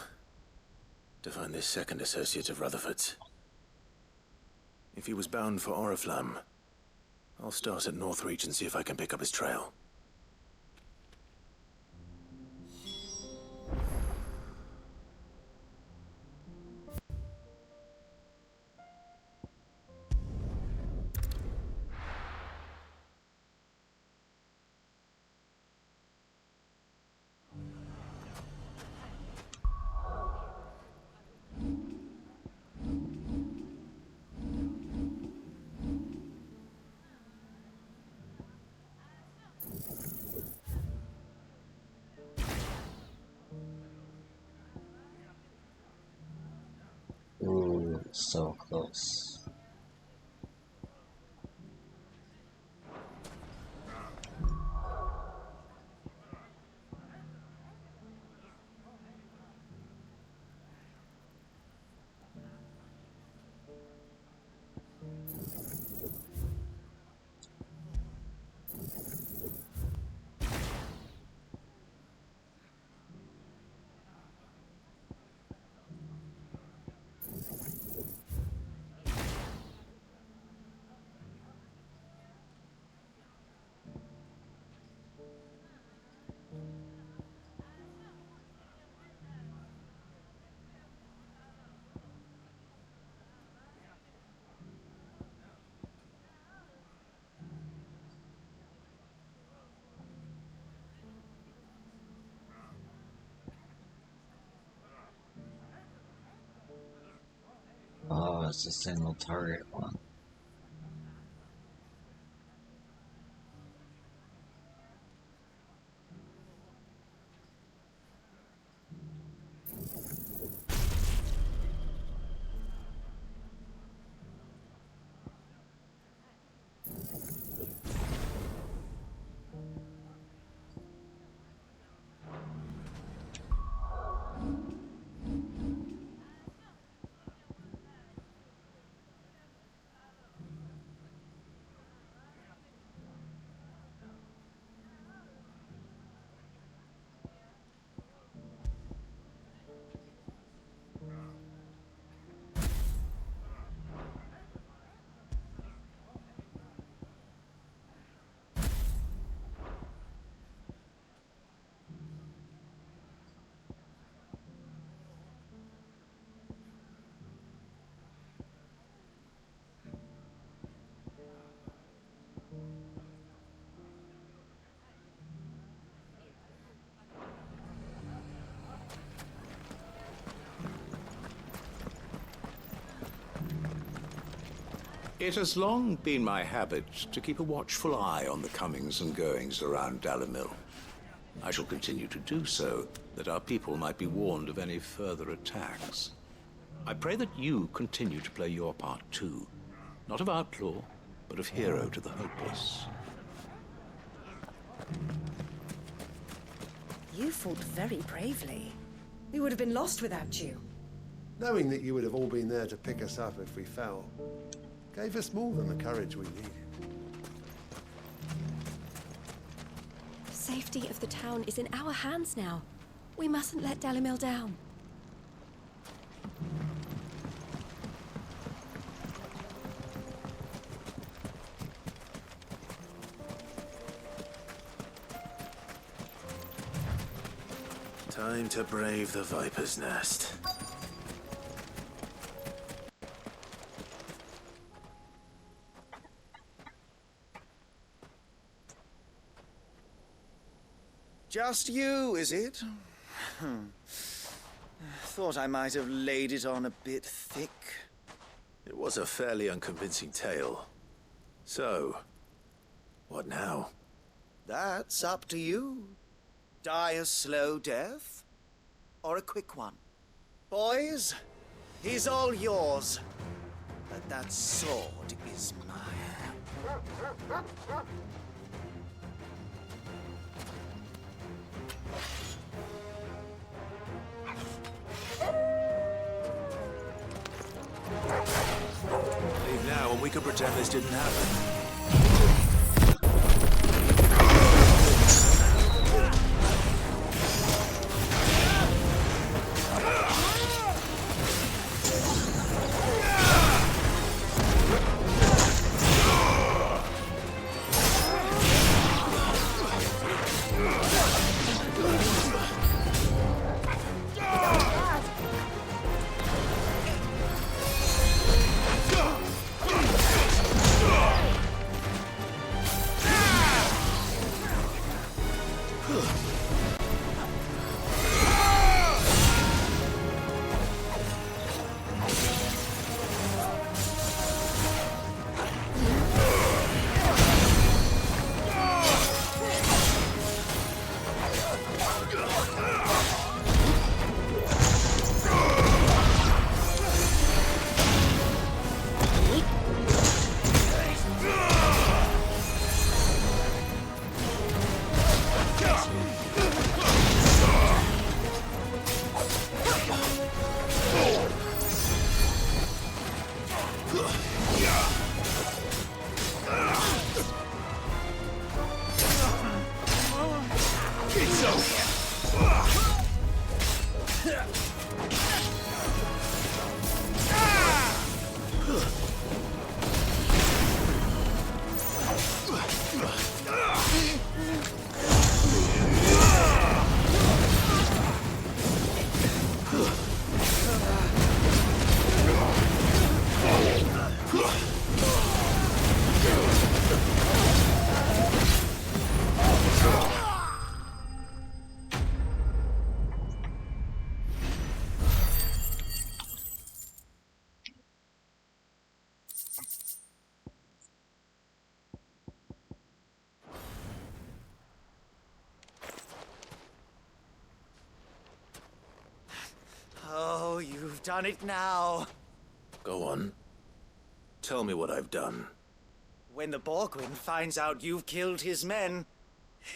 to find this second associate of Rutherford's. If he was bound for Oriflamme, I'll start at Northreach and see if I can pick up his trail. Ooh, so close. it's a single target one. It has long been my habit to keep a watchful eye on the comings and goings around Dalamil. I shall continue to do so, that our people might be warned of any further attacks. I pray that you continue to play your part too, not of outlaw, but of hero to the hopeless. You fought very bravely. We would have been lost without you. Knowing that you would have all been there to pick us up if we fell, gave us more than the courage we needed. The safety of the town is in our hands now. We mustn't let Dalamil down. Time to brave the Viper's Nest. Just you, is it? Thought I might have laid it on a bit thick. It was a fairly unconvincing tale. So, what now? That's up to you. Die a slow death, or a quick one. Boys, he's all yours. But that sword is mine. Leave now and we can pretend this didn't happen. You've done it now. Go on. Tell me what I've done. When the Borgwyn finds out you've killed his men,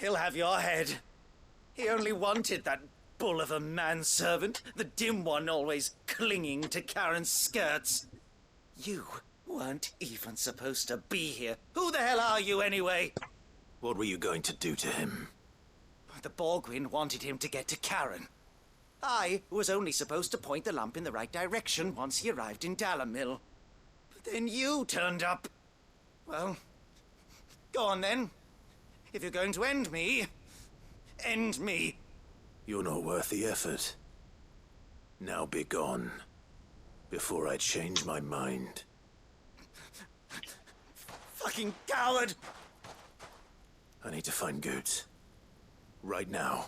he'll have your head. He only wanted that bull of a manservant, the dim one always clinging to Karen's skirts. You weren't even supposed to be here. Who the hell are you anyway? What were you going to do to him? The Borgwyn wanted him to get to Karen. I was only supposed to point the lamp in the right direction once he arrived in Dalamil. But then you turned up. Well, go on then. If you're going to end me, end me. You're not worth the effort. Now be gone, before I change my mind. Fucking coward! I need to find Goots. Right now.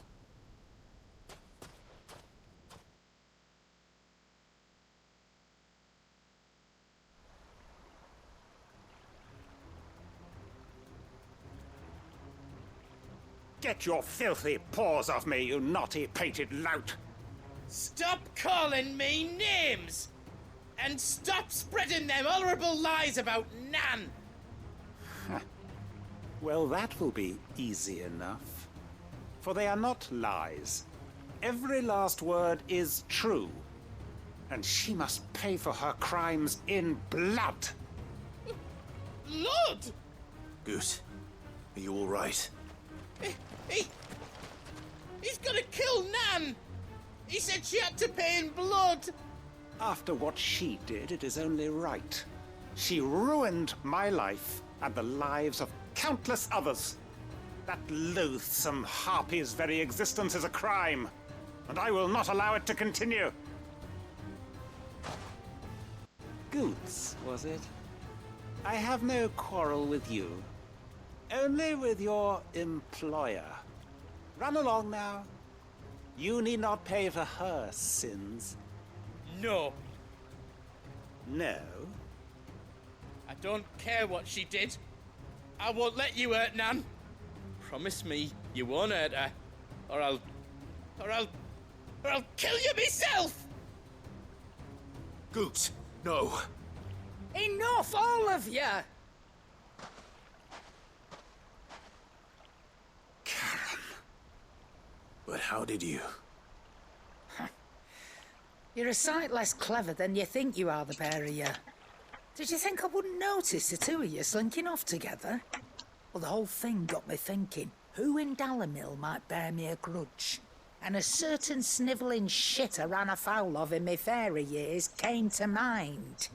Get your filthy paws off me, you naughty painted lout! Stop calling me names! And stop spreading them horrible lies about Nan! Well, that will be easy enough. For they are not lies. Every last word is true. And she must pay for her crimes in blood. Blood? Goose, are you all right? He's gonna kill Nan! He said she had to pay in blood! After what she did, it is only right. She ruined my life and the lives of countless others. That loathsome harpy's very existence is a crime, and I will not allow it to continue. Goots, was it? I have no quarrel with you. Only with your employer. Run along now. You need not pay for her sins. No. No? I don't care what she did. I won't let you hurt Nan. Promise me you won't hurt her, or I'll kill you myself! Goots, no. Enough, all of you! But how did you? You're a sight less clever than you think you are, the pair of you. Did you think I wouldn't notice the two of you slinking off together? Well, the whole thing got me thinking, who in Dalamil might bear me a grudge? And a certain snivelling shit I ran afoul of in my fairy years came to mind.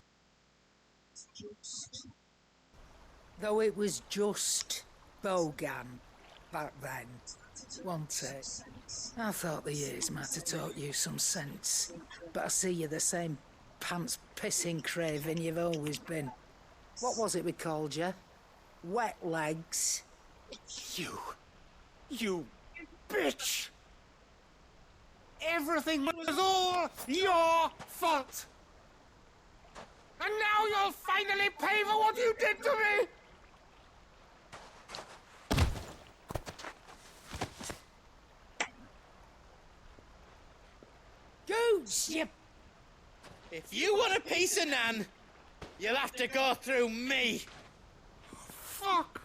Though it was just Bogan back then, wasn't it? I thought the years might have taught you some sense, but I see you're the same pants-pissing craven you've always been. What was it we called you? Wet legs? You bitch! Everything was all your fault! And now you'll finally pay for what you did to me! Goots, you... If you want a piece of Nan, you'll have to go through me. Fuck!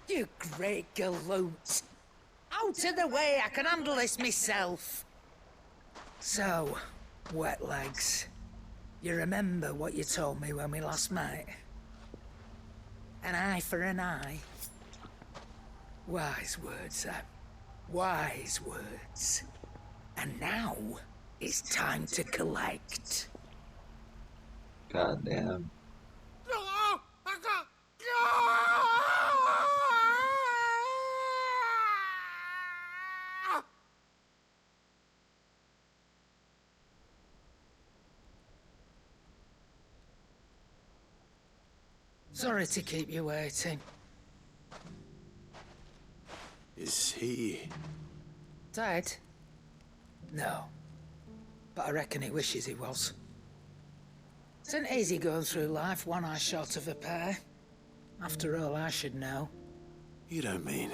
You great galoot! Out of the way, I can handle this myself. So, wet legs, you remember what you told me when we last met? An eye for an eye. Wise words, Sam. Wise words. And now, it's time to collect. God damn. Sorry to keep you waiting. Is he... Dead? No. But I reckon he wishes he was. It isn't easy going through life one eye short of a pair. After all, I should know. You don't mean...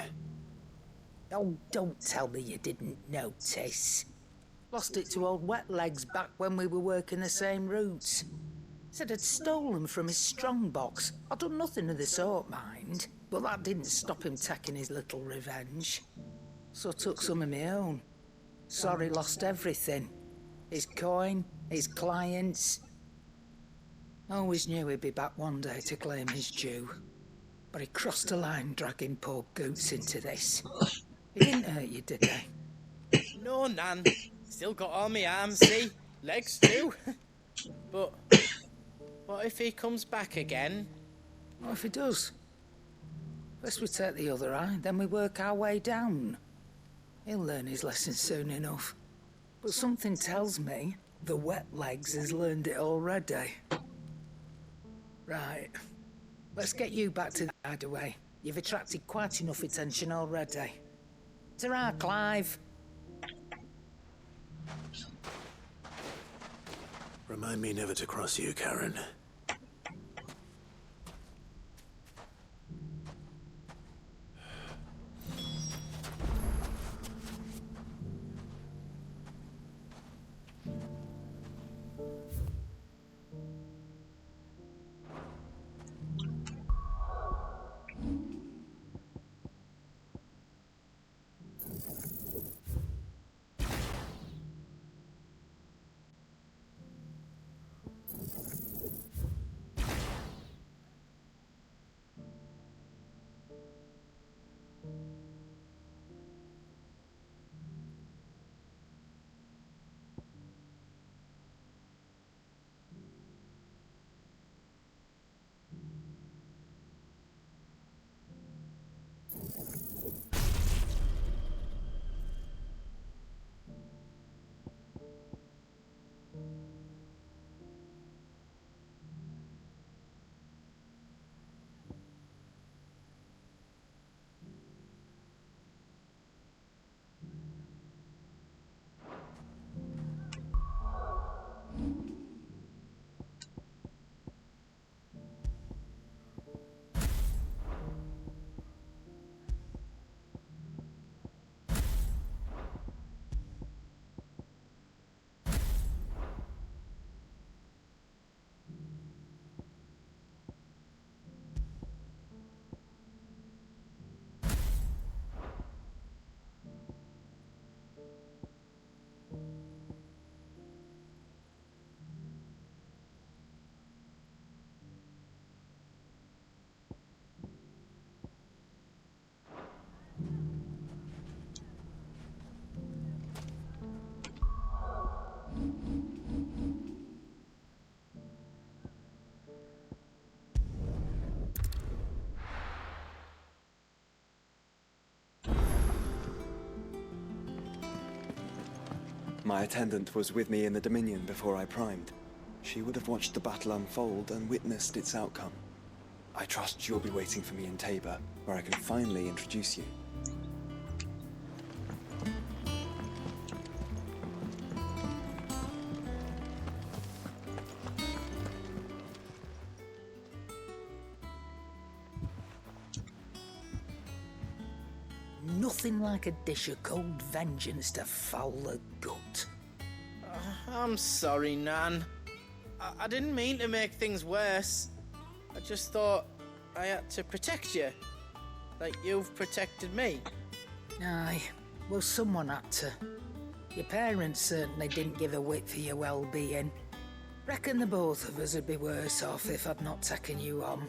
Oh, don't tell me you didn't notice. Lost it to old Wet Legs back when we were working the same routes. Said I'd stolen from his strongbox. I'd done nothing of the sort, mind, but that didn't stop him taking his little revenge. So I took some of my own. Sorry, lost everything. His coin, his clients. Always knew he'd be back one day to claim his due. But he crossed the line dragging poor Goots into this. He didn't hurt you, did he? No, Nan. Still got all my arms, see? Legs too. But what if he comes back again? What if he does? First we take the other eye, then we work our way down. He'll learn his lesson soon enough. But something tells me the Wet Legs has learned it already. Right. Let's get you back to the hideaway. You've attracted quite enough attention already. Ta-ra, Clive. Remind me never to cross you, Karen. My attendant was with me in the Dominion before I primed. She would have watched the battle unfold and witnessed its outcome. I trust you'll be waiting for me in Tabor, where I can finally introduce you. Nothing like a dish of cold vengeance to foul the gut. I'm sorry, Nan. I didn't mean to make things worse. I just thought I had to protect you. Like you've protected me. Aye, well, someone had to. Your parents certainly didn't give a whit for your well-being. Reckon the both of us would be worse off if I'd not taken you on.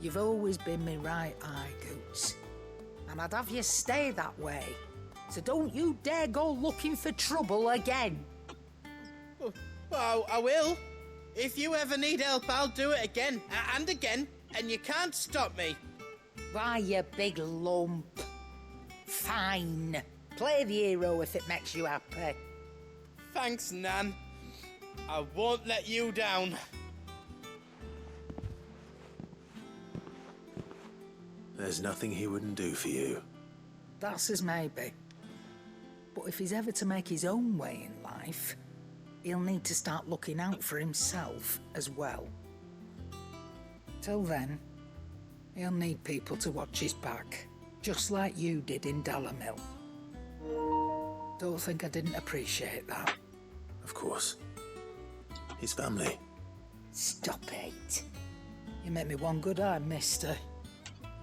You've always been me right eye, Goots. And I'd have you stay that way. So don't you dare go looking for trouble again. Well, I will. If you ever need help, I'll do it again and again, and you can't stop me. Why, you big lump. Fine. Play the hero if it makes you happy. Thanks, Nan. I won't let you down. There's nothing he wouldn't do for you. That's as maybe. But if he's ever to make his own way in life, he'll need to start looking out for himself as well. Till then, he'll need people to watch his back. just like you did in Dalamil. Don't think I didn't appreciate that. Of course. His family. Stop it. You make me one good eye, mister.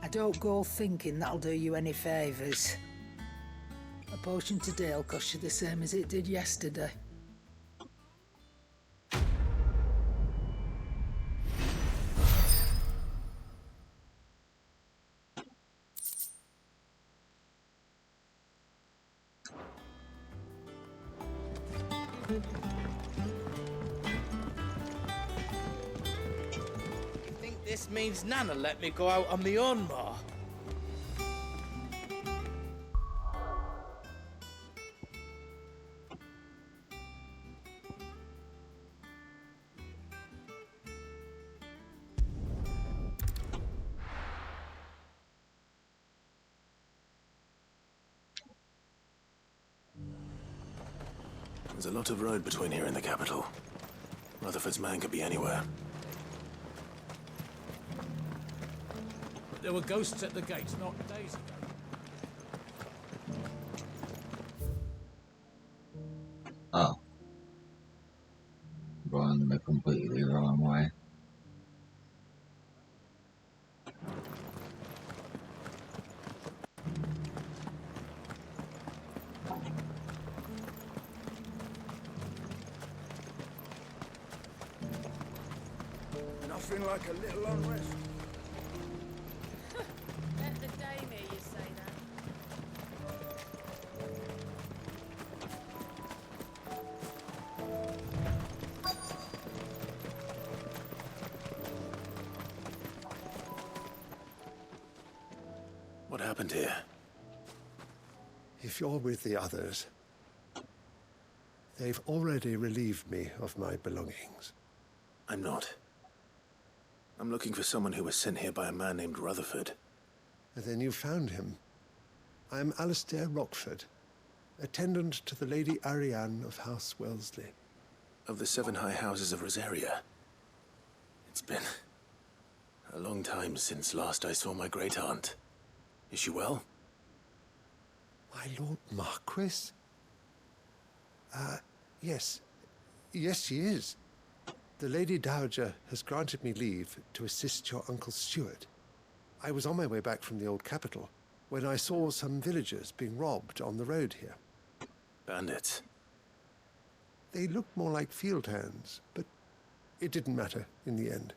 I don't go thinking that'll do you any favours. A potion today'll cost you the same as it did yesterday. Think this means Nana let me go out on my own more? There's a lot of road between here and the capital. Rutherford's man could be anywhere. There were ghosts at the gates not days ago. Oh. Going the completely wrong way. Nothing like a little unrest. Let the dame hear you say that. What happened here? If you're with the others, they've already relieved me of my belongings. I'm not. I'm looking for someone who was sent here by a man named Rutherford. And then you found him. I'm Alistair Rockford, attendant to the Lady Ariane of House Wellesley. Of the 7 high houses of Rosaria. It's been a long time since last I saw my great-aunt. Is she well? My Lord Marquis? Yes. Yes, she is. The Lady Dowager has granted me leave to assist your Uncle Stuart. I was on my way back from the old capital when I saw some villagers being robbed on the road here. Bandits? They looked more like field hands, but it didn't matter in the end.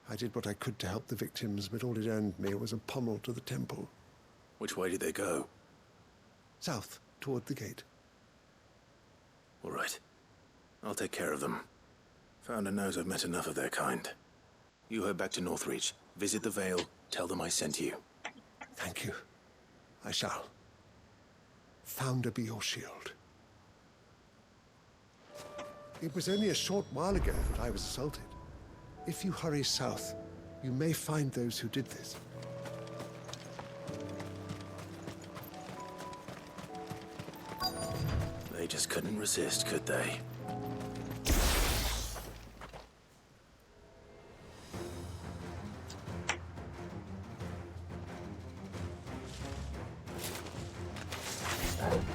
I did what I could to help the victims, but all it earned me was a pommel to the temple. Which way did they go? South, toward the gate. All right. I'll take care of them. Founder knows I've met enough of their kind. You head back to Northreach, visit the Vale, tell them I sent you. Thank you. I shall. Founder be your shield. It was only a short while ago that I was assaulted. If you hurry south, you may find those who did this. They just couldn't resist, could they?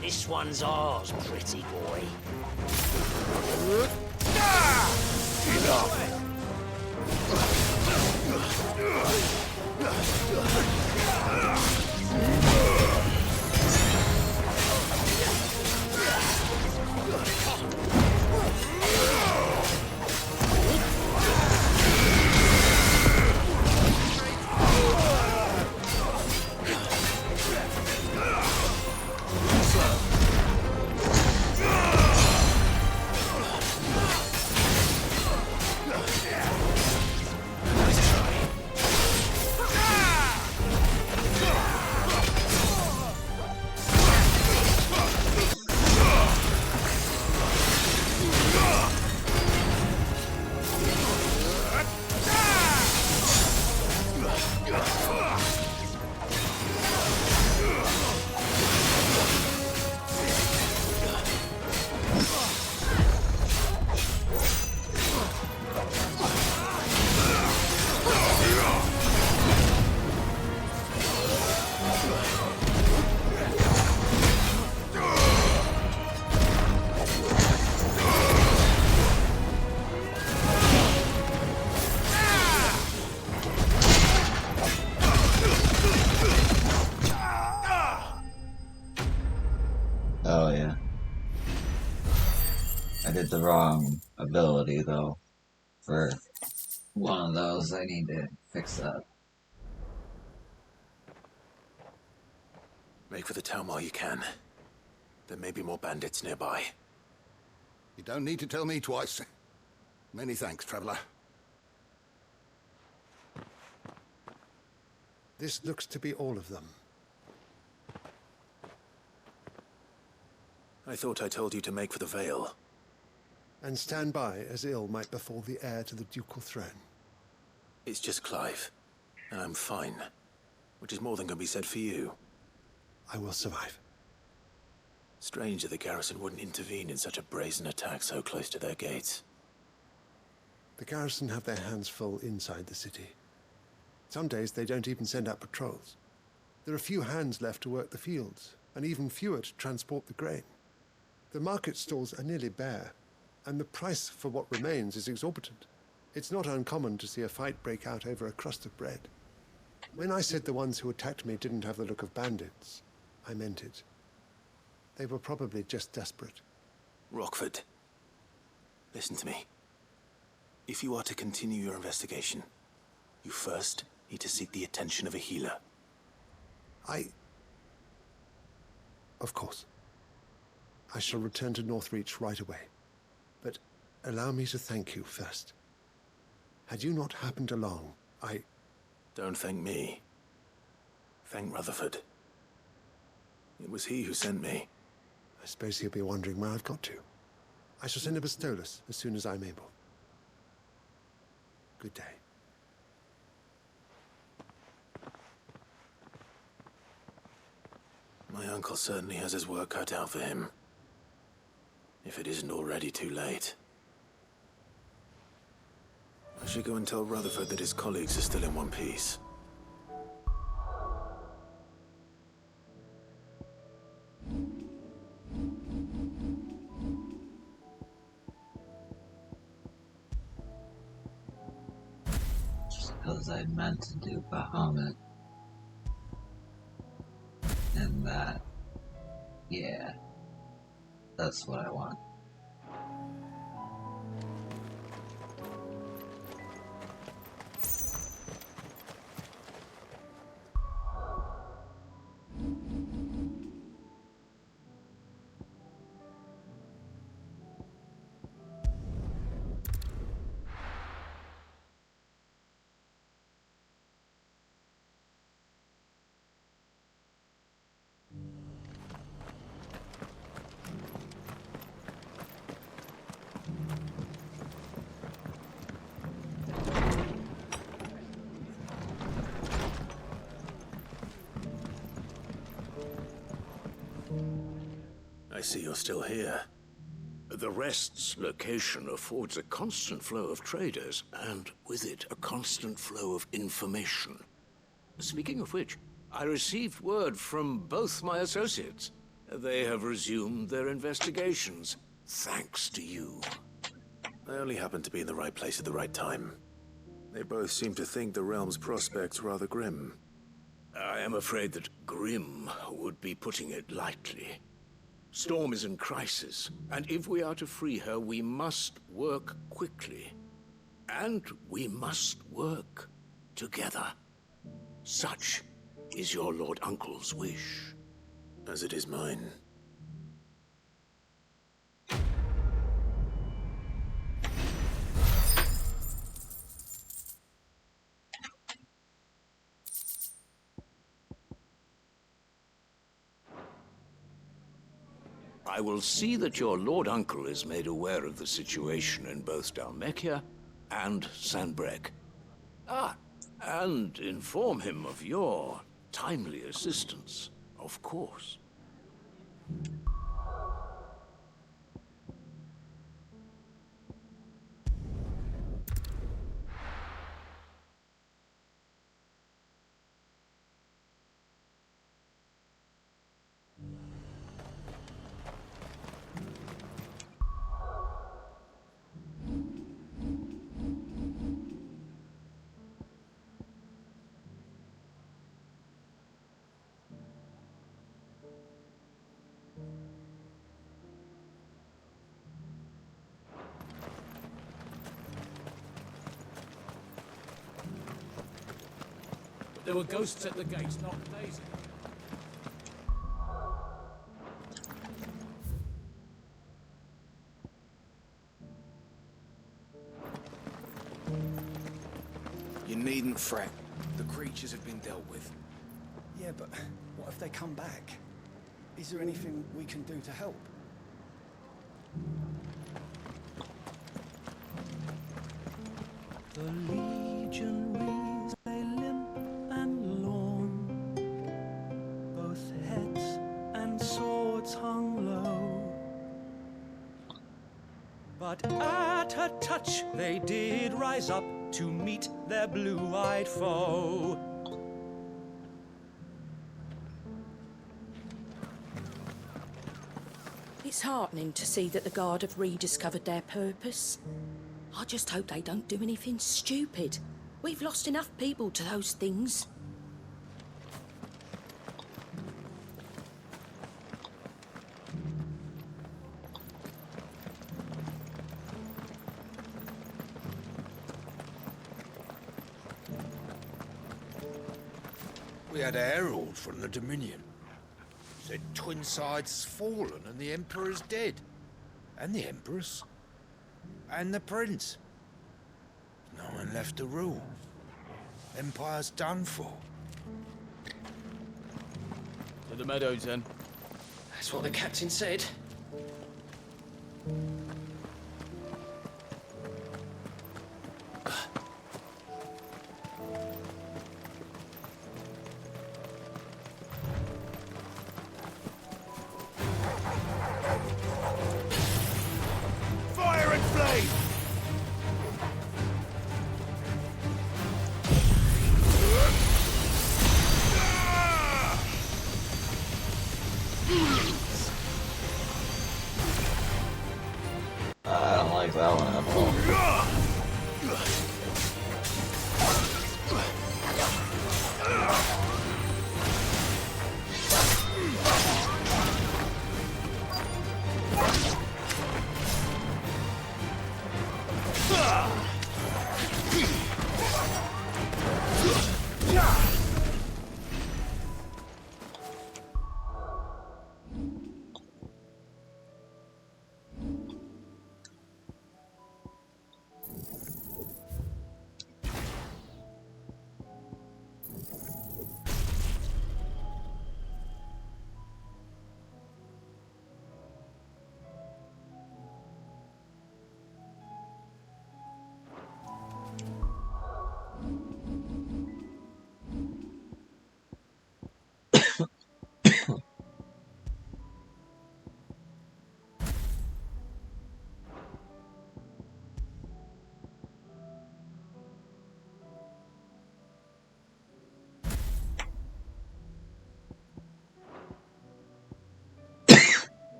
This one's ours, pretty boy. I did the wrong ability, though. For one of those, I need to fix that. Make for the town while you can. There may be more bandits nearby. You don't need to tell me twice. Many thanks, traveler. This looks to be all of them. I thought I told you to make for the Vale. And stand by as ill might befall the heir to the ducal throne. It's just Clive, and I'm fine. Which is more than can be said for you. I will survive. Strange that the garrison wouldn't intervene in such a brazen attack so close to their gates. The garrison have their hands full inside the city. Some days they don't even send out patrols. There are few hands left to work the fields, and even fewer to transport the grain. The market stalls are nearly bare, and the price for what remains is exorbitant. It's not uncommon to see a fight break out over a crust of bread. When I said the ones who attacked me didn't have the look of bandits, I meant it. They were probably just desperate. Rockford, listen to me. If you are to continue your investigation, you first need to seek the attention of a healer. Of course. I shall return to Northreach right away. But allow me to thank you first. Had you not happened along, Don't thank me. Thank Rutherford. It was he who sent me. I suppose he'll be wondering where I've got to. I shall send a Bastolus as soon as I'm able. Good day. My uncle certainly has his work cut out for him. If it isn't already too late. I should go and tell Rutherford that his colleagues are still in one piece. Just because I meant to do Bahamut. And that. Yeah. That's what I want. I see you're still here. The Rest's location affords a constant flow of traders, and with it, a constant flow of information. Speaking of which, I received word from both my associates. They have resumed their investigations, thanks to you. I only happened to be in the right place at the right time. They both seem to think the realm's prospects rather grim. I am afraid that grim would be putting it lightly. Storm is in crisis, and if we are to free her, we must work quickly. And we must work together. Such is your Lord Uncle's wish. As it is mine. I will see that your Lord Uncle is made aware of the situation in both Dalmekia and Sanbrek. And inform him of your timely assistance, of course. There were ghosts at the gates not days ago. You needn't fret. The creatures have been dealt with. Yeah, but what if they come back? Is there anything we can do to help? The legionaries lay limp and lorn, both heads and swords hung low. But at her touch they did rise up to meet their blue-eyed foe. It's heartening to see that the Guard have rediscovered their purpose. I just hope they don't do anything stupid. We've lost enough people to those things. We had a herald from the Dominion. Said Twinside's fallen and the Emperor's dead. And the Empress. And the Prince. No one left to rule. Empire's done for. To the meadows, then. That's what the captain said. Fire and flame! I don't like that one at all.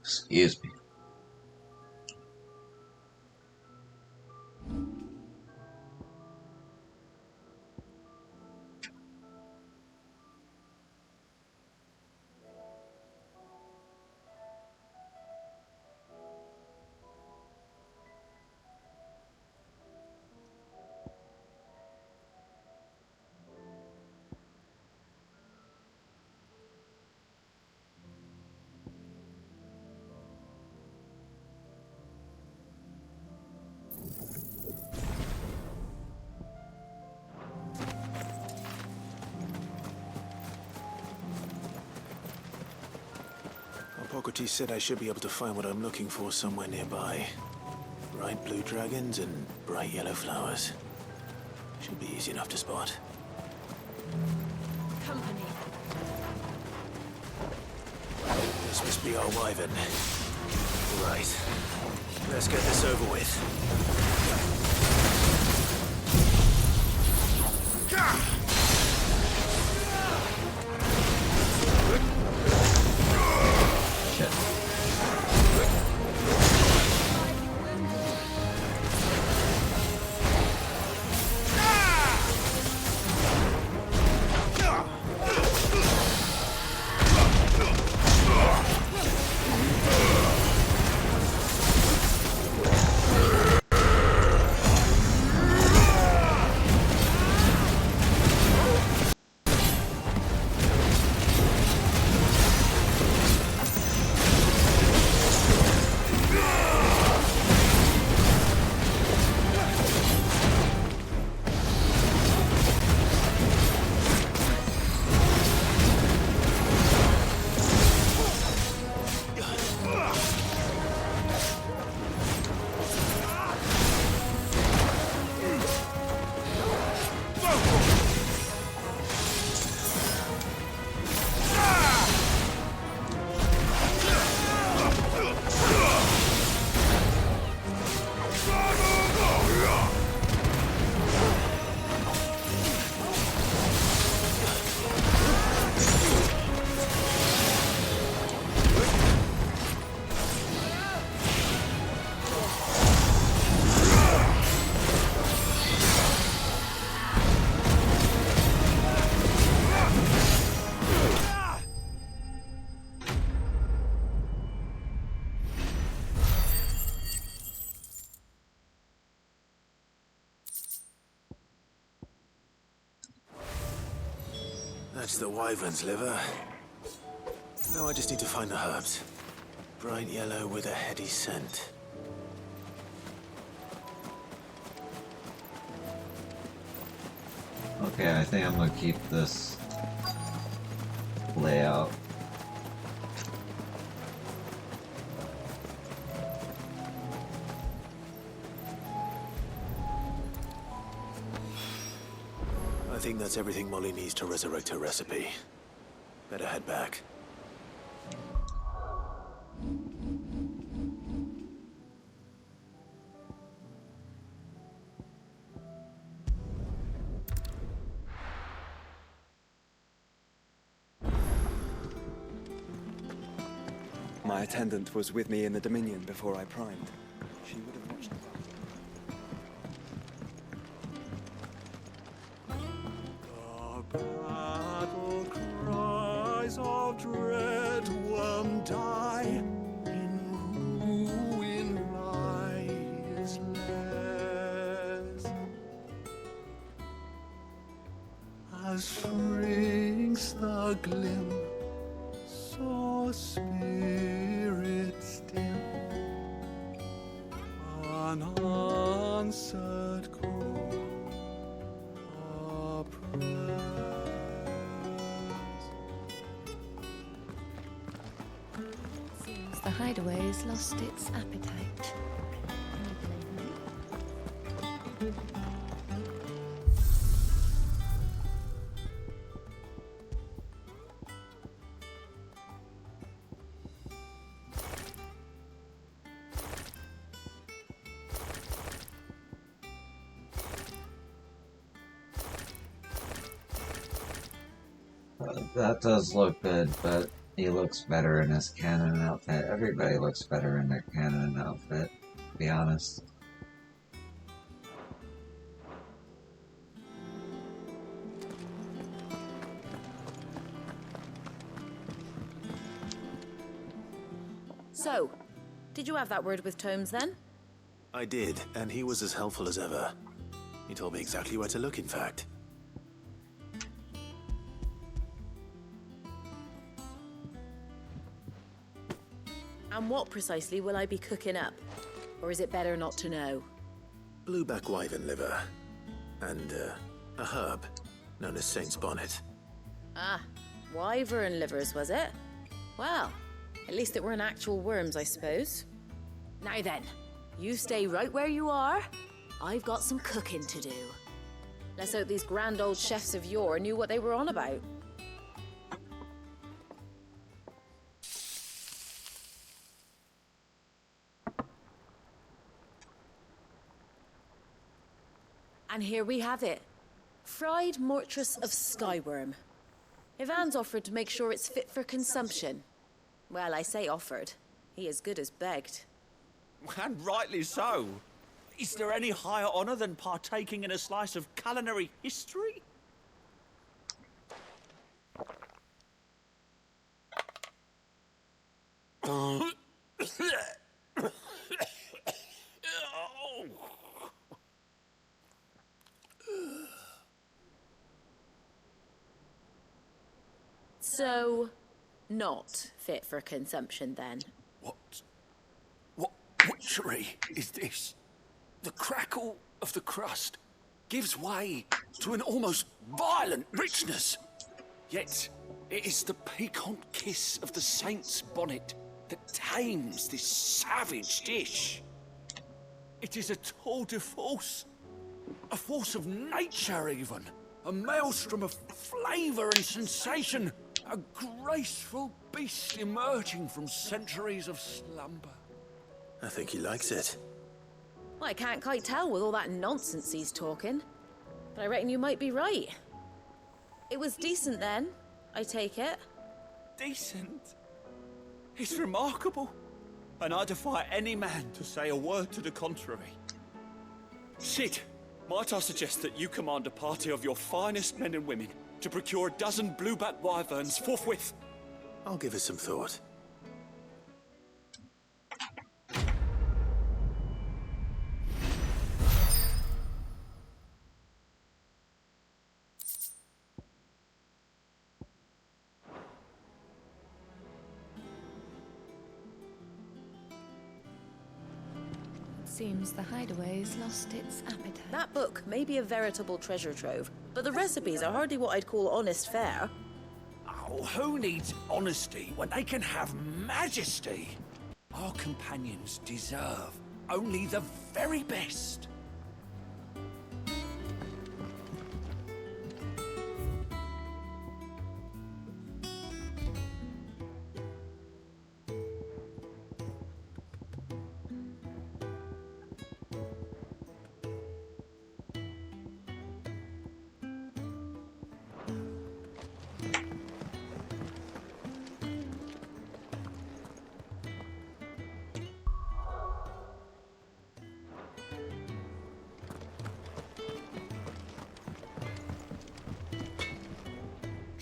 Excuse me. Hippocrates said I should be able to find what I'm looking for somewhere nearby. Bright blue dragons and bright yellow flowers. Should be easy enough to spot. Company. This must be our wyvern. Right. Let's get this over with. That's the wyvern's liver. Now I just need to find the herbs. Bright yellow with a heady scent. Okay, I think I'm gonna keep this layout. I think that's everything Molly needs to resurrect her recipe. Better head back. My attendant was with me in the Dominion before I primed. She would have watched the battle cries of dread worm die. In ruin lies less. As shrinks the glim, so spirits dim, unanswered call, Seems the hideaway has lost its appetite. That does look good, but he looks better in his canon outfit. Everybody looks better in their canon outfit, to be honest. So, did you have that word with Tomes then? I did, and he was as helpful as ever. He told me exactly where to look, in fact. And what precisely will I be cooking up? Or is it better not to know? Blueback wyvern liver. And, a herb known as Saint's Bonnet. Ah, wyvern livers, was it? Well, at least it weren't actual worms, I suppose. Now then, you stay right where you are. I've got some cooking to do. Let's hope these grand old chefs of yore knew what they were on about. And here we have it. Fried mortress of skyworm. Ivan's offered to make sure it's fit for consumption. Well, I say offered. He as good as begged. And rightly so. Is there any higher honor than partaking in a slice of culinary history? So, not fit for consumption then? What witchery is this? The crackle of the crust gives way to an almost violent richness. Yet, it is the piquant kiss of the Saint's Bonnet that tames this savage dish. It is a tour de force. A force of nature, even. A maelstrom of flavour and sensation. A graceful beast emerging from centuries of slumber. I think he likes it. Well, I can't quite tell with all that nonsense he's talking. But I reckon you might be right. It was decent then, I take it. Decent? It's remarkable. And I defy any man to say a word to the contrary. Sid, might I suggest that you command a party of your finest men and women to procure a dozen blueback wyverns forthwith? I'll give it some thought. Seems the hideaway's lost its appetite. That book may be a veritable treasure trove, but the recipes are hardly what I'd call honest fare. Oh, who needs honesty when they can have majesty? Our companions deserve only the very best.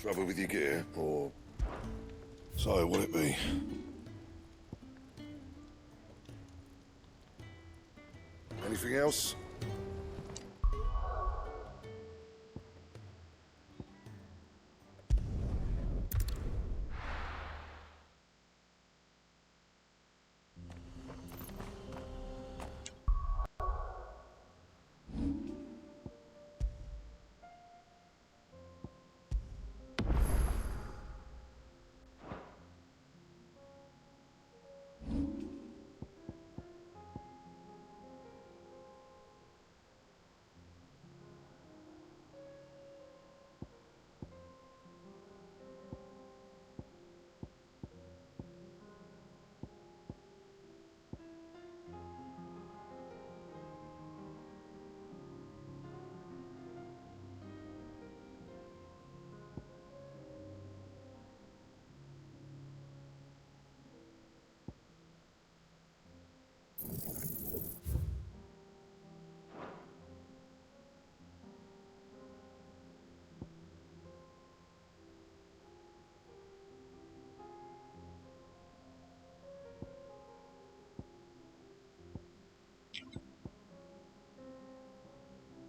Trouble with your gear, or so will it be? Anything else?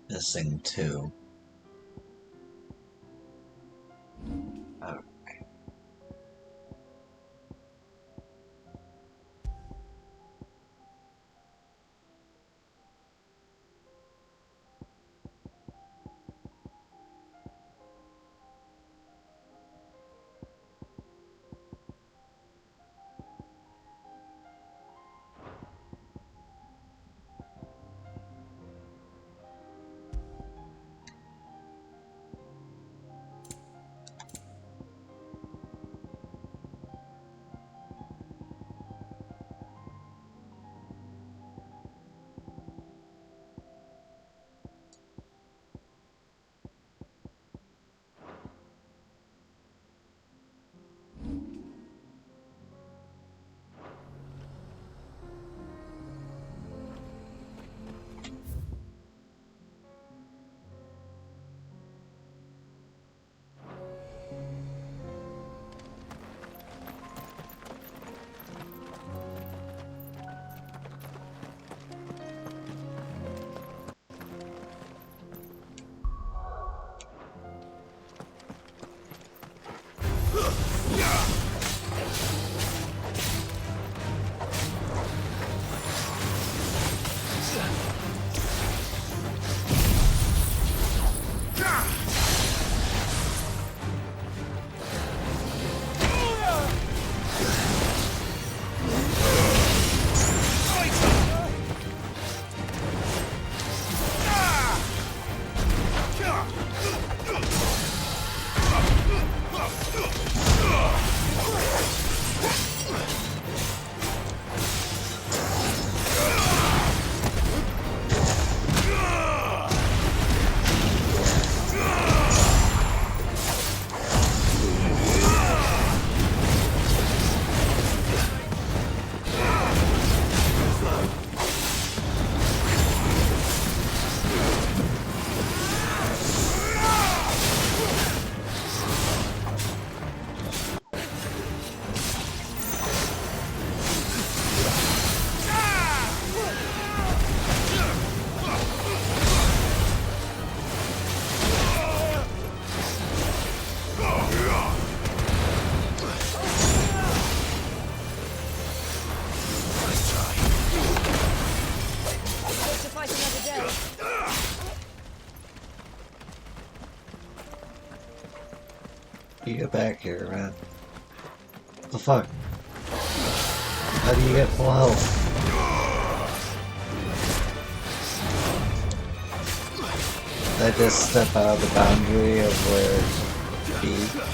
Missing 2. Okay. You get back here, man. What the fuck? How do you get full health? Did I just step out of the boundary of where it should be?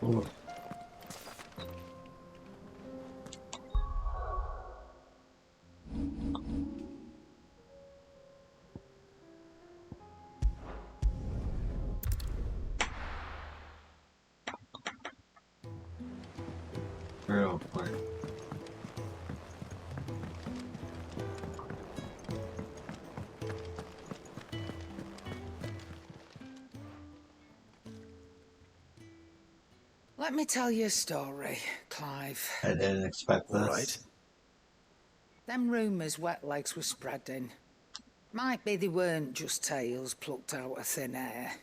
Ooh. Real quick. Let me tell you a story, Clive. I didn't expect this. All right. Them rumours Wetlegs were spreading. Might be they weren't just tales plucked out of thin air.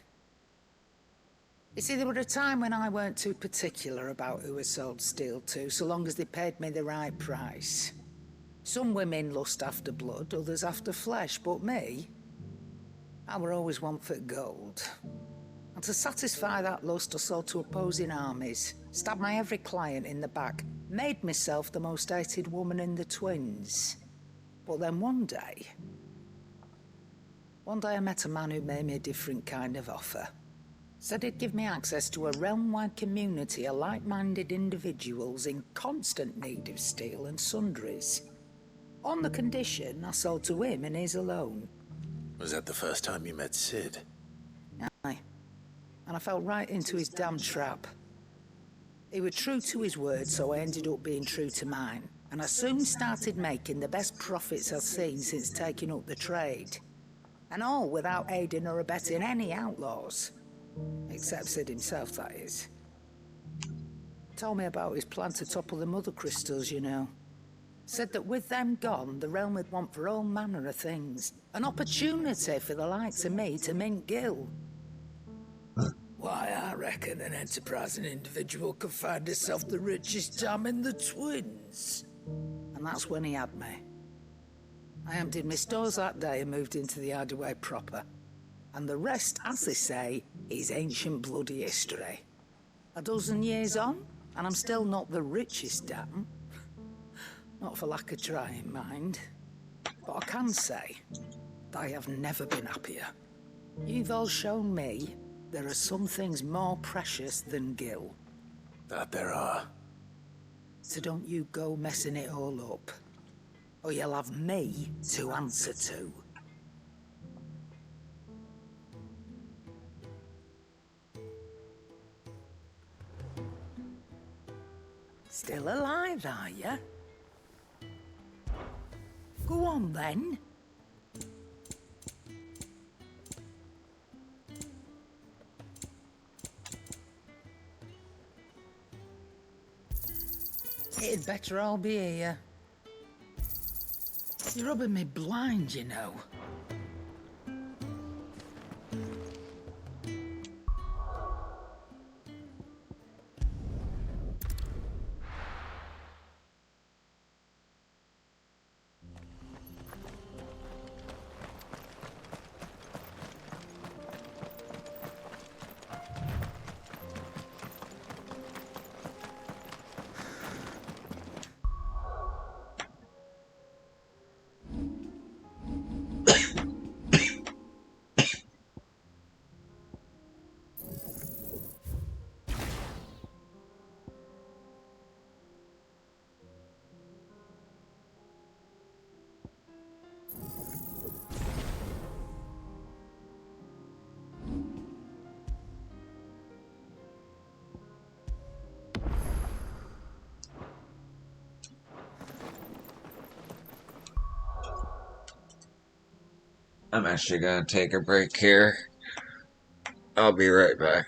You see, there were a time when I weren't too particular about who I sold steel to, so long as they paid me the right price. Some women lust after blood, others after flesh, but me, I were always one for gold. And to satisfy that lust, I sold to opposing armies, stabbed my every client in the back, made myself the most hated woman in the twins. But then one day I met a man who made me a different kind of offer. Said he'd give me access to a realm-wide community of like-minded individuals in constant need of steel and sundries. On the condition I sold to him and his alone. Was that the first time you met Sid? Aye. And I fell right into his damn trap. He was true to his word, so I ended up being true to mine. And I soon started making the best profits I've seen since taking up the trade. And all without aiding or abetting any outlaws. Except Sid himself, that is. Told me about his plan to topple the mother crystals, you know. Said that with them gone, the realm would want for all manner of things. An opportunity for the likes of me to mint Gil. Why, I reckon an enterprising individual could find himself the richest dam in the twins. And that's when he had me. I emptied my stores that day and moved into the hideaway proper. And the rest, as they say, is ancient bloody history. A dozen years on, and I'm still not the richest dam. Not for lack of trying, mind. But I can say that I have never been happier. You've all shown me there are some things more precious than Gil. That there are. So don't you go messing it all up. Or you'll have me to answer to. Still alive, are you? Go on, then. It'd better all be here. You're rubbing me blind, you know. I'm actually gonna take a break here. I'll be right back.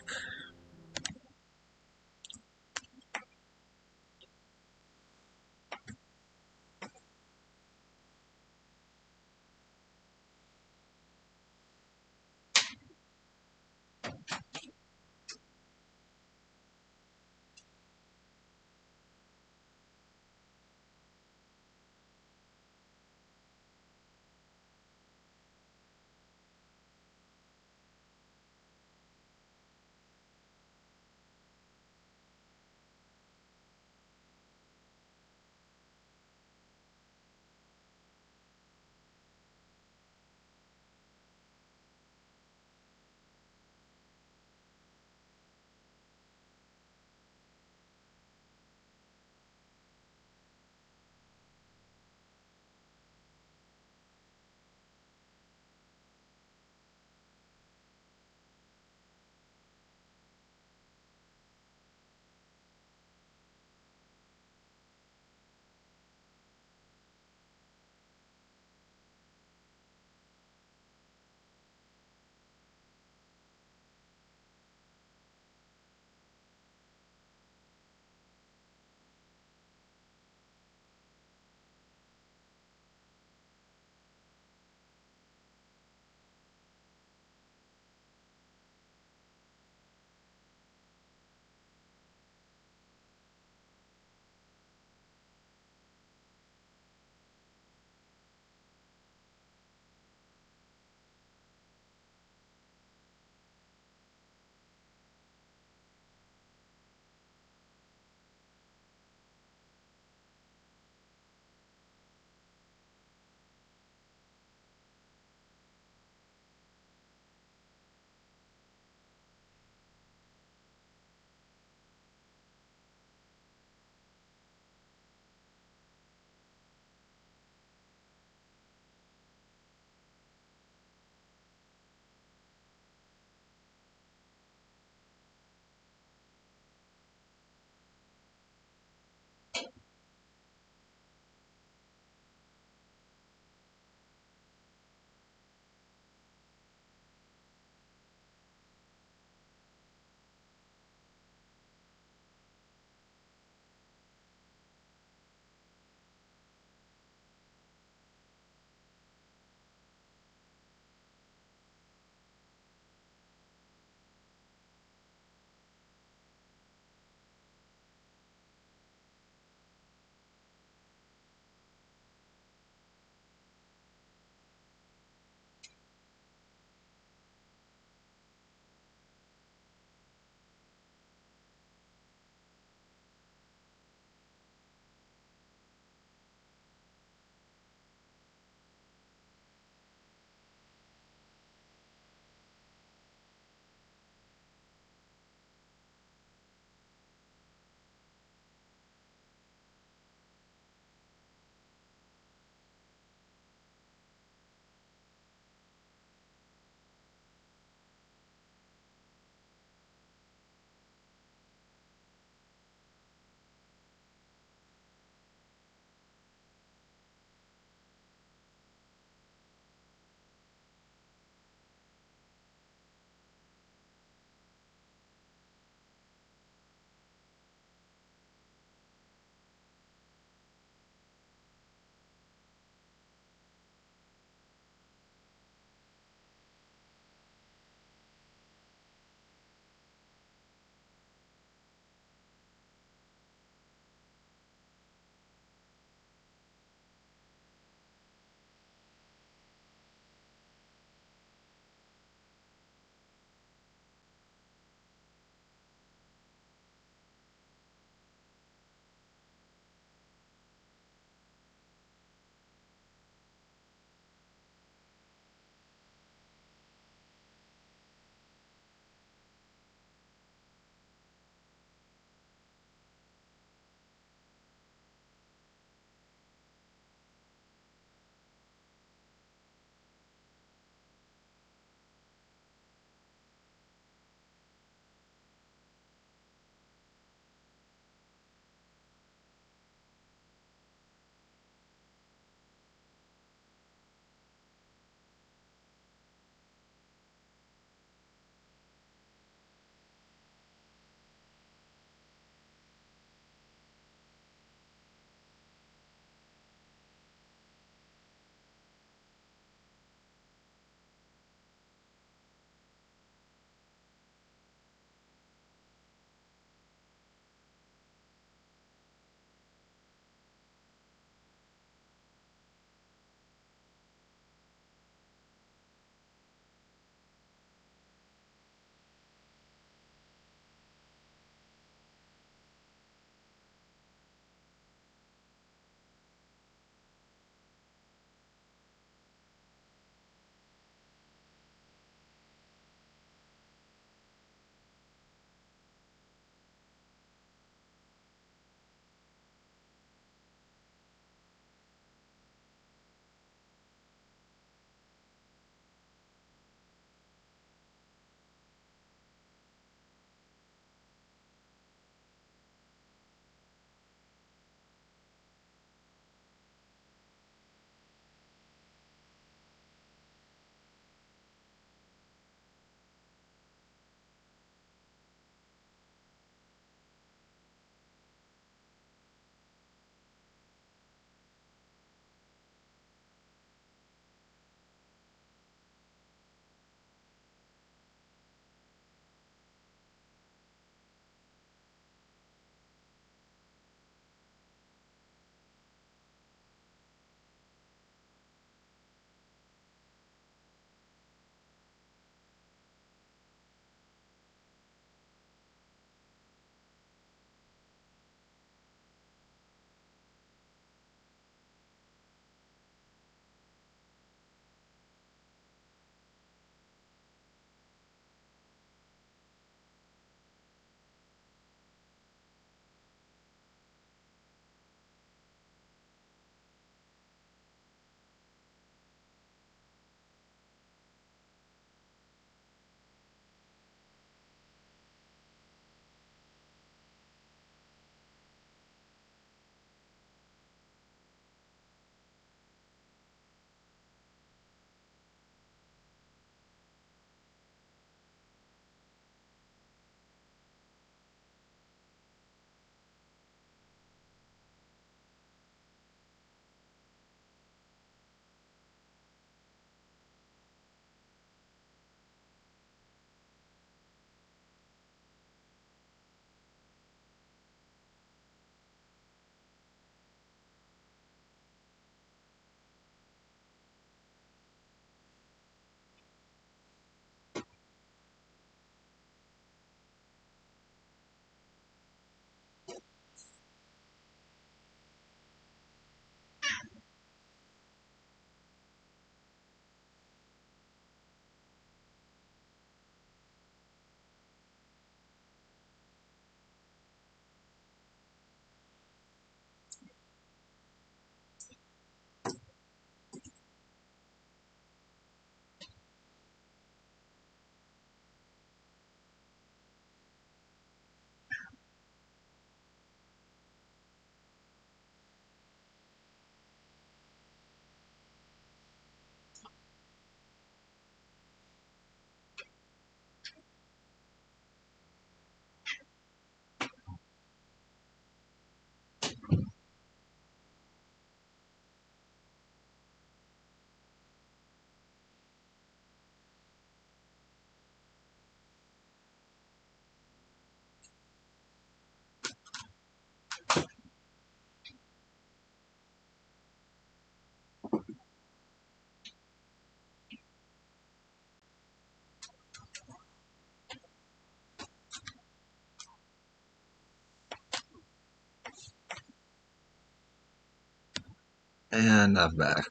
And I'm back.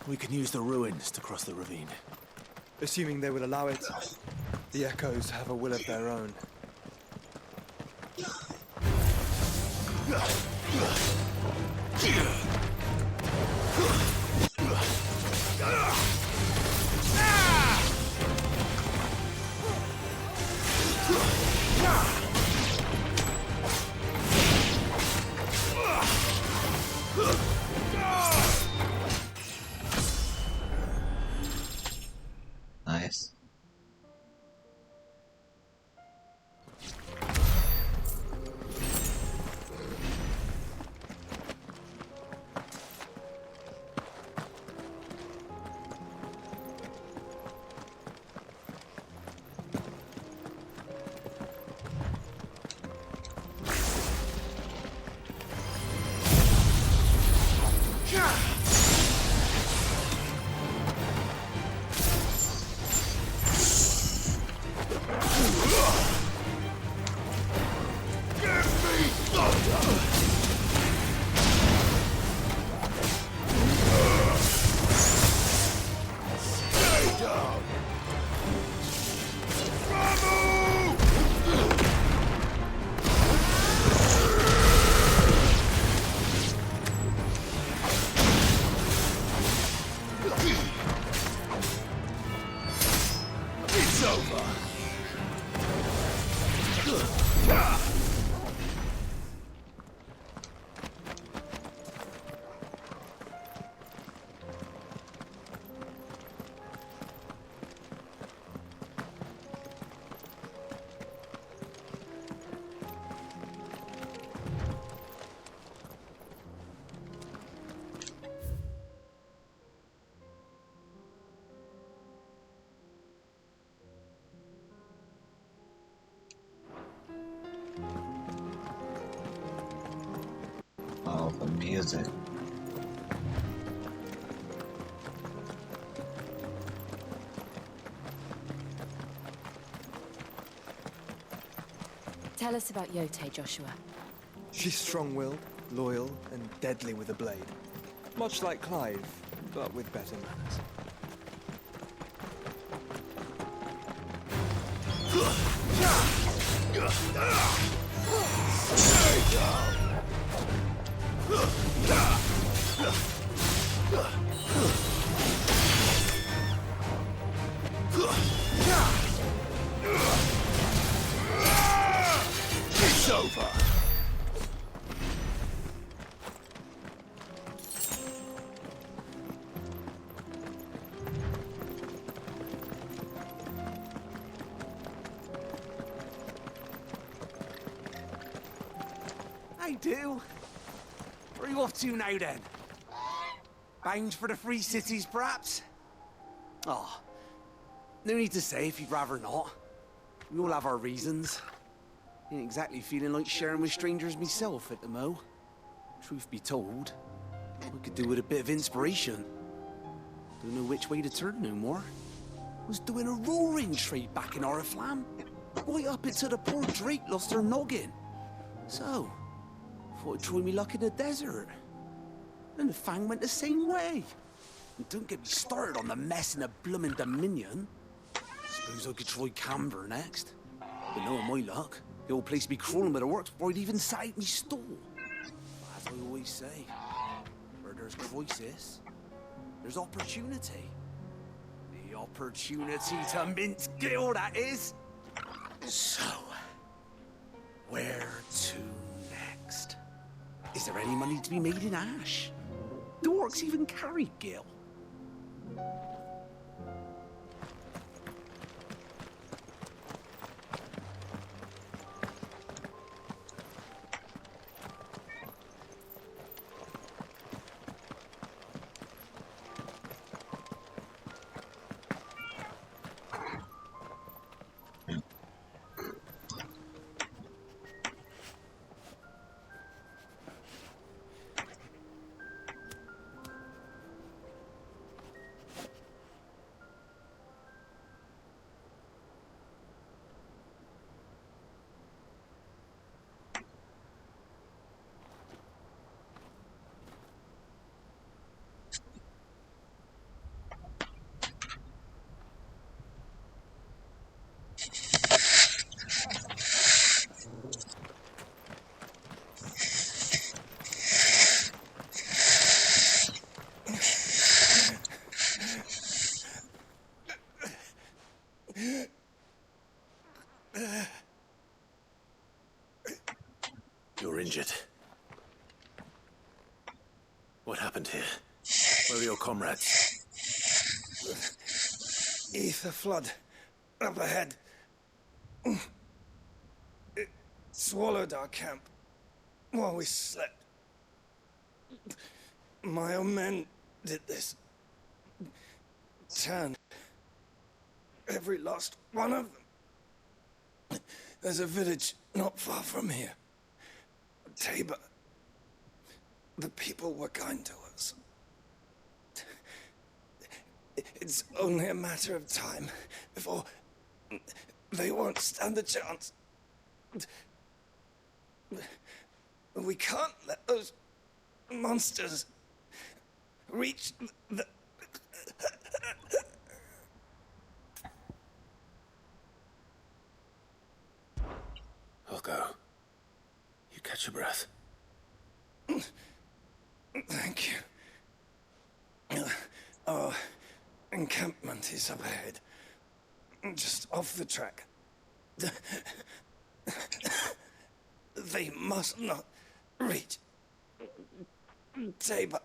We can use the ruins to cross the ravine. Assuming they will allow it. The echoes have a will of their own. Nice. It's over. Oh, the music. Tell us about Yote, Joshua. She's strong-willed, loyal, and deadly with a blade. Much like Clive, but with better manners. It's over. I do. Where are you off to now, then? Bound for the Free Cities, perhaps? Oh, no need to say if you'd rather not. We all have our reasons. Ain't exactly feeling like sharing with strangers myself at the mo. Truth be told, I could do with a bit of inspiration. Don't know which way to turn no more. Was doing a roaring trade back in Oriflamme. Right up until the poor Drake lost her noggin. So, thought I'd try me luck in the desert. And the Fang went the same way. And don't get me started on the mess in the bloomin' Dominion. Suppose I could try Camber next. But no, my luck. The old place be crawling with the works before I'd even sat out me stall. But as I always say, where there's crisis, there's opportunity. The opportunity to mint Gil, that is. So, where to next? Is there any money to be made in Ash? Do orcs even carry Gil? You're injured. What happened here? Where are your comrades? Ether flood. Up ahead. It swallowed our camp while we slept. My own men did this. Turned every last one of them. There's a village not far from here. Tabor. The people were kind to us. It's only a matter of time before they won't stand a chance. We can't let those monsters reach the... I'll go. You catch your breath. Thank you. Our encampment is up ahead. Just off the track. They must not reach Tabor.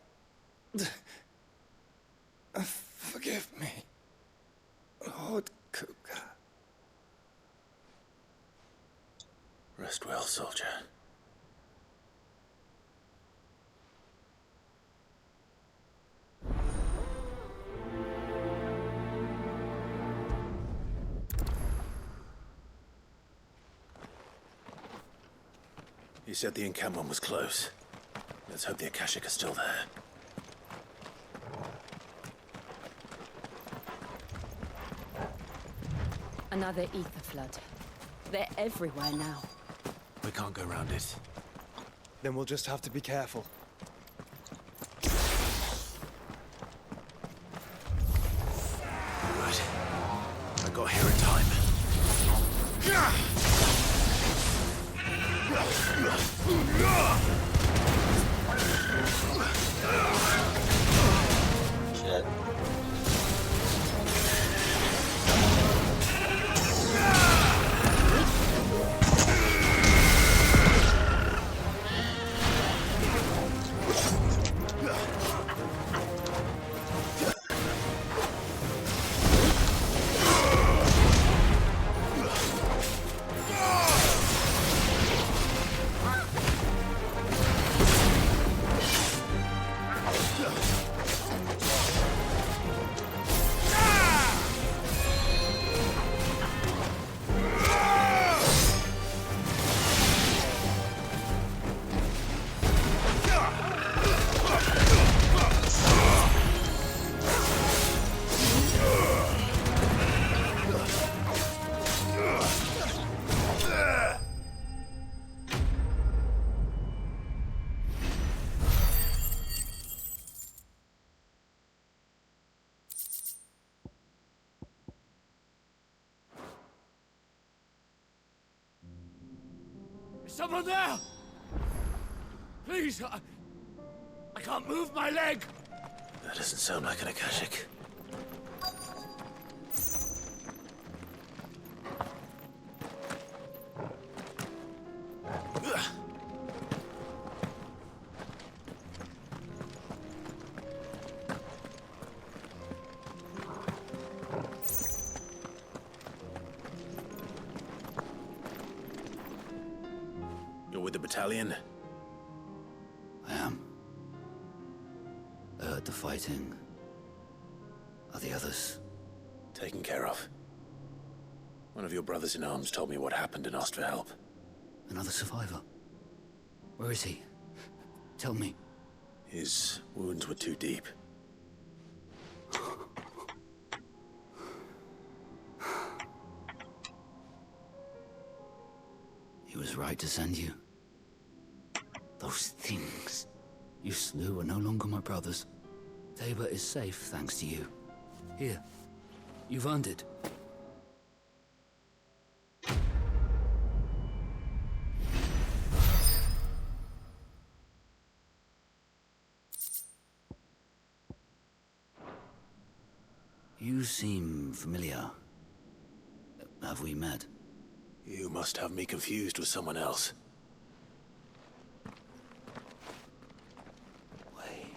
Forgive me, Lord Cougar. Rest well, soldier. You said the encampment was close. Let's hope the Akashic are still there. Another ether flood. They're everywhere now. We can't go around it. Then we'll just have to be careful. Good. I got here in time. Shit. Is someone there? Please, I can't move my leg. That doesn't sound like an Akashic. You're with the battalion? I am. I heard the fighting. Are the others? Taken care of. One of your brothers in arms told me what happened and asked for help. Another survivor? Where is he? Tell me. His wounds were too deep. He was right to send you. Those things you slew are no longer my brothers. Tabor is safe thanks to you. Here, you've earned it. You seem familiar. Have we met? You must have me confused with someone else. Wait.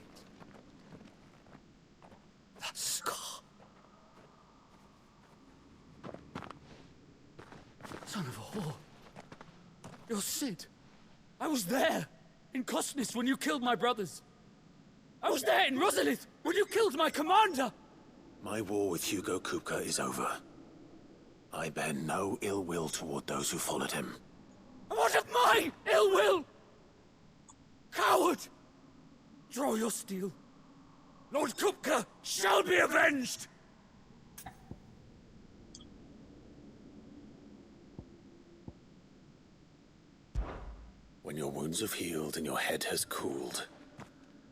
That scar. Son of a whore. You're Sid. I was there, in Cosnis, when you killed my brothers. I was there in Rosalith, when you killed my commander! My war with Hugo Kupka is over. I bear no ill will toward those who followed him. What of my ill will? Coward! Draw your steel. Lord Kupka shall be avenged! When your wounds have healed and your head has cooled,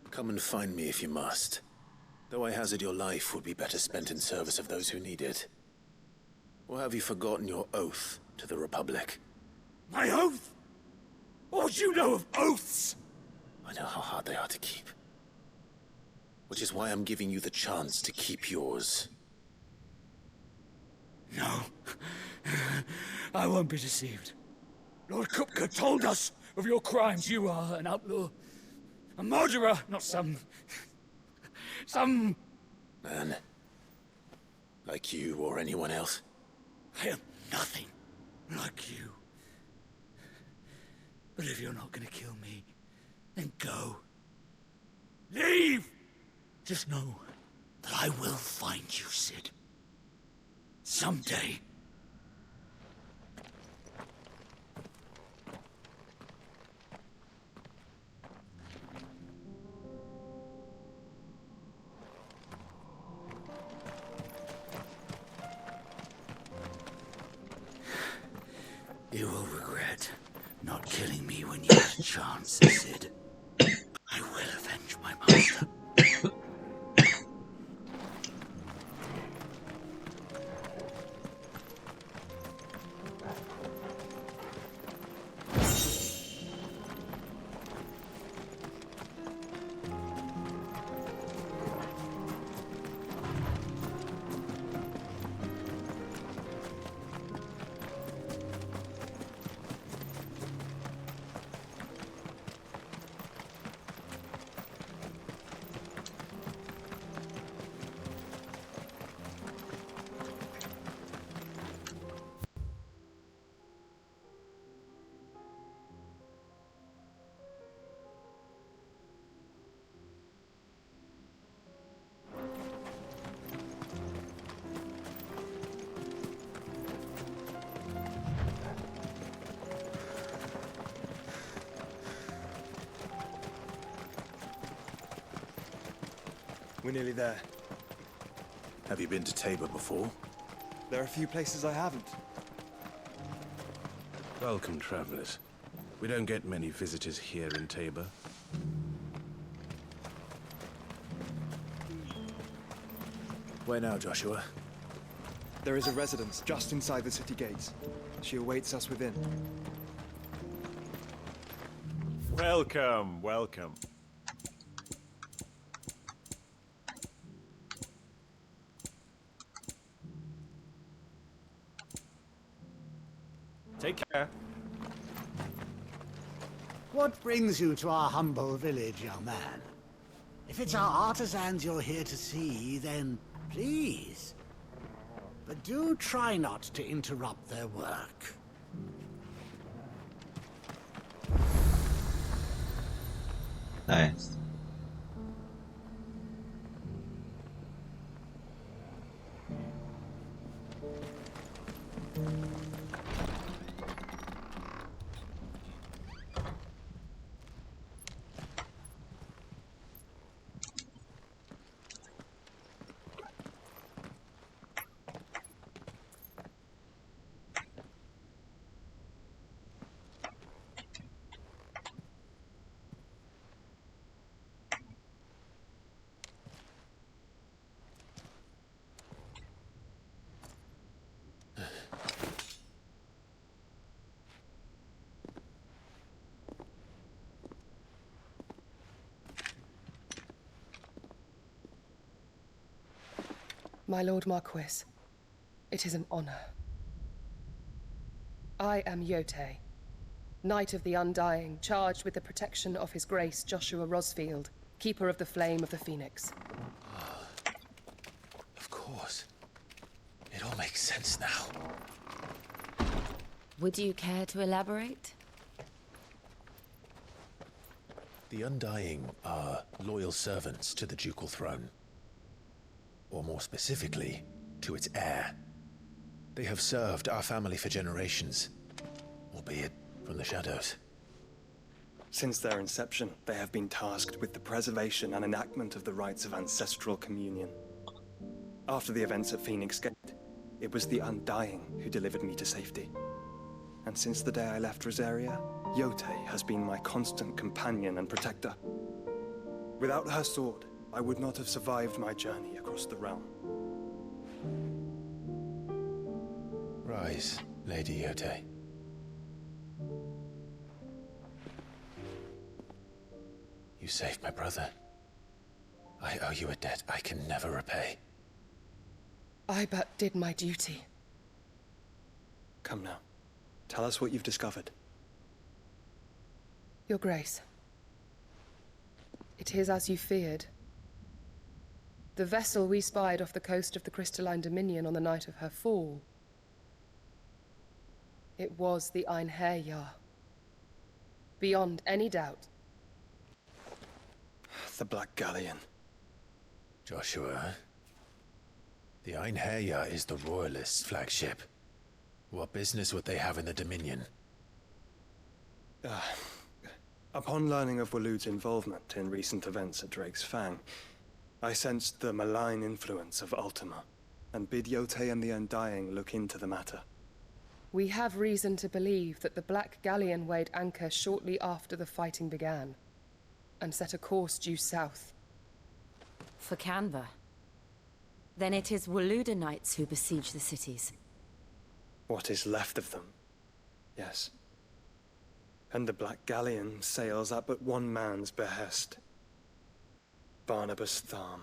come and find me if you must. Though I hazard your life would be better spent in service of those who need it. Or have you forgotten your oath to the Republic? My oath? What would you know of oaths? I know how hard they are to keep. Which is why I'm giving you the chance to keep yours. No. I won't be deceived. Lord Kupka told us of your crimes. You are an outlaw. A murderer, not some Man. Like you or anyone else. I am nothing like you. But if you're not gonna kill me, then go. Leave! Just know that I will find you, Sid. Someday. You will regret not killing me when you had a chance, Sid. I will avenge my master. We're nearly there. Have you been to Tabor before? There are a few places I haven't. Welcome, travelers. We don't get many visitors here in Tabor. Where now, Joshua? There is a residence just inside the city gates. She awaits us within. Welcome, welcome. Take care. What brings you to our humble village, young man? If it's our artisans you're here to see, then please. But do try not to interrupt their work. Nice. My Lord Marquis, it is an honor. I am Yote, Knight of the Undying, charged with the protection of His Grace Joshua Rosfield, Keeper of the Flame of the Phoenix. Of course. It all makes sense now. Would you care to elaborate? The Undying are loyal servants to the ducal throne. Or more specifically, to its heir. They have served our family for generations, albeit from the shadows. Since their inception, they have been tasked with the preservation and enactment of the rites of ancestral communion. After the events at Phoenix Gate, it was the Undying who delivered me to safety. And since the day I left Rosaria, Yote has been my constant companion and protector. Without her sword, I would not have survived my journey across the realm. Rise, Lady Yote. You saved my brother. I owe you a debt I can never repay. I but did my duty. Come now. Tell us what you've discovered. Your Grace. It is as you feared. The vessel we spied off the coast of the Crystalline Dominion on the night of her fall. It was the Einherjar. Beyond any doubt. The Black Galleon. Joshua, the Einherjar is the Royalists' flagship. What business would they have in the Dominion? Upon learning of Waloed's involvement in recent events at Drake's Fang, I sensed the malign influence of Ultima, and bid Yote and the Undying look into the matter. We have reason to believe that the Black Galleon weighed anchor shortly after the fighting began, and set a course due south. For Canva. Then it is Waloed knights who besiege the cities. What is left of them, yes. And the Black Galleon sails at but one man's behest. Barnabas Tharm.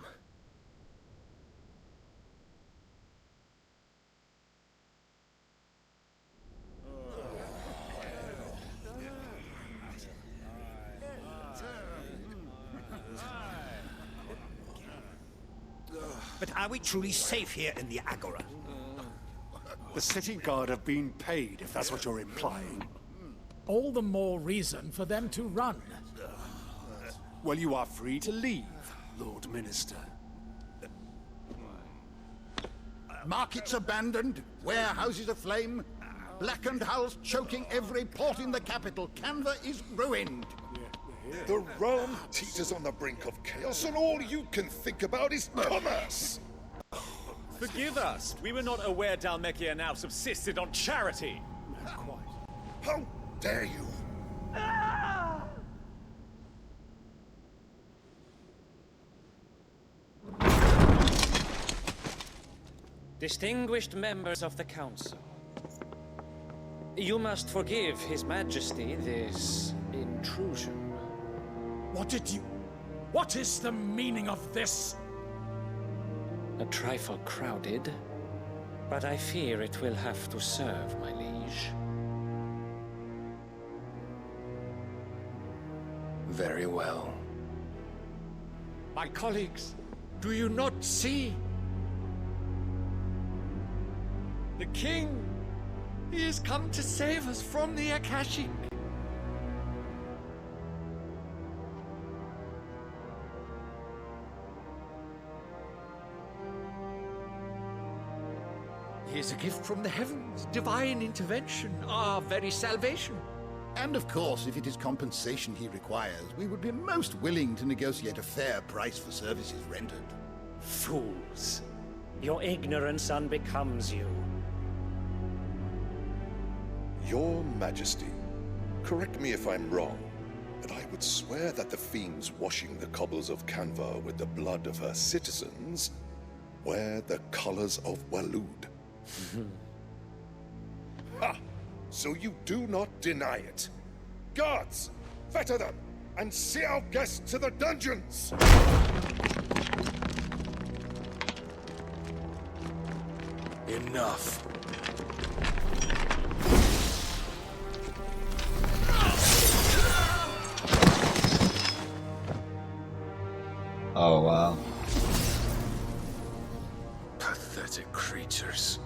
But are we truly safe here in the Agora? The city guard have been paid, if that's what you're implying. All the more reason for them to run. Well, you are free to leave, Lord Minister. Markets abandoned, warehouses aflame, blackened hulls choking every port in the capital. Canva is ruined. The realm teeters on the brink of chaos, and all you can think about is commerce! Forgive us! We were not aware Dhalmekia now subsisted on charity! How dare you! Distinguished members of the Council, you must forgive His Majesty this intrusion. What is the meaning of this? A trifle crowded, but I fear it will have to serve, my liege. Very well. My colleagues, do you not see? The king! He has come to save us from the Akashic. He is a gift from the heavens, divine intervention, our very salvation. And of course, if it is compensation he requires, we would be most willing to negotiate a fair price for services rendered. Fools. Your ignorance unbecomes you. Your Majesty, correct me if I'm wrong, but I would swear that the fiends washing the cobbles of Canva with the blood of her citizens wear the colors of Waloed. Ha! So you do not deny it. Guards, fetter them, and see our guests to the dungeons! Enough. years.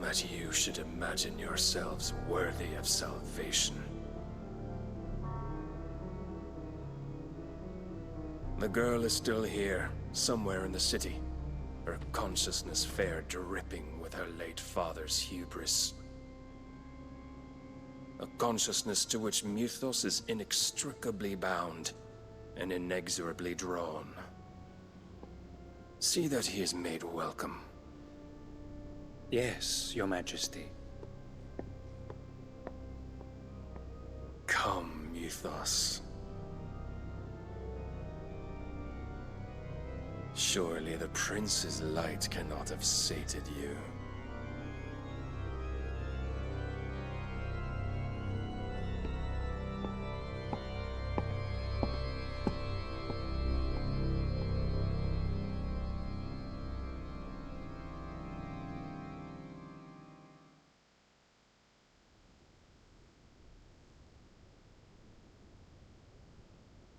That you should imagine yourselves worthy of salvation. The girl is still here, somewhere in the city, her consciousness fair dripping with her late father's hubris. A consciousness to which Mythos is inextricably bound and inexorably drawn. See that he is made welcome. Yes, Your Majesty. Come, Mythos. Surely the prince's light cannot have sated you.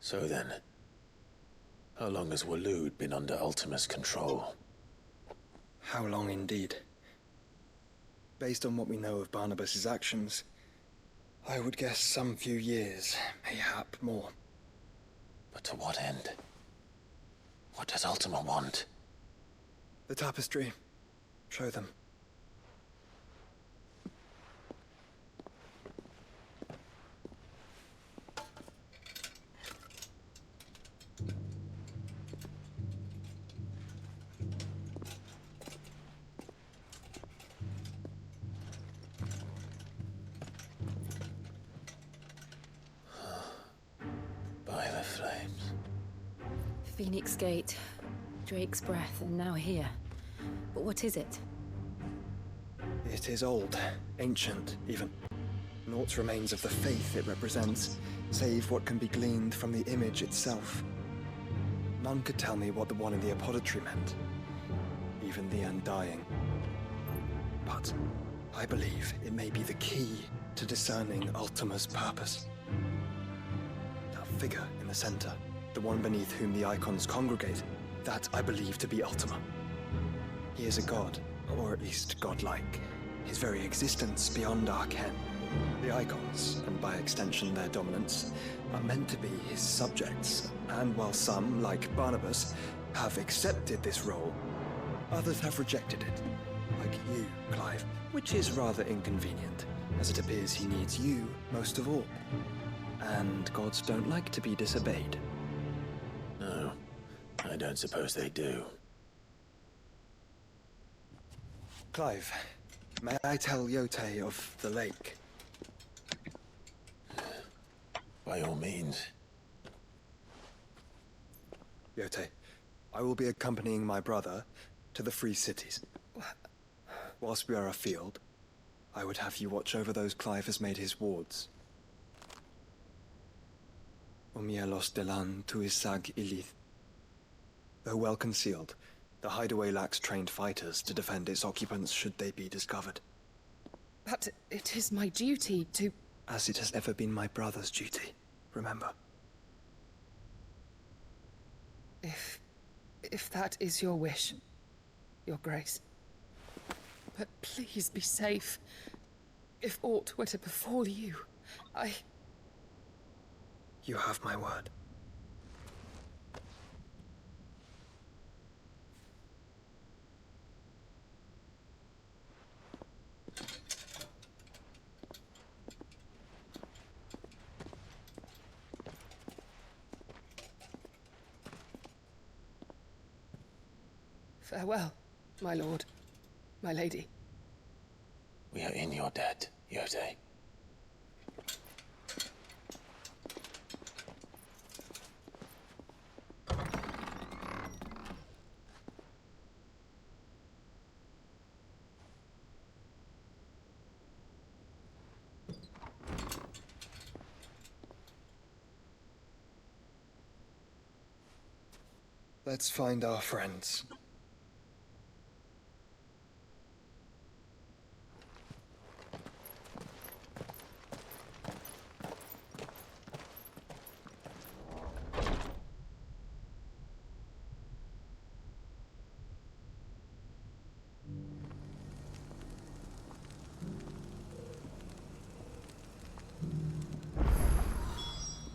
So then, how long has Waloed been under Ultima's control? How long indeed? Based on what we know of Barnabas's actions, I would guess some few years, mayhap more. But to what end? What does Ultima want? The tapestry. Show them. By the flames. Phoenix Gate, Drake's Breath, and now here. But what is it? It is old, ancient, even. Naught remains of the faith it represents, save what can be gleaned from the image itself. None could tell me what the one in the apothecary meant, even the Undying. But I believe it may be the key to discerning Ultima's purpose. That figure in the center, the one beneath whom the icons congregate, that I believe to be Ultima. He is a god, or at least godlike. His very existence beyond our ken. The icons, and by extension their dominants, are meant to be his subjects, and while some, like Barnabas, have accepted this role, others have rejected it. Like you, Clive, which is rather inconvenient, as it appears he needs you most of all. And gods don't like to be disobeyed. No, I don't suppose they do. Clive, may I tell Yote of the lake? By all means. Yote, I will be accompanying my brother to the Free Cities. Whilst we are afield, I would have you watch over those Clive has made his wards. Umielos delan tuisag ilith. Though well concealed, the hideaway lacks trained fighters to defend its occupants should they be discovered. But it is my duty to... As it has ever been my brother's duty, remember. If that is your wish, Your Grace. But please be safe. If aught were to befall you, You have my word. Farewell, my lord, my lady. We are in your debt, Yote. Let's find our friends.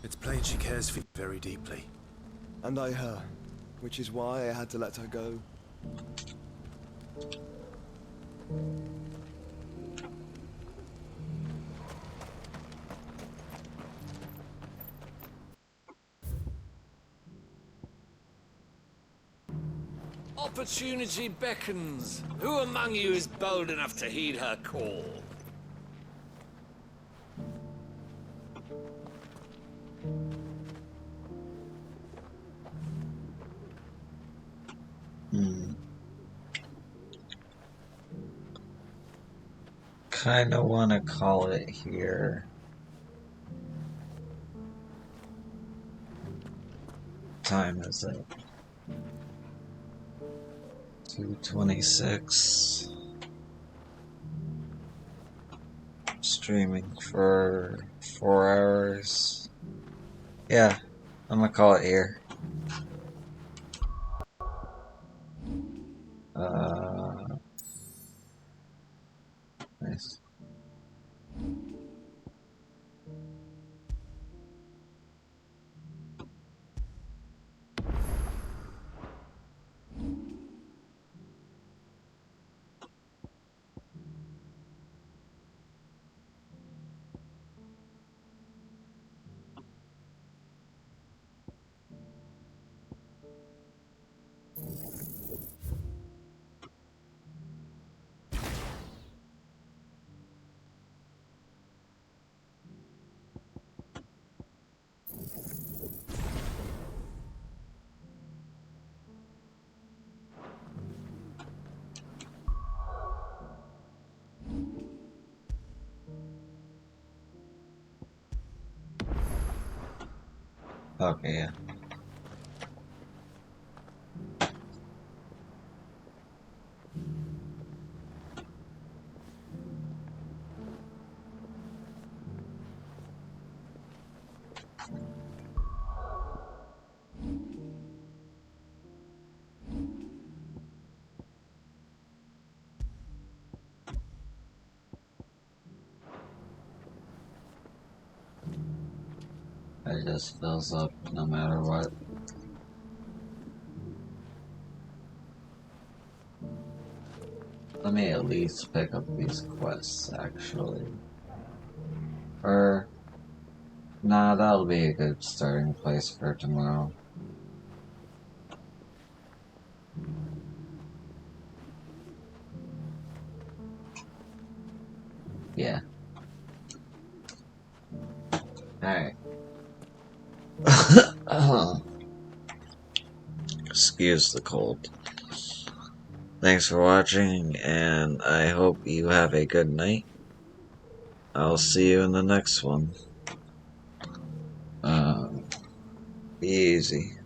It's plain she cares for you very deeply. And I her, which is why I had to let her go. Opportunity beckons. Who among you is bold enough to heed her call? Kinda wanna call it here. Time is it? 2:26. Streaming for 4 hours. Yeah, I'm gonna call it here. Nice. Okay, yeah. It just fills up no matter what. Let me at least pick up these quests, actually. Or, nah, that'll be a good starting place for tomorrow. Yeah. Alright. Excuse the cold. Thanks for watching, and I hope you have a good night. I'll see you in the next one. Be easy.